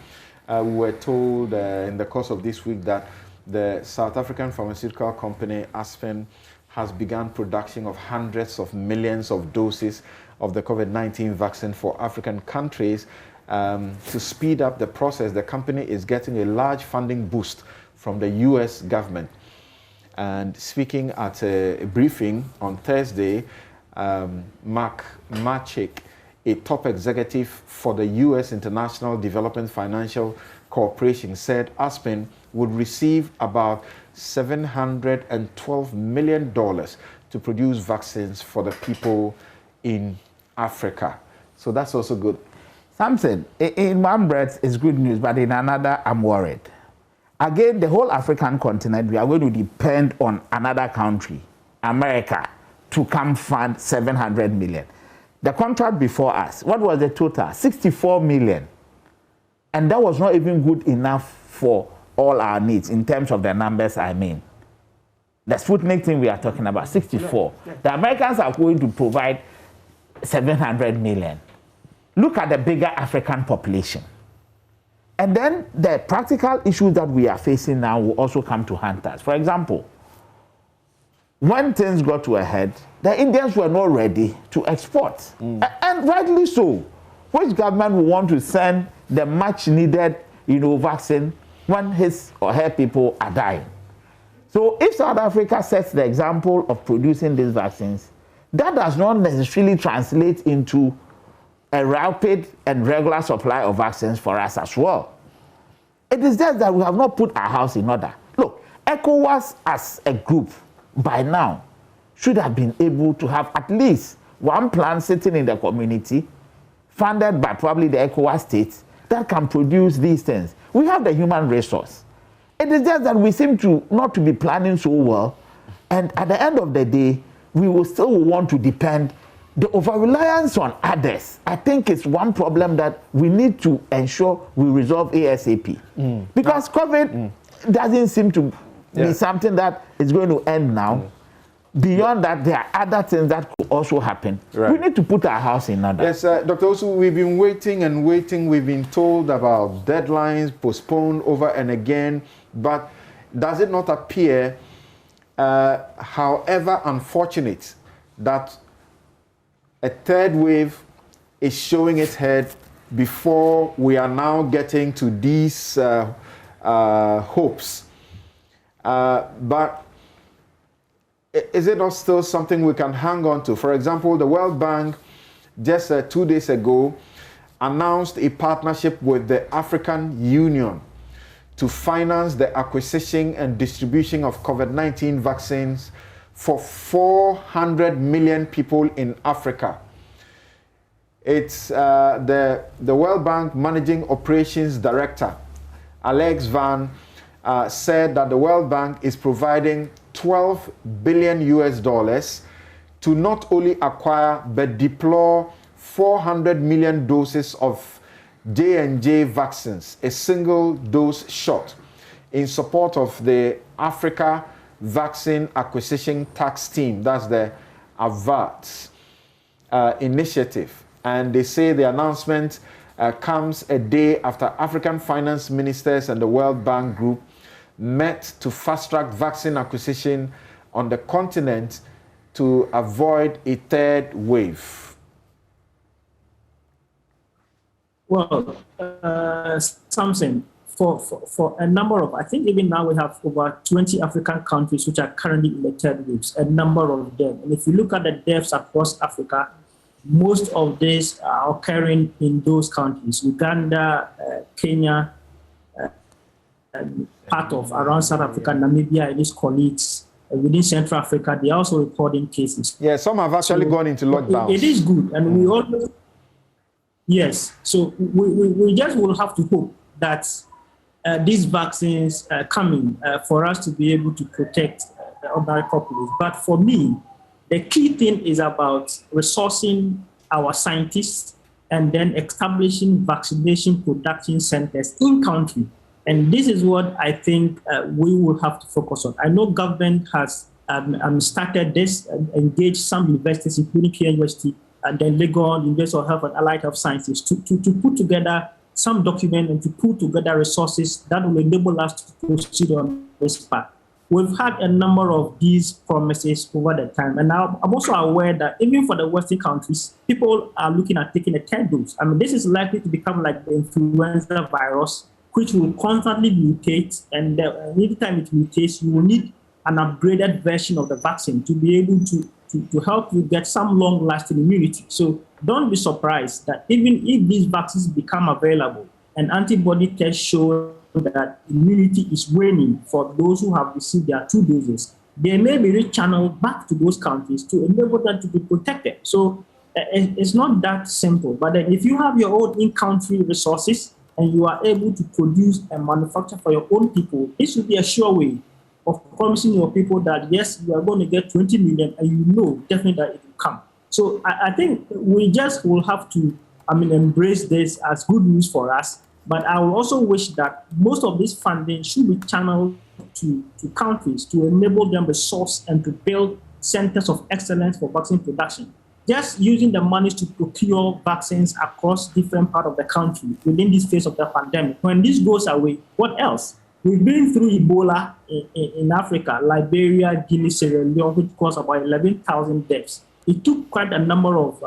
we were told in the course of this week that the South African pharmaceutical company Aspen has begun production of hundreds of millions of doses of the COVID-19 vaccine for African countries. To speed up the process, the company is getting a large funding boost from the US government. And speaking at a briefing on Thursday, Mark Maciek, a top executive for the US International Development Financial Corporation, said Aspen would receive about $712 million to produce vaccines for the people in Africa. So that's also good. Samson, in one breath is good news, but in another, I'm worried. Again, the whole African continent, we are going to depend on another country, America, to come fund 700 million. The contract before us, what was the total? 64 million. And that was not even good enough for all our needs in terms of the numbers I mean. The Sputnik thing we are talking about, 64. The Americans are going to provide 700 million. Look at the bigger African population. And then the practical issues that we are facing now will also come to haunt us. For example, when things got to a head, the Indians were not ready to export. And rightly so. Which government will want to send the much needed, vaccine when his or her people are dying? So if South Africa sets the example of producing these vaccines, that does not necessarily translate into a rapid and regular supply of vaccines for us as well. It is just that we have not put our house in order. Look, ECOWAS as a group by now should have been able to have at least one plan sitting in the community, funded by probably the ECOWAS states, that can produce these things. We have the human resource. It is just that we seem to not to be planning so well, and at the end of the day, we will still want to depend. The over-reliance on others, I think, is one problem that we need to ensure we resolve ASAP. Because COVID doesn't seem to be something that is going to end now. Beyond that, there are other things that could also happen. Right. We need to put our house in order. Yes, Dr. Osu, we've been waiting and waiting. We've been told about deadlines postponed over and again. But does it not appear, however unfortunate, that a third wave is showing its head before we are now getting to these hopes? But is it not still something we can hang on to? For example, the World Bank just 2 days ago announced a partnership with the African Union to finance the acquisition and distribution of COVID-19 vaccines for 400 million people in Africa. It's the World Bank Managing Operations Director, Alex Van, said that the World Bank is providing $12 billion to not only acquire but deploy 400 million doses of J&J vaccines, a single dose shot, in support of the Africa Vaccine Acquisition Tax Team. That's the AVAT initiative. And they say the announcement comes a day after African finance ministers and the World Bank Group met to fast-track vaccine acquisition on the continent to avoid a third wave. Well, something for a number of, I think even now we have over 20 African countries which are currently in the third waves, a number of them. And if you look at the deaths across Africa, most of these are occurring in those countries: Uganda, Kenya, and part of around South Africa, Namibia, and its colleagues within Central Africa. They are also reporting cases. Yeah, some have actually gone into lockdown. It is good, and we always, yes. So we just will have to hope that these vaccines coming for us to be able to protect the ordinary populace. But for me, the key thing is about resourcing our scientists and then establishing vaccination production centers in country. And this is what I think we will have to focus on. I know government has started this and engaged some universities, including Kenya University and then Legon, University of Health and Allied Health Sciences, to put together some document and to put together resources that will enable us to proceed on this path. We've had a number of these promises over the time. And now I'm also aware that even for the Western countries, people are looking at taking a third dose. I mean, this is likely to become like the influenza virus, which will constantly mutate. And every time it mutates, you will need an upgraded version of the vaccine to be able to help you get some long-lasting immunity. So don't be surprised that even if these vaccines become available and antibody tests show that immunity is waning for those who have received their 2 doses, they may be rechanneled back to those countries to enable them to be protected. So it's not that simple. But then if you have your own in-country resources and you are able to produce and manufacture for your own people, this will be a sure way of promising your people that, yes, you are going to get 20 million and you know definitely that it will come. So I think we just will have to, embrace this as good news for us. But I will also wish that most of this funding should be channeled to countries to enable them resource and to build centers of excellence for vaccine production. Just using the money to procure vaccines across different parts of the country within this phase of the pandemic. When this goes away, what else? We've been through Ebola in Africa, Liberia, Guinea, Sierra Leone, which caused about 11,000 deaths. It took quite a number of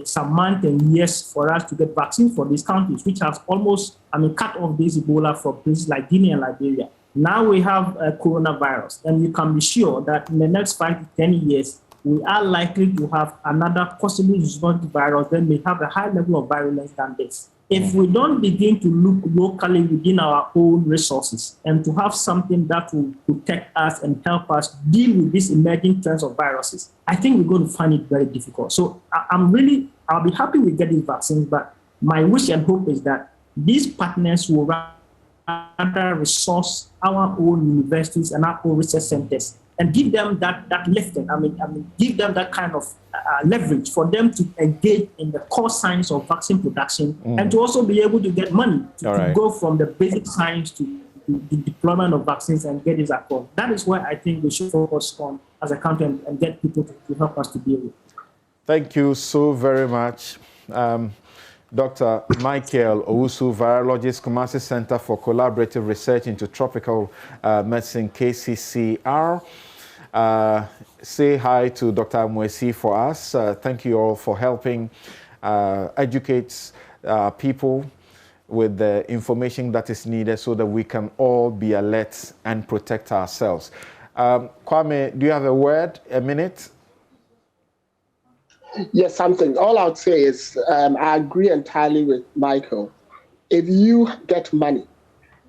some months and years for us to get vaccines for these countries, which has almost, cut off this Ebola for places like Guinea and Liberia. Now we have coronavirus, and you can be sure that in the next 5 to 10 years, we are likely to have another possibly zoonotic virus that may have a high level of virulence than this. If we don't begin to look locally within our own resources and to have something that will protect us and help us deal with these emerging trends of viruses, I think we're going to find it very difficult. So I'll be happy we get these vaccines, but my wish and hope is that these partners will rather resource our own universities and our own research centers and give them that lifting. I mean, give them that kind of leverage for them to engage in the core science of vaccine production and to also be able to get money to go from the basic science to the deployment of vaccines and get this across. That is where I think we should focus on as a country and get people to help us to deal with. Thank you so very much. Dr. Michael Owusu, virologist, Kumasi Center for Collaborative Research into Tropical Medicine, KCCR. Say hi to Dr. Mwesi for us. Thank you all for helping educate people with the information that is needed so that we can all be alert and protect ourselves. Kwame, do you have a word, a minute? Yes, something. All I would say is I agree entirely with Michael. If you get money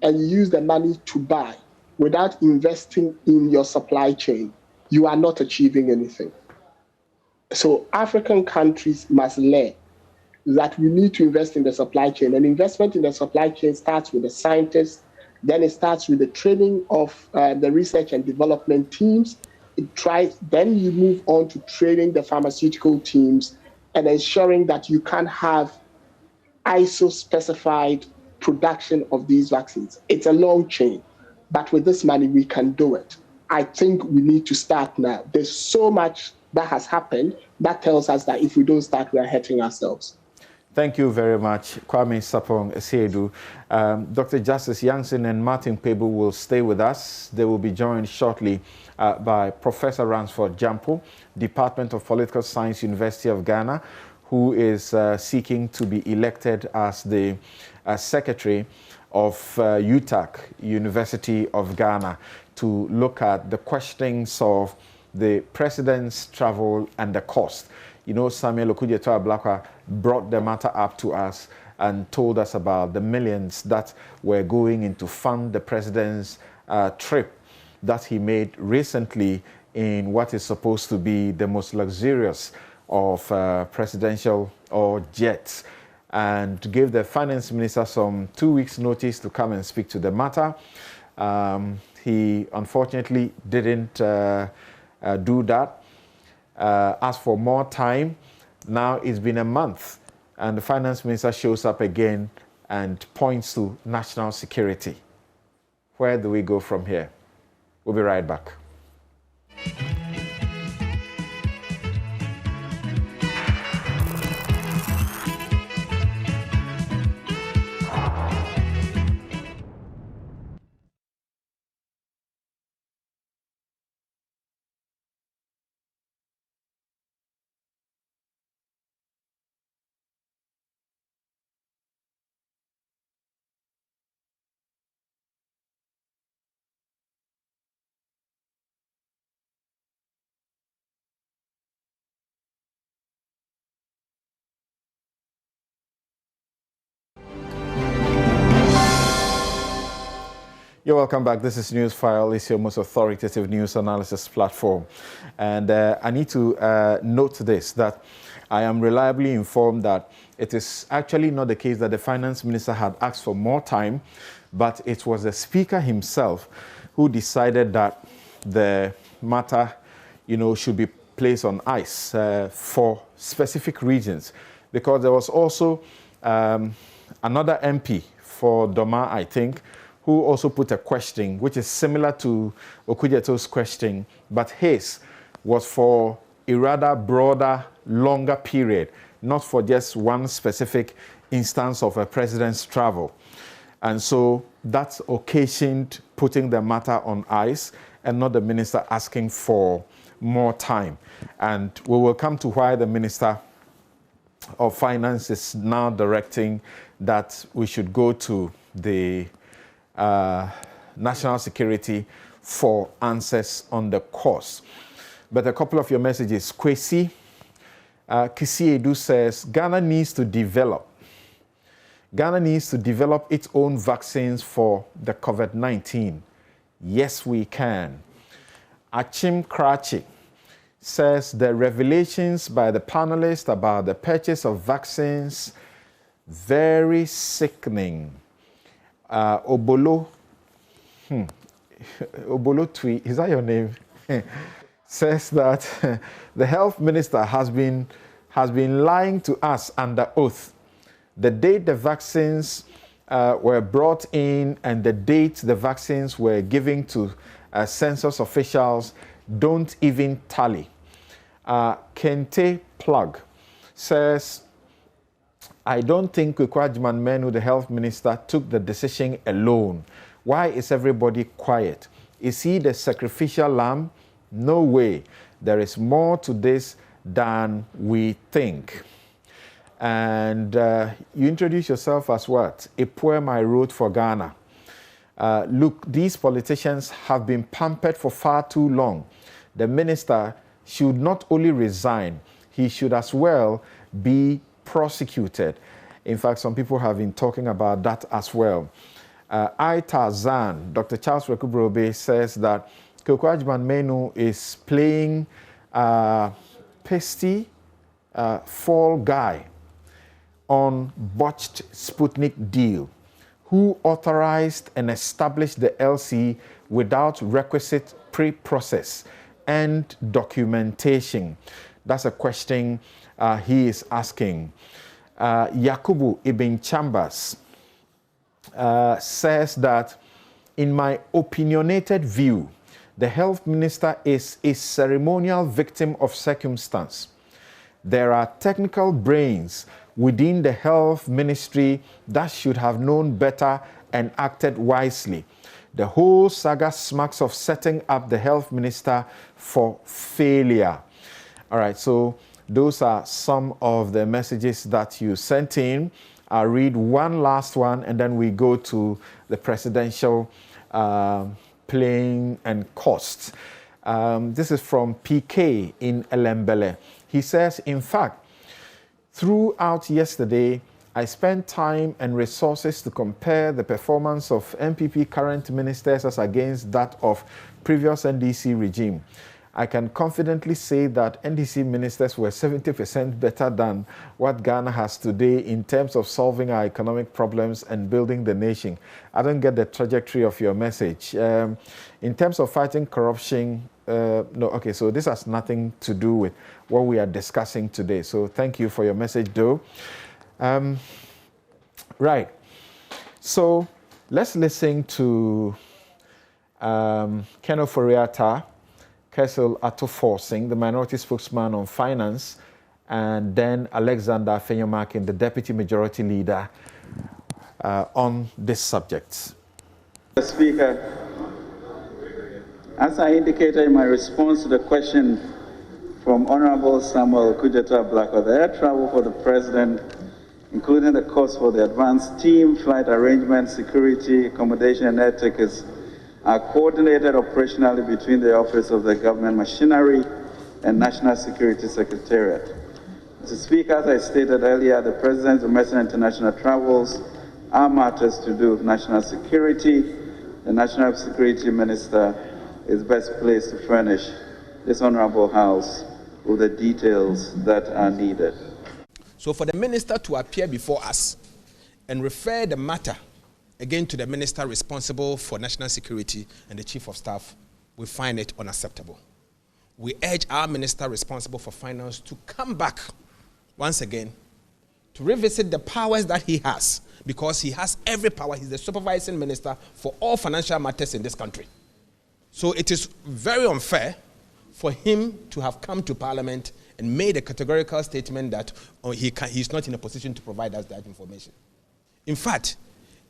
and you use the money to buy without investing in your supply chain, you are not achieving anything. So African countries must learn that we need to invest in the supply chain. And investment in the supply chain starts with the scientists, then it starts with the training of the research and development teams. Then you move on to training the pharmaceutical teams and ensuring that you can have ISO-specified production of these vaccines. It's a long chain, but with this money, we can do it. I think we need to start now. There's so much that has happened that tells us that if we don't start, we are hurting ourselves. Thank you very much, Kwame Sapong Esiedu. Dr. Justice Jansen and Martin Pebu will stay with us. They will be joined shortly by Professor Ransford Jampo, Department of Political Science, University of Ghana, who is seeking to be elected as the Secretary of UTAG, University of Ghana, to look at the questions of the President's travel and the cost. You know, Samuel Okudzeto Ablakwa brought the matter up to us and told us about the millions that were going in to fund the President's trip that he made recently in what is supposed to be the most luxurious of presidential or jets, and gave the Finance Minister some 2 weeks notice to come and speak to the matter. He unfortunately didn't do that. Asked for more time. Now it's been a month and the Finance Minister shows up again and points to national security. Where do we go from here? We'll be right back. You're welcome back. This is Newsfile. It's your most authoritative news analysis platform. And I need to note this, that I am reliably informed that it is actually not the case that the Finance Minister had asked for more time, but it was the Speaker himself who decided that the matter, should be placed on ice for specific regions. Because there was also another MP for Doma, I think, who also put a question, which is similar to Okudzeto's question, but his was for a rather broader, longer period, not for just one specific instance of a president's travel. And so that's occasioned putting the matter on ice and not the minister asking for more time. And we will come to why the Minister of Finance is now directing that we should go to the national security for answers on the course. but a couple of your messages. Kwesi Kisiedu says, Ghana needs to develop its own vaccines for the COVID-19. Yes, we can. Achim Krachi says the revelations by the panelists about the purchase of vaccines, very sickening. Obolo Tui, is that your name? Says that the health minister has been lying to us under oath. The date the vaccines were brought in and the date the vaccines were given to census officials don't even tally. Kente Plug says, I don't think Kwekwajiman Menu, the health minister, took the decision alone. Why is everybody quiet? Is he the sacrificial lamb? No way. There is more to this than we think. And you introduce yourself as what? A poem I wrote for Ghana. Look, these politicians have been pampered for far too long. The minister should not only resign, he should as well be prosecuted. In fact, some people have been talking about that as well. Tarzan, Dr. Charles Rekubrobe, says that Kwekwajiman Menu is playing pasty fall guy on botched Sputnik deal. Who authorized and established the LC without requisite pre-process and documentation? That's a question he is asking. Yakubu Ibn Chambers says that, in my opinionated view, the health minister is a ceremonial victim of circumstance. There are technical brains within the health ministry that should have known better and acted wisely. The whole saga smacks of setting up the health minister for failure. All right, so those are some of the messages that you sent in. I'll read one last one and then we go to the presidential plane and costs. This is from PK in Elembele. He says, in fact, throughout yesterday, I spent time and resources to compare the performance of MPP current ministers as against that of previous NDC regime. I can confidently say that NDC ministers were 70% better than what Ghana has today in terms of solving our economic problems and building the nation. I don't get the trajectory of your message. In terms of fighting corruption, no, okay, so this has nothing to do with what we are discussing today. So thank you for your message, though. Right. So let's listen to Keno Foriata, Kessel Atoforcing, the minority spokesman on finance, and then Alexander Afenyomakin, the deputy majority leader, on this subject. Mr. Speaker, as I indicated in my response to the question from Honorable Samuel Kujata Blacko, the air travel for the President, including the cost for the advanced team, flight arrangements, security, accommodation, and air tickets, are coordinated operationally between the Office of the Government Machinery and National Security Secretariat. Mr. Speaker, as I stated earlier, the President's domestic and international travels are matters to do with national security. The National Security Minister is best placed to furnish this Honorable House with the details that are needed. So for the Minister to appear before us and refer the matter again to the Minister responsible for national security and the Chief of Staff, we find it unacceptable. We urge our Minister responsible for finance to come back once again to revisit the powers that he has, because he has every power. He's the supervising minister for all financial matters in this country. So it is very unfair for him to have come to Parliament and made a categorical statement that he's not in a position to provide us that information. In fact,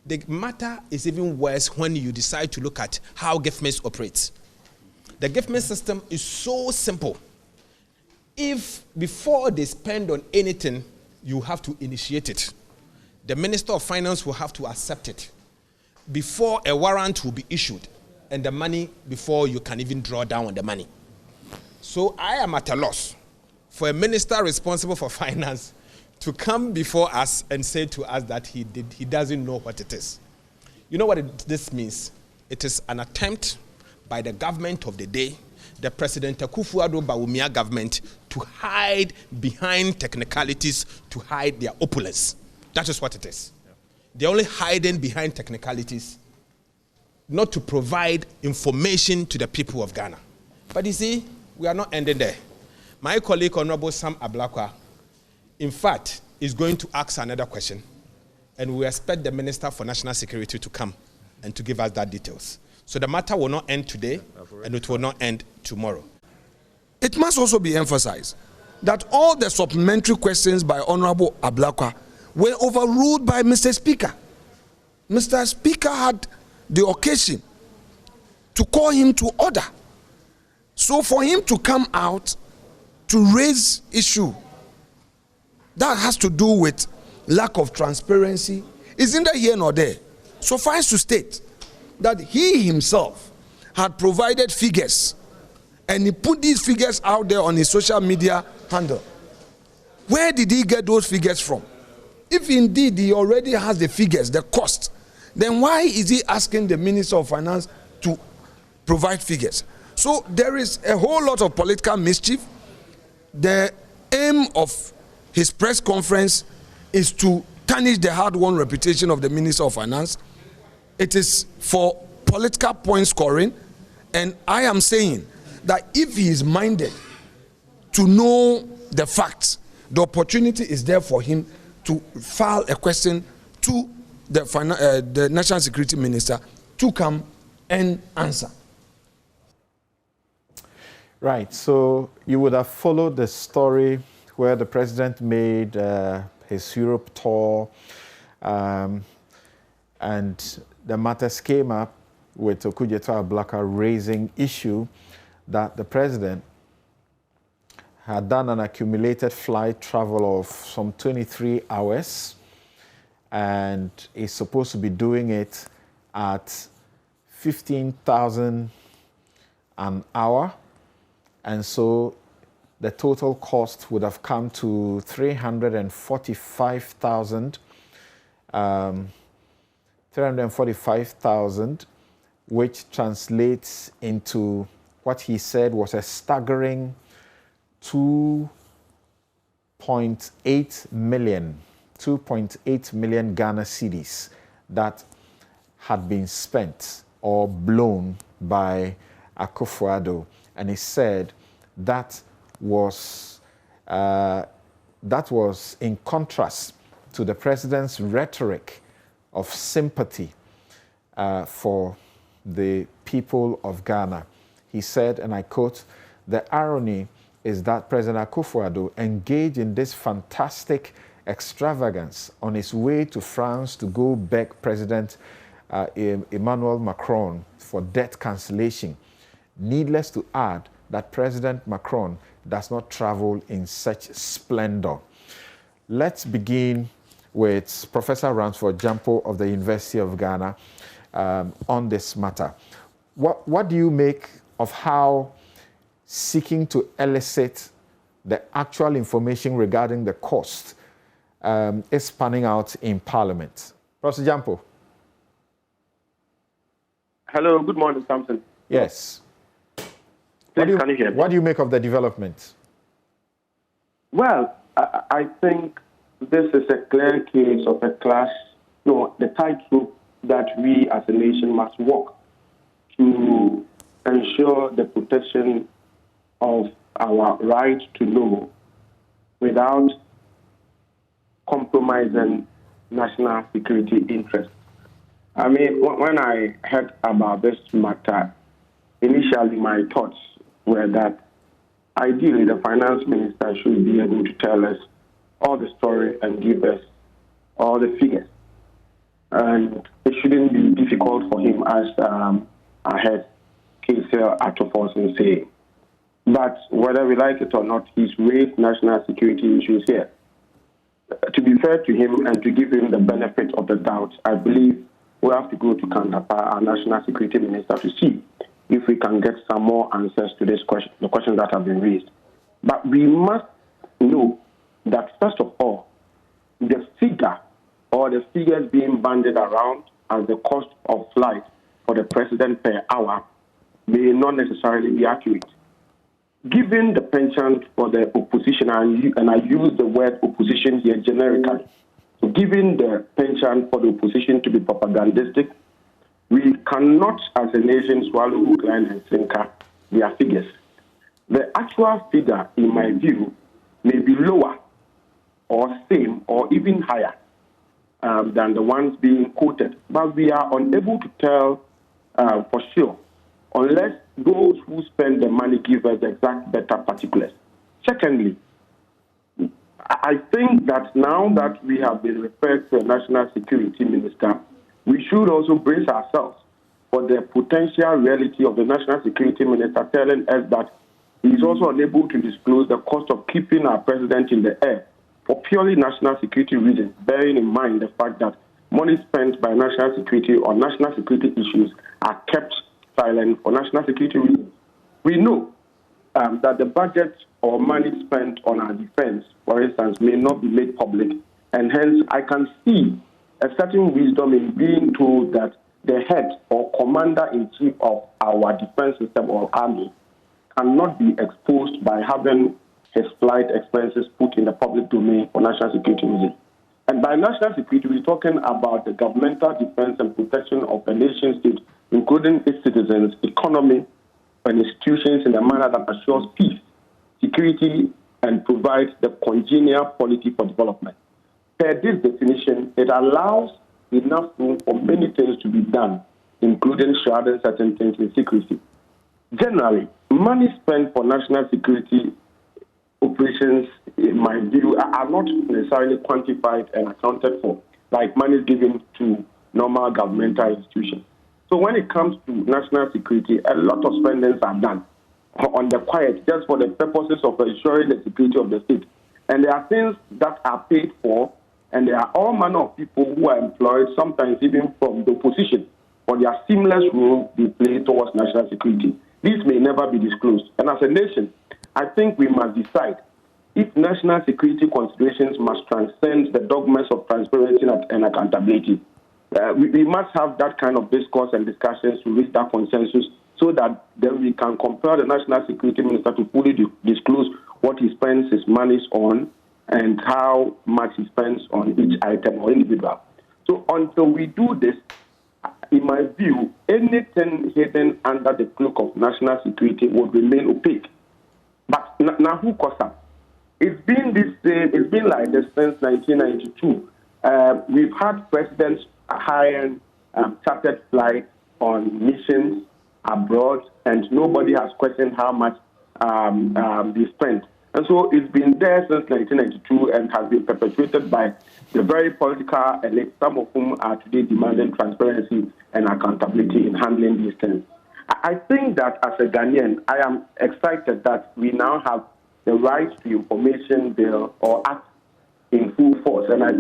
the matter is even worse when you decide to look at how GIFMIS operates. The GIFMIS system is so simple. If before they spend on anything, you have to initiate it. The Minister of Finance will have to accept it before a warrant will be issued, and the money before you can even draw down on the money. So I am at a loss for a minister responsible for finance to come before us and say to us that he doesn't know what it is. You know what this means? It is an attempt by the government of the day, the President Akufo-Addo Bawumia government, to hide behind technicalities, to hide their opulence. That is what it is. Yeah. They're only hiding behind technicalities, not to provide information to the people of Ghana. But you see, we are not ending there. My colleague, Honorable Sam Ablakwa, in fact, is going to ask another question, and we expect the Minister for National Security to come and to give us that details. So the matter will not end today, and it will not end tomorrow. It must also be emphasized that all the supplementary questions by Honorable Ablakwa were overruled by Mr. Speaker. Mr. Speaker had the occasion to call him to order. So for him to come out to raise issue that has to do with lack of transparency is neither here nor there. Suffice to state that he himself had provided figures, and he put these figures out there on his social media handle. Where did he get those figures from? If indeed he already has the figures, the cost, then why is he asking the Minister of Finance to provide figures? So there is a whole lot of political mischief. The aim of his press conference is to tarnish the hard-won reputation of the Minister of Finance. It is for political point scoring, and I am saying that if he is minded to know the facts, the opportunity is there for him to file a question to the National Security Minister to come and answer. Right, so you would have followed the story where the president made his Europe tour, and the matters came up with Okudzeto Ablakwa raising issue that the president had done an accumulated flight travel of some 23 hours and is supposed to be doing it at 15,000 an hour. And so the total cost would have come to 345,000, which translates into what he said was a staggering 2.8 million Ghana cedis that had been spent or blown by Akufo-Addo. And he said that was in contrast to the president's rhetoric of sympathy for the people of Ghana. He said, and I quote, "The irony is that President Akufo-Addo engaged in this fantastic extravagance on his way to France to go beg President Emmanuel Macron for debt cancellation. Needless to add that President Macron does not travel in such splendor." Let's begin with Professor Ransford Jampo of the University of Ghana on this matter. What do you make of how seeking to elicit the actual information regarding the cost is panning out in Parliament? Professor Jampo. Hello, good morning, Samson. Yes. Can you hear me? What do you make of the development? Well, I think this is a clear case of a clash, the tightrope that we as a nation must walk to ensure the protection of our right to know without compromising national security interests. I mean, when I heard about this matter, initially my thoughts were that ideally the finance minister should be able to tell us all the story and give us all the figures. And it shouldn't be difficult for him, as I heard KCL Atofos say. But whether we like it or not, he's raised national security issues here. To be fair to him and to give him the benefit of the doubt, I believe we have to go to Kandapa, our national security minister, to see if we can get some more answers to this question, the questions that have been raised. But we must know that, first of all, the figure or the figures being bandied around as the cost of flight for the president per hour may not necessarily be accurate. Given the penchant for the opposition, and I use the word opposition here generically, so given the penchant for the opposition to be propagandistic, we cannot, as a nation, swallow hook, line, and sinker their figures. The actual figure, in my view, may be lower or same or even higher than the ones being quoted, but we are unable to tell for sure unless those who spend the money give us the exact better particulars. Secondly, I think that now that we have been referred to a national security minister, we should also brace ourselves for the potential reality of the national security minister telling us that he is also unable to disclose the cost of keeping our president in the air for purely national security reasons, bearing in mind the fact that money spent by national security or national security issues are kept silent for national security reasons. We know that the budget or money spent on our defense, for instance, may not be made public, and hence I can see a certain wisdom in being told that the head or commander-in-chief of our defense system or army cannot be exposed by having his flight expenses put in the public domain for national security reasons. And by national security, we're talking about the governmental defense and protection of a nation state, including its citizens, economy, and institutions in a manner that assures peace, security, and provides the congenial polity for development. Per this definition, it allows enough room for many things to be done, including shrouding certain things in secrecy. Generally, money spent for national security operations, in my view, are not necessarily quantified and accounted for, like money given to normal governmental institutions. So when it comes to national security, a lot of spendings are done on the quiet, just for the purposes of ensuring the security of the state. And there are things that are paid for, and there are all manner of people who are employed, sometimes even from the opposition, for their seamless role they play towards national security. This may never be disclosed. And as a nation, I think we must decide if national security considerations must transcend the dogmas of transparency and accountability. We must have that kind of discourse and discussions to reach that consensus so that then we can compel the national security minister to fully disclose what he spends his monies on and how much he spends on each item or individual. So until we do this, in my view, anything hidden under the cloak of national security would remain opaque. But now who caused that? It's been like this since 1992. We've had presidents hiring chartered flights on missions abroad, and nobody has questioned how much they spent. And so it's been there since 1992 and has been perpetuated by the very political elite, some of whom are today demanding transparency and accountability in handling these things. I think that as a Ghanaian, I am excited that we now have the Right to Information Bill or Act in full force. And I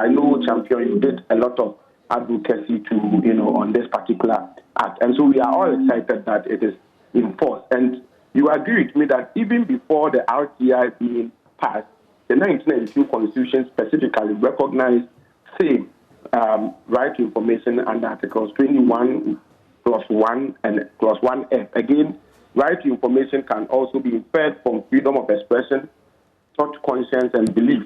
know, Champion, you did a lot of advocacy on this particular act. And so we are all excited that it is in force. And you agree with me that even before the RTI being passed, the 1992 Constitution specifically recognized same right to information under Articles 21 plus 1 and plus 1F. Again, right to information can also be inferred from freedom of expression, thought, conscience, and belief,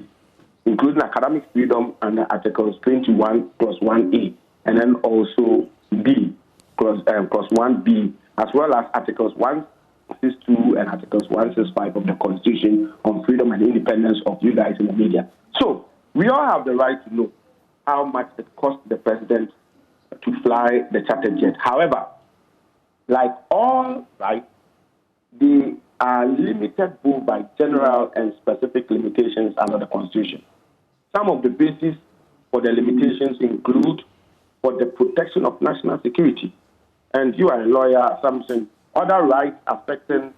including academic freedom under Articles 21 plus 1A, and then also B plus 1B, as well as Articles 162 and Articles 165 of the Constitution on freedom and independence of you guys in the media. So we all have the right to know how much it costs the president to fly the chartered jet. However, like all rights, they are limited both by general and specific limitations under the Constitution. Some of the bases for the limitations include for the protection of national security. And you are a lawyer, Samson. Other rights affecting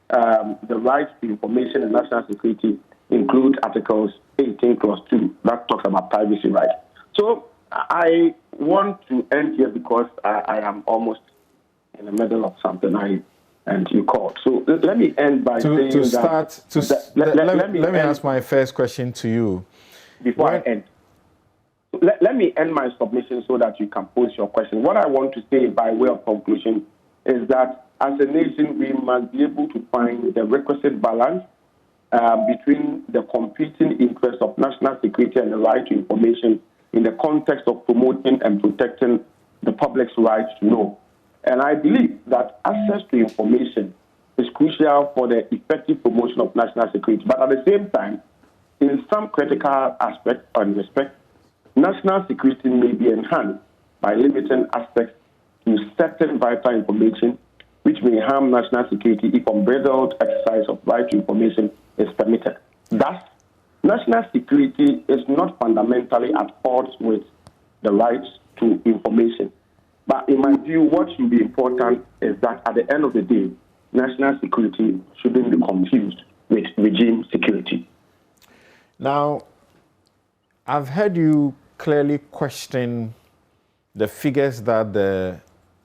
the right to information and national security include Articles 18 plus 2. That talks about privacy rights. So I want to end here because I am almost in the middle of something and you called. So let me end by saying let me ask my first question to you. Before I end. Let me end my submission so that you can pose your question. What I want to say by way of conclusion is that as a nation, we must be able to find the requisite balance between the competing interests of national security and the right to information in the context of promoting and protecting the public's right to know. And I believe that access to information is crucial for the effective promotion of national security. But at the same time, in some critical aspects and respect, national security may be enhanced by limiting access to certain vital information which may harm national security if unbridled exercise of right to information is permitted. Thus, national security is not fundamentally at odds with the rights to information. But in my view, what should be important is that at the end of the day, national security shouldn't be confused with regime security. Now, I've heard you clearly question the figures that the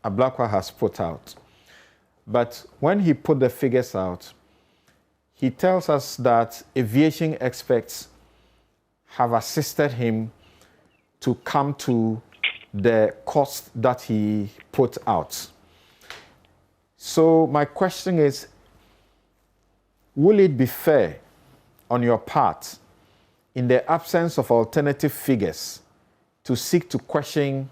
Ablakwa has put out. But when he put the figures out, he tells us that aviation experts have assisted him to come to the cost that he put out. So my question is, will it be fair on your part, in the absence of alternative figures, to seek to question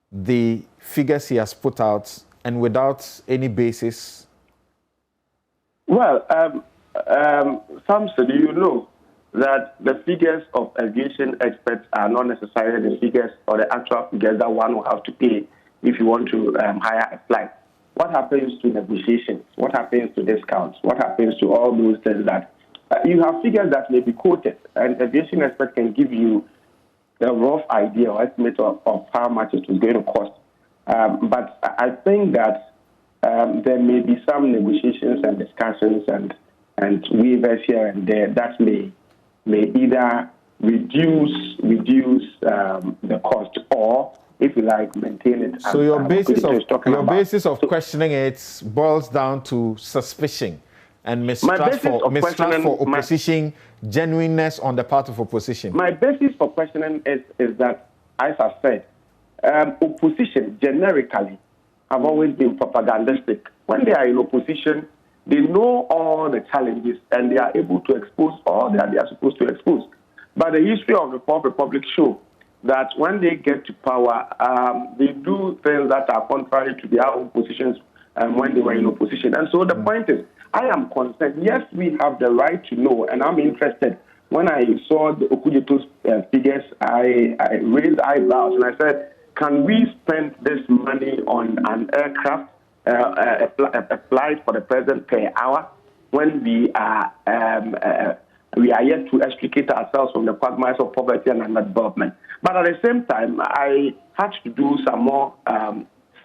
the figures he has put out and without any basis? Well, Samson, you know that the figures of aviation experts are not necessarily the figures or the actual figures that one will have to pay if you want to hire a flight. What happens to negotiations? What happens to discounts? What happens to all those things that you have figures that may be quoted, and aviation experts can give you a rough idea or estimate of how much it is going to cost. But I think that there may be some negotiations and discussions and waivers here and there that may either reduce the cost or, if you like, maintain it. So your basis of questioning it boils down to suspicion and mistrust for opposition, genuineness on the part of opposition. My basis for questioning is that, as I said, opposition generically have always been propagandistic. When they are in opposition, they know all the challenges and they are able to expose all that they are supposed to expose. But the history of the Fourth Republic show that when they get to power, they do things that are contrary to their own positions when they were in opposition. And so the point is, I am concerned. Yes, we have the right to know, and I'm interested. When I saw the Okudjeto's figures, I raised eyebrows and I said, can we spend this money on an aircraft, a flight for the president per hour, when we are yet to extricate ourselves from the quagmires of poverty and underdevelopment? But at the same time, I had to do some more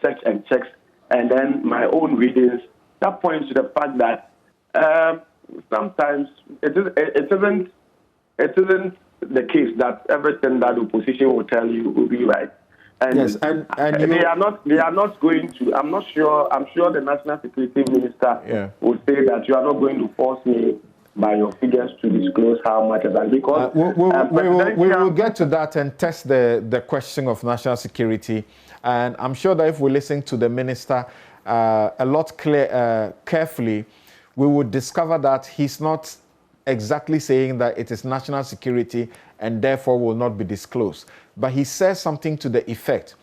search and checks, and then my own readings that points to the fact that sometimes it isn't the case that everything that the opposition will tell you will be right. And, yes, and they are not going to. I'm sure the National Security Minister will say that you are not going to force me by your figures to disclose how much of that, because we will get to that and test the question of national security. And I'm sure that if we listen to the minister a lot carefully, we would discover that he's not exactly saying that it is national security and therefore will not be disclosed. But he says something to the effect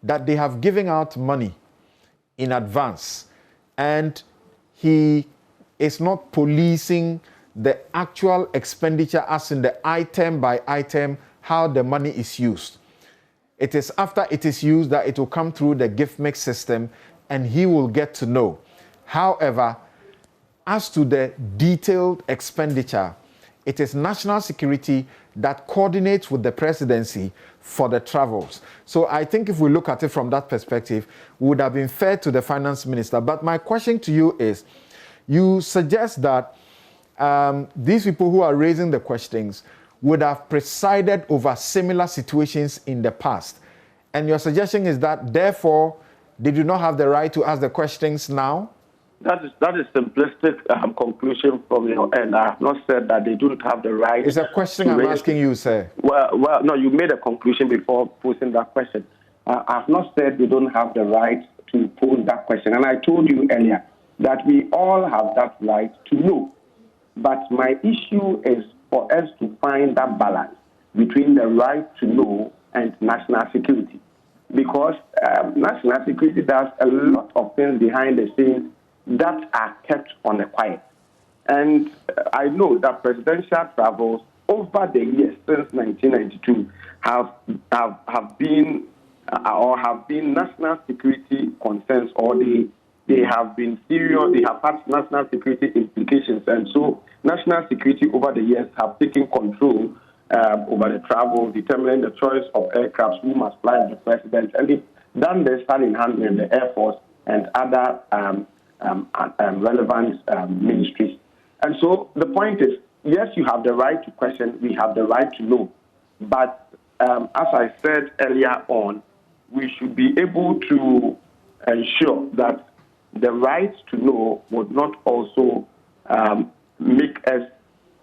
that they have given out money in advance and he is not policing the actual expenditure as in the item by item, how the money is used. It is after it is used that it will come through the gift mix system and he will get to know. However, as to the detailed expenditure, it is national security that coordinates with the presidency for the travels. So I think if we look at it from that perspective, it would have been fair to the finance minister. But my question to you is, you suggest that these people who are raising the questions would have presided over similar situations in the past. And your suggestion is that, therefore, Did you not have the right to ask the questions now? That is simplistic conclusion from your end. I have not said that they don't have the right. It's a question I'm asking you, sir. Well, no, you made a conclusion before posing that question. I have not said they don't have the right to pose that question. And I told you earlier that we all have that right to know. But my issue is for us to find that balance between the right to know and national security. Because national security does a lot of things behind the scenes that are kept on the quiet. And I know that presidential travels over the years since 1992 have been national security concerns, or they have been serious, they have had national security implications. And so national security over the years have taken control over the travel, determining the choice of aircrafts who must fly with the president. And they've done this hand in hand with the Air Force and other relevant ministries. And so the point is, yes, you have the right to question, we have the right to know. But as I said earlier on, we should be able to ensure that the right to know would not also make us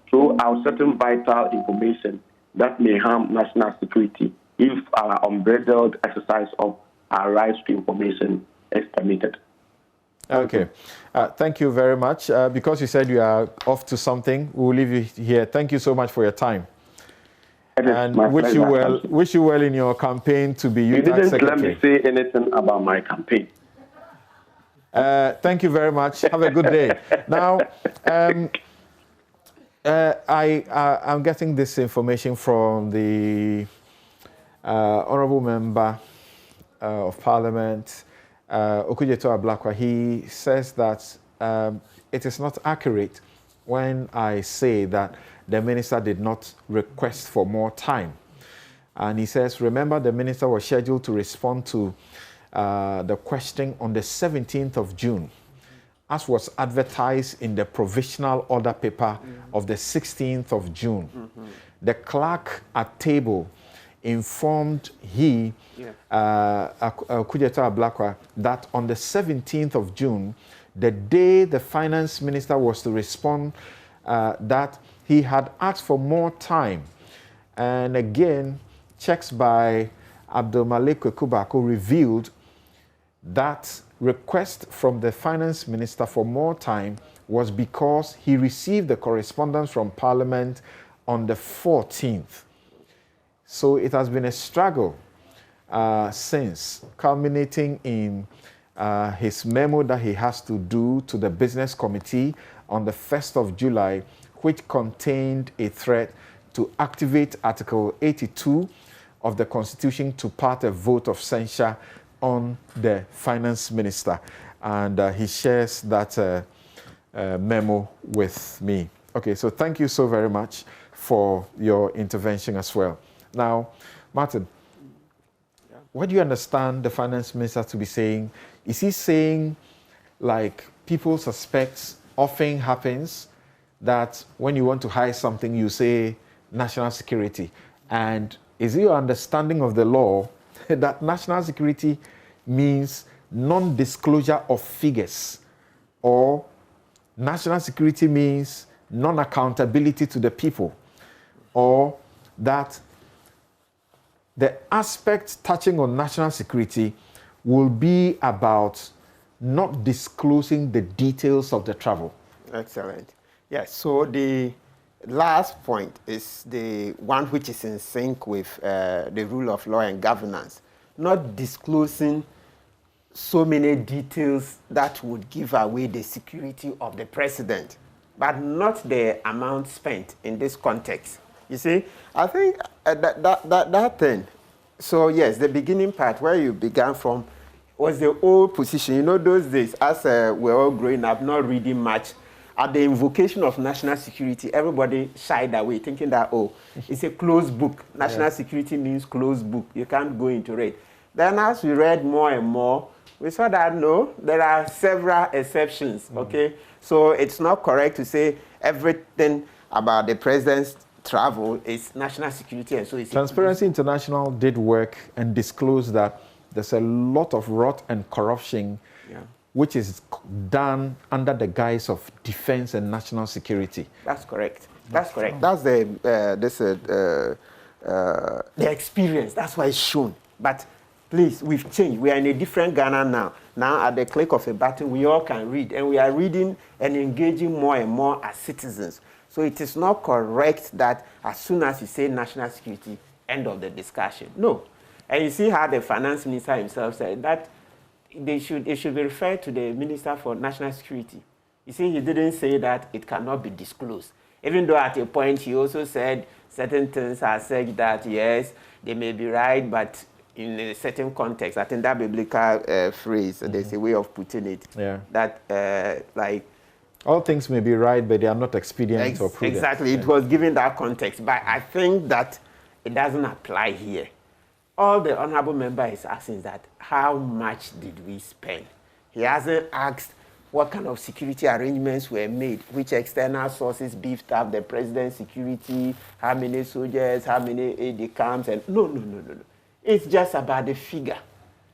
throw out certain vital information that may harm national security if our unbridled exercise of our rights to information is permitted. Okay. Thank you very much. Because you said you are off to something, we'll leave you here. Thank you so much for your time. And wish you well in your campaign to be UTAC Secretary. You didn't let me say anything about my campaign. Thank you very much. Have a good day. Now, I'm getting this information from the Honourable Member of Parliament, Okudzeto Ablakwa. He says that it is not accurate when I say that the minister did not request for more time. And he says, remember, the minister was scheduled to respond to the question on the 17th of June, as was advertised in the provisional order paper of the 16th of June. The clerk at table informed Okudzeto Ablakwa that on the 17th of June, the day the finance minister was to respond, that he had asked for more time. And again, checks by Abdul Malik Kubako revealed that request from the finance minister for more time was because he received the correspondence from Parliament on the 14th. So it has been a struggle since, culminating in his memo that he has to do to the Business Committee on the 1st of July, which contained a threat to activate Article 82 of the Constitution to pass a vote of censure on the finance minister. And he shares that memo with me. Okay, so thank you so very much for your intervention as well. Now, Martin, what do you understand the finance minister to be saying? Is he saying, like people suspect often happens, that when you want to hide something, you say national security? And is it your understanding of the law that national security means non-disclosure of figures, or national security means non-accountability to the people, or that the aspects touching on national security will be about not disclosing the details of the travel? Excellent. Yes, so the last point is the one which is in sync with the rule of law and governance, not disclosing so many details that would give away the security of the president, but not the amount spent in this context. You see, I think that thing, so yes, the beginning part where you began from was the old position. You know, those days, as we're all growing up, not reading much, at the invocation of national security, everybody shied away, thinking that, oh, it's a closed book. National security means closed book. You can't go into it. Then as we read more and more, we saw that, no, there are several exceptions, okay? So it's not correct to say everything about the president's travel is national security. And so it's Transparency International did work and disclosed that there's a lot of rot and corruption which is done under the guise of defense and national security. That's correct. That's correct. That's the experience. That's why it's shown. But please, we've changed. We are in a different Ghana now. Now, at the click of a button, we all can read. And we are reading and engaging more and more as citizens. So it is not correct that as soon as you say national security, end of the discussion. No. And you see how the finance minister himself said that it should be referred to the Minister for National Security. You see, he didn't say that it cannot be disclosed. Even though at a point he also said certain things are said that, yes, they may be right, but in a certain context, I think that biblical phrase, there's a way of putting it, that like... all things may be right, but they are not expedient or prudent. Exactly, it was given that context, but I think that it doesn't apply here. All the honorable member is asking that, how much did we spend? He hasn't asked what kind of security arrangements were made, which external sources beefed up the president's security, how many soldiers, how many aide-de-camps, and no. It's just about the figure.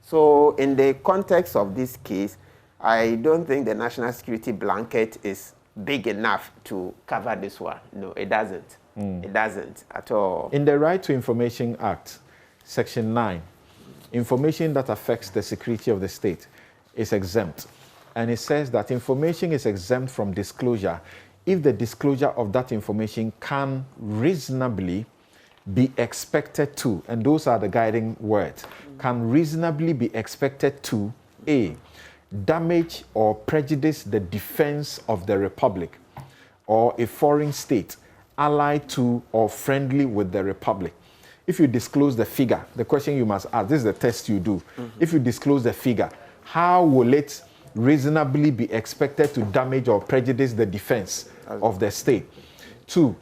So in the context of this case, I don't think the national security blanket is big enough to cover this one. No, it doesn't. It doesn't at all. In the Right to Information Act, Section 9, information that affects the security of the state is exempt. And it says that information is exempt from disclosure if the disclosure of that information can reasonably be expected to, and those are the guiding words, can reasonably be expected to, A, damage or prejudice the defense of the republic or a foreign state allied to or friendly with the republic. If you disclose the figure, the question you must ask, this is the test you do. If you disclose the figure, how will it reasonably be expected to damage or prejudice the defense of the state? 2,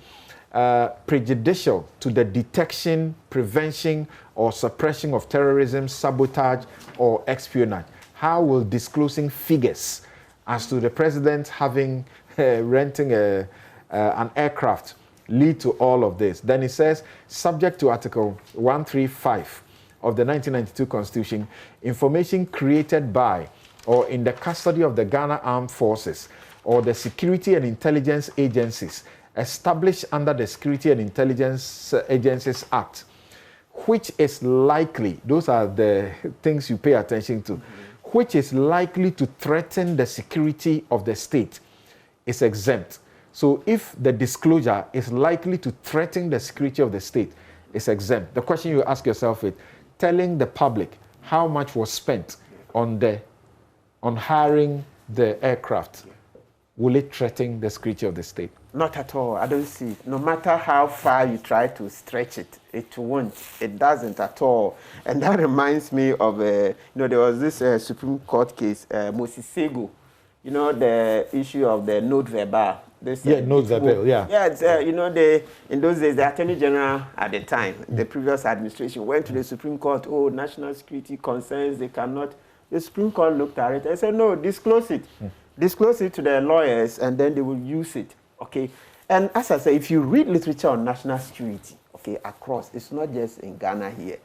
prejudicial to the detection, prevention, or suppression of terrorism, sabotage, or espionage. How will disclosing figures as to the president having renting an aircraft lead to all of this? Then it says, subject to Article 135 of the 1992 Constitution, information created by or in the custody of the Ghana Armed Forces or the security and intelligence agencies established under the Security and Intelligence Agencies Act, which is likely, those are the things you pay attention to, which is likely to threaten the security of the state, is exempt. So if the disclosure is likely to threaten the security of the state, it's exempt. The question you ask yourself is, telling the public how much was spent on hiring the aircraft, will it threaten the security of the state? Not at all. I don't see it. No matter how far you try to stretch it, it won't. It doesn't at all. And that reminds me of, there was this Supreme Court case, Moses Sego. The issue of the note verbal. Note verbal, yeah. Yeah, it's, in those days, the Attorney General at the time, the previous administration, went to the Supreme Court, national security concerns, they cannot. The Supreme Court looked at it and said, no, disclose it. Disclose it to the lawyers, and then they will use it, okay? And as I say, if you read literature on national security, okay, across, it's not just in Ghana here,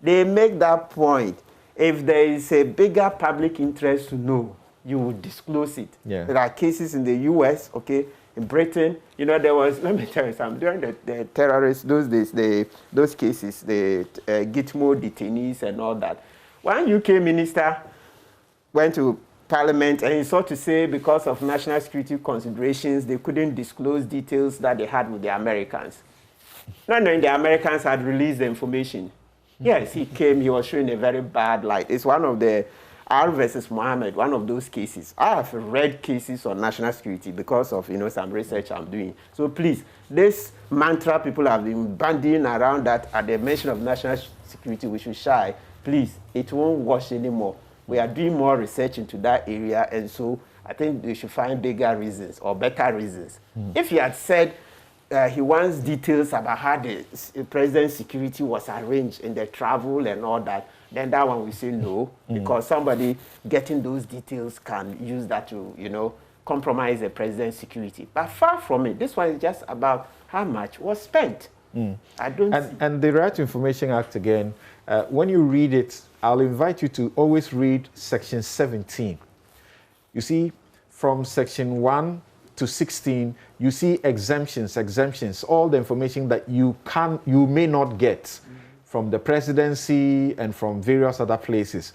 they make that point. If there is a bigger public interest to know, you would disclose it. Yeah. There are cases in the US, okay, in Britain, there was, let me tell you something, during the terrorists, those days, those cases, the Gitmo detainees and all that. One UK minister went to Parliament and he sought to say because of national security considerations, they couldn't disclose details that they had with the Americans. Not knowing the Americans had released the information. Yes, he came, he was showing a very bad light. It's one of the R versus Mohammed, one of those cases. I have read cases on national security because of, some research I'm doing. So please, this mantra people have been bandying around that at the mention of national security, we should shy. Please, it won't wash anymore. We are doing more research into that area, and so I think we should find bigger reasons or better reasons. If he had said he wants details about how the president's security was arranged in the travel and all that, then that one we say no, because somebody getting those details can use that to, compromise the president's security. But far from it, this one is just about how much was spent. I don't see. And the Right to Information Act, again, when you read it, I'll invite you to always read Section 17. You see, from Section 1 to 16, you see exemptions, all the information that you may not get from the presidency and from various other places.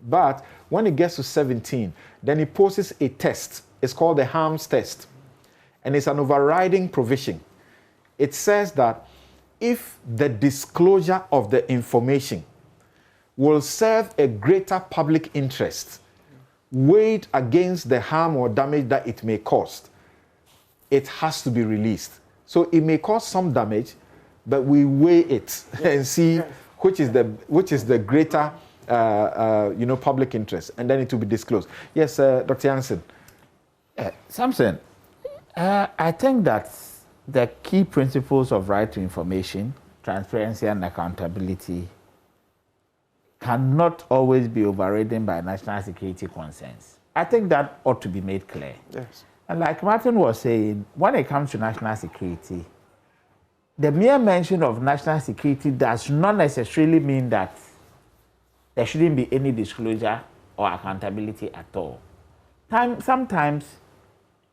But when it gets to 17, then it poses a test. It's called the harms test. And it's an overriding provision. It says that if the disclosure of the information will serve a greater public interest, weighed against the harm or damage that it may cause, it has to be released. So it may cause some damage, but we weigh it and see which is the greater public interest, and then it will be disclosed. Yes, Dr. Jansen. Samson, I think that the key principles of right to information, transparency and accountability cannot always be overridden by national security concerns. I think that ought to be made clear. Yes. And like Martin was saying, when it comes to national security, the mere mention of national security does not necessarily mean that there shouldn't be any disclosure or accountability at all. Sometimes,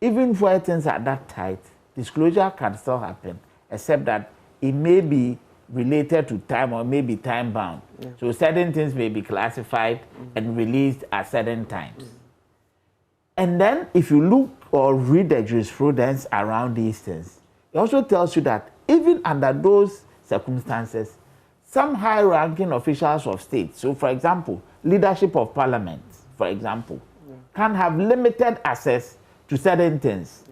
even where things are that tight, disclosure can still happen, except that it may be related to time or may be time bound. Yeah. So certain things may be classified and released at certain times. And then if you look or read the jurisprudence around these things, it also tells you that even under those circumstances, some high-ranking officials of state, so for example, leadership of parliament, for example, can have limited access to certain things.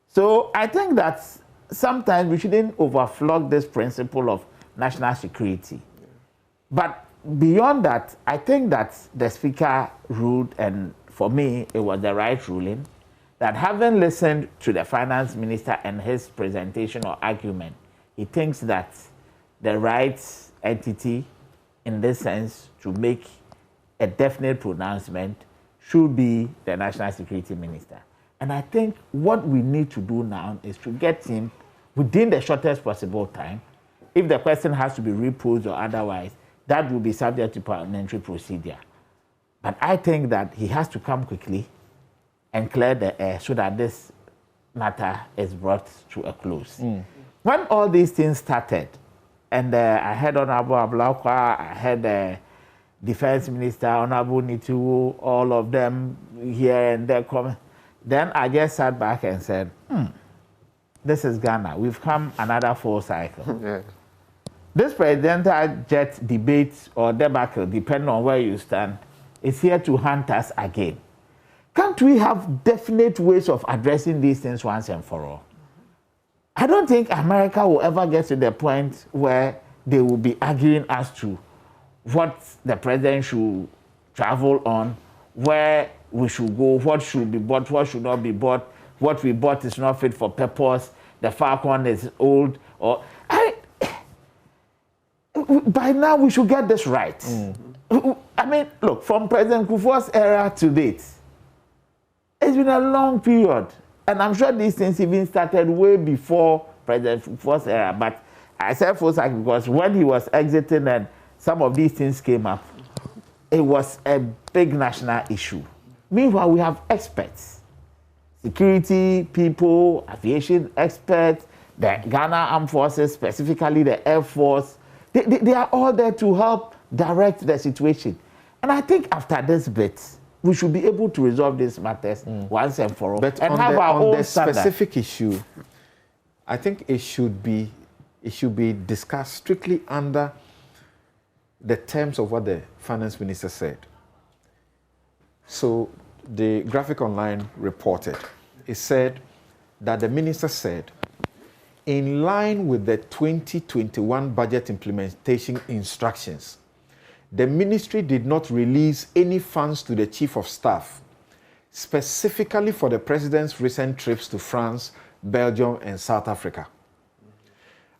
So I think that sometimes we shouldn't overflog this principle of national security. But beyond that, I think that the speaker ruled, and for me, it was the right ruling, that having listened to the finance minister and his presentation or argument, he thinks that the right entity, in this sense, to make a definite pronouncement should be the national security minister. And I think what we need to do now is to get him within the shortest possible time. If the question has to be reposed or otherwise, that will be subject to parliamentary procedure. But I think that he has to come quickly and clear the air so that this matter is brought to a close. When all these things started, and I heard Honorable Ablakwa, I heard the Defense Minister, Honorable Nitu, all of them here and there comment, then I just sat back and said, this is Ghana. We've come another full cycle. Yeah. This presidential jet debate or debacle, depending on where you stand, is here to haunt us again. Can't we have definite ways of addressing these things once and for all? I don't think America will ever get to the point where they will be arguing as to what the president should travel on, where we should go, what should be bought, what should not be bought, what we bought is not fit for purpose, the Falcon is old, or by now we should get this right. I mean, look, from President Kufuor's era to date, it's been a long period. And I'm sure these things even started way before President Kufuor's era. But I said Fosak because when he was exiting and some of these things came up, it was a big national issue. Meanwhile, we have experts, security people, aviation experts, the Ghana Armed Forces, specifically the Air Force. They are all there to help direct the situation. And I think after this bit, we should be able to resolve these matters once and for all. But and on have our own specific issue, I think it should be discussed strictly under the terms of what the finance minister said. So the Graphic Online reported, it said that the minister said, in line with the 2021 budget implementation instructions, the ministry did not release any funds to the Chief of Staff, specifically for the President's recent trips to France, Belgium, and South Africa.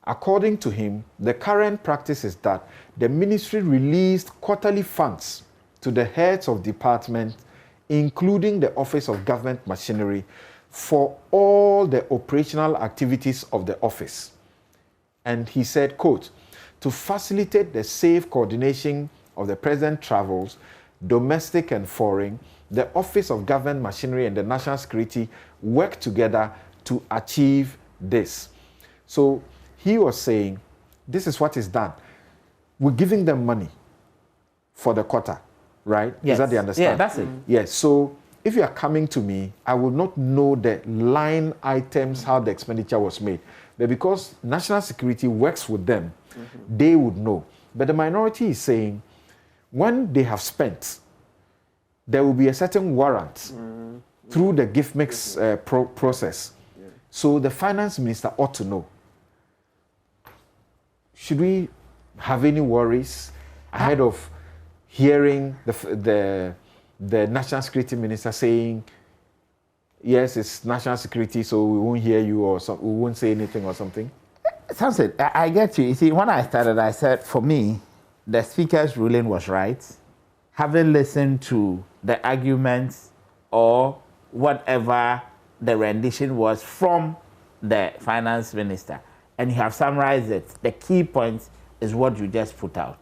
According to him, the current practice is that the ministry released quarterly funds to the heads of departments, including the Office of Government Machinery, for all the operational activities of the office. And he said, quote, to facilitate the safe coordination of the president's travels, domestic and foreign, the Office of Government Machinery and the National Security work together to achieve this. So he was saying, this is what is done. We're giving them money for the quarter, right? Yes. Is that the understanding? Yeah, that's it. Yes. So if you are coming to me, I will not know the line items, how the expenditure was made. But because national security works with them, they would know. But the minority is saying, when they have spent, there will be a certain warrant through the gift mix process. Yeah. So the finance minister ought to know. Should we have any worries ahead of hearing the national security minister saying, yes, it's national security, so we won't hear you or we won't say anything or something? Something, I get you. You see, when I started, I said, for me, the speaker's ruling was right. Having listened to the arguments or whatever the rendition was from the finance minister, and you have summarized it, the key point is what you just put out.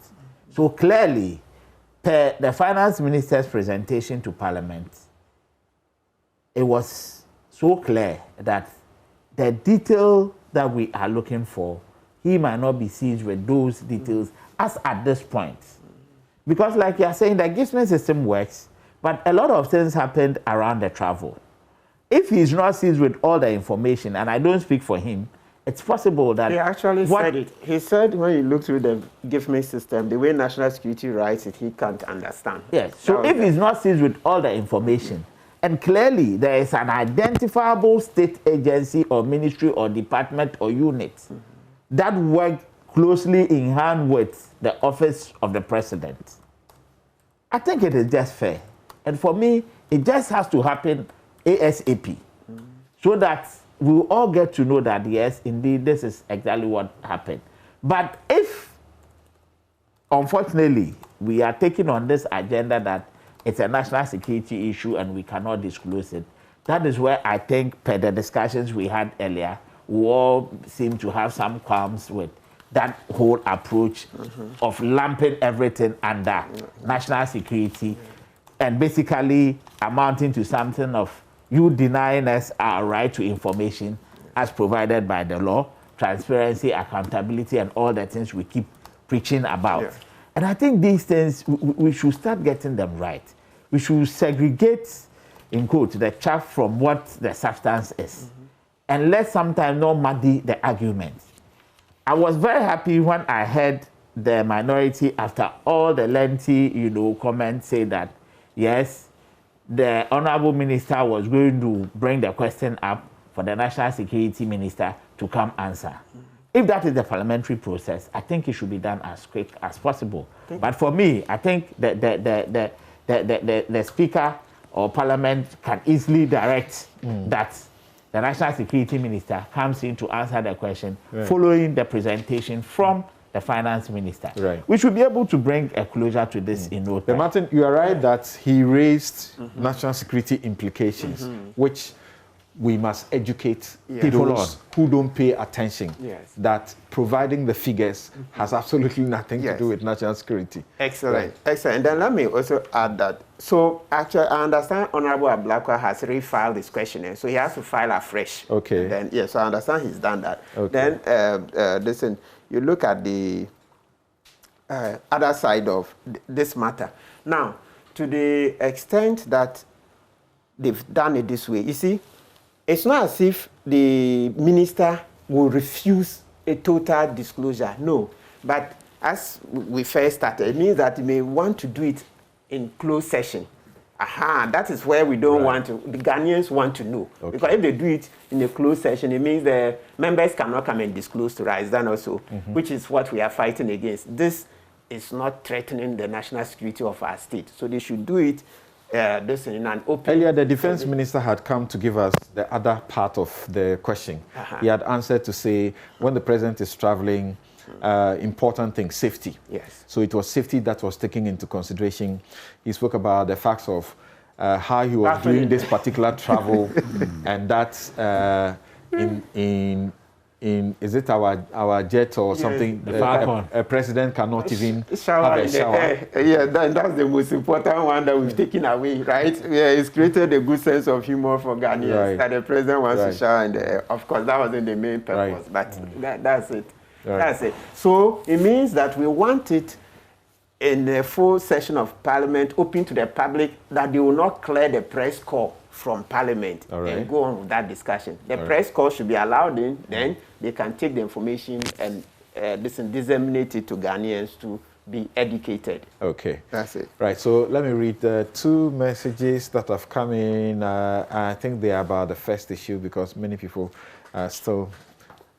So clearly, per the finance minister's presentation to Parliament, it was so clear that the detail that we are looking for, he might not be seized with those details as at this point. Because like you are saying, the engagement system works, but a lot of things happened around the travel. If he's not seized with all the information, and I don't speak for him, it's possible that... He actually said it. He said when you look through the gift-made system, the way national security writes it, he can't understand. Yes, so if he's not seized with all the information, and clearly there is an identifiable state agency or ministry or department or unit that work closely in hand with the office of the president, I think it is just fair. And for me, it just has to happen ASAP, so that we'll all get to know that, yes, indeed, this is exactly what happened. But if, unfortunately, we are taking on this agenda that it's a national security issue and we cannot disclose it, that is where I think, per the discussions we had earlier, we all seem to have some qualms with that whole approach of lumping everything under national security and basically amounting to something of you denying us our right to information as provided by the law, transparency, accountability, and all the things we keep preaching about. Yeah. And I think these things, we should start getting them right. We should segregate, in quote, the chaff from what the substance is. And let sometimes not muddy the argument. I was very happy when I heard the minority, after all the lengthy, comments, say that, yes, the Honorable Minister was going to bring the question up for the National Security Minister to come answer. If that is the parliamentary process, I think it should be done as quick as possible. But for me, I think the Speaker or Parliament can easily direct that the National Security Minister comes in to answer the question following the presentation from the Finance Minister. Right. We should be able to bring a closure to this in no time. Martin, you are right that he raised national security implications, which we must educate people on who don't pay attention. Yes. That providing the figures has absolutely nothing to do with national security. Excellent. Right. Excellent. And then let me also add that. So actually, I understand Honorable Ablakwa has refiled his questionnaire, so he has to file afresh. Okay. And then, yes, so I understand he's done that. Okay. Then, listen, you look at the other side of this matter. Now, to the extent that they've done it this way, you see, it's not as if the minister will refuse a total disclosure. No. But as we first started, it means that he may want to do it in closed session. That is where we don't want to. The Ghanaians want to know. Okay. Because if they do it in a closed session, it means the members cannot come and disclose to us. Then also, which is what we are fighting against. This is not threatening the national security of our state. So they should do it this in an open... Earlier, the defense minister had come to give us the other part of the question. He had answered to say, when the president is traveling, important thing, safety. Yes. So it was safety that was taken into consideration. He spoke about the facts of how he was doing this particular travel and that in is it our jet or something? A president cannot even have a shower. Yeah, that's the most important one that we've taken away, right? Yeah, it's created a good sense of humor for Ghanaians that the president wants to shower in the air. Of course, that wasn't the main purpose, but that's it. That's it. So it means that we want it in a full session of Parliament, open to the public, that they will not clear the press corps from Parliament and go on with that discussion. The press corps should be allowed in, then they can take the information and disseminate it to Ghanaians to be educated. Okay. That's it. Right, so let me read the 2 messages that have come in. I think they are about the first issue because many people still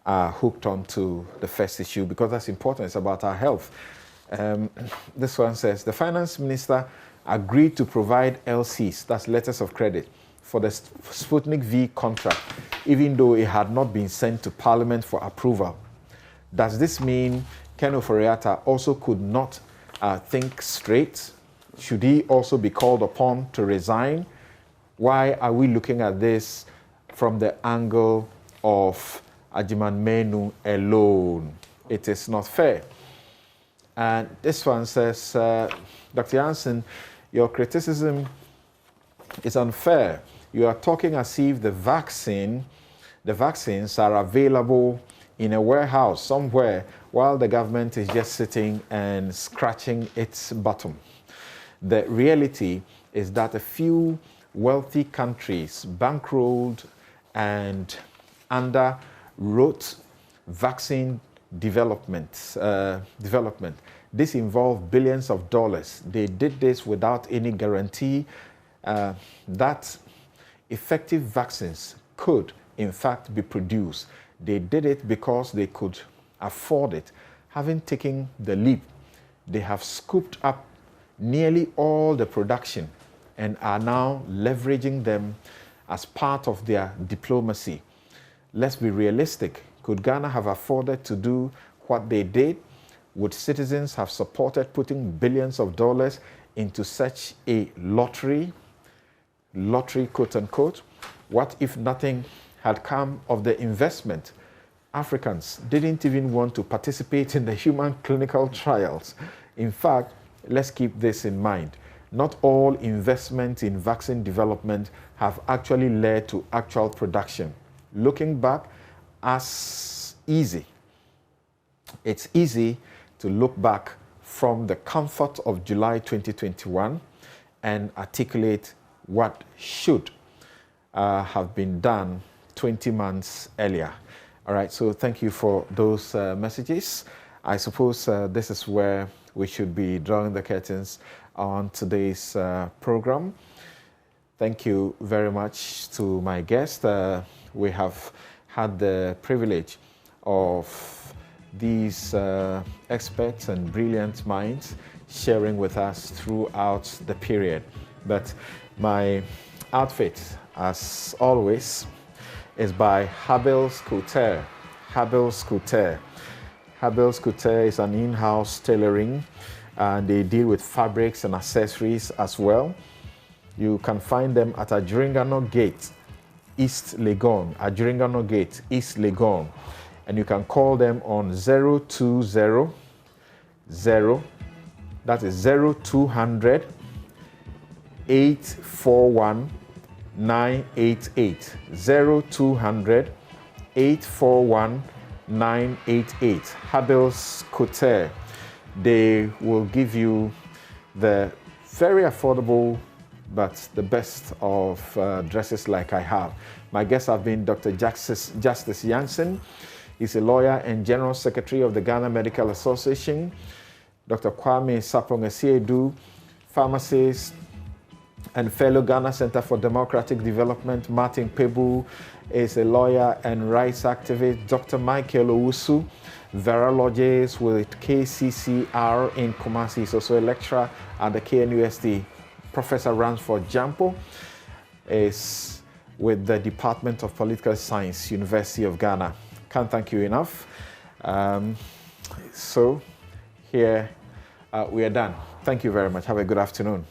are hooked on to the first issue because that's important. It's about our health. This one says, the finance minister agreed to provide LCs, that's letters of credit, for the Sputnik V contract, even though it had not been sent to Parliament for approval. Does this mean Ken Ofori-Atta also could not think straight? Should he also be called upon to resign? Why are we looking at this from the angle of Ajiman Menu alone? It is not fair. And this one says, Dr. Jansen, your criticism is unfair. You are talking as if the vaccines are available in a warehouse somewhere while the government is just sitting and scratching its bottom. The reality is that a few wealthy countries bankrolled and underwrote vaccine development. This involved billions of dollars. They did this without any guarantee that effective vaccines could, in fact, be produced. They did it because they could afford it. Having taken the leap, they have scooped up nearly all the production and are now leveraging them as part of their diplomacy. Let's be realistic. Could Ghana have afforded to do what they did? Would citizens have supported putting billions of dollars into such a lottery, quote unquote? What if nothing had come of the investment? Africans didn't even want to participate in the human clinical trials. In fact, let's keep this in mind. Not all investments in vaccine development have actually led to actual production. Looking back, it's easy to look back from the comfort of July 2021 and articulate what should have been done 20 months earlier. All right, so thank you for those messages. I suppose this is where we should be drawing the curtains on today's program. Thank you very much to my guest. We have had the privilege of these experts and brilliant minds sharing with us throughout the period. But my outfit, as always, is by Habels Couture. Habels Couture. Habels Couture is an in-house tailoring, and they deal with fabrics and accessories as well. You can find them at Adjuringano Gate, East Legon. Adjuringano Gate, East Legon. And you can call them on 0200, that is 0200 841 988. 0200 841 988. Habels Couture. They will give you the very affordable but the best of dresses like I have. My guests have been Dr. Justice Jansen. He's a lawyer and General Secretary of the Ghana Medical Association. Dr. Kwame Sapong-Asiedu, pharmacist and fellow Ghana Center for Democratic Development. Martin Pebu is a lawyer and rights activist. Dr. Michael Owusu, virologist with KCCR in Kumasi. He's also a lecturer at the KNUST. Professor Ransford Jampo is with the Department of Political Science, University of Ghana. Can't thank you enough. So here we are done. Thank you very much. Have a good afternoon.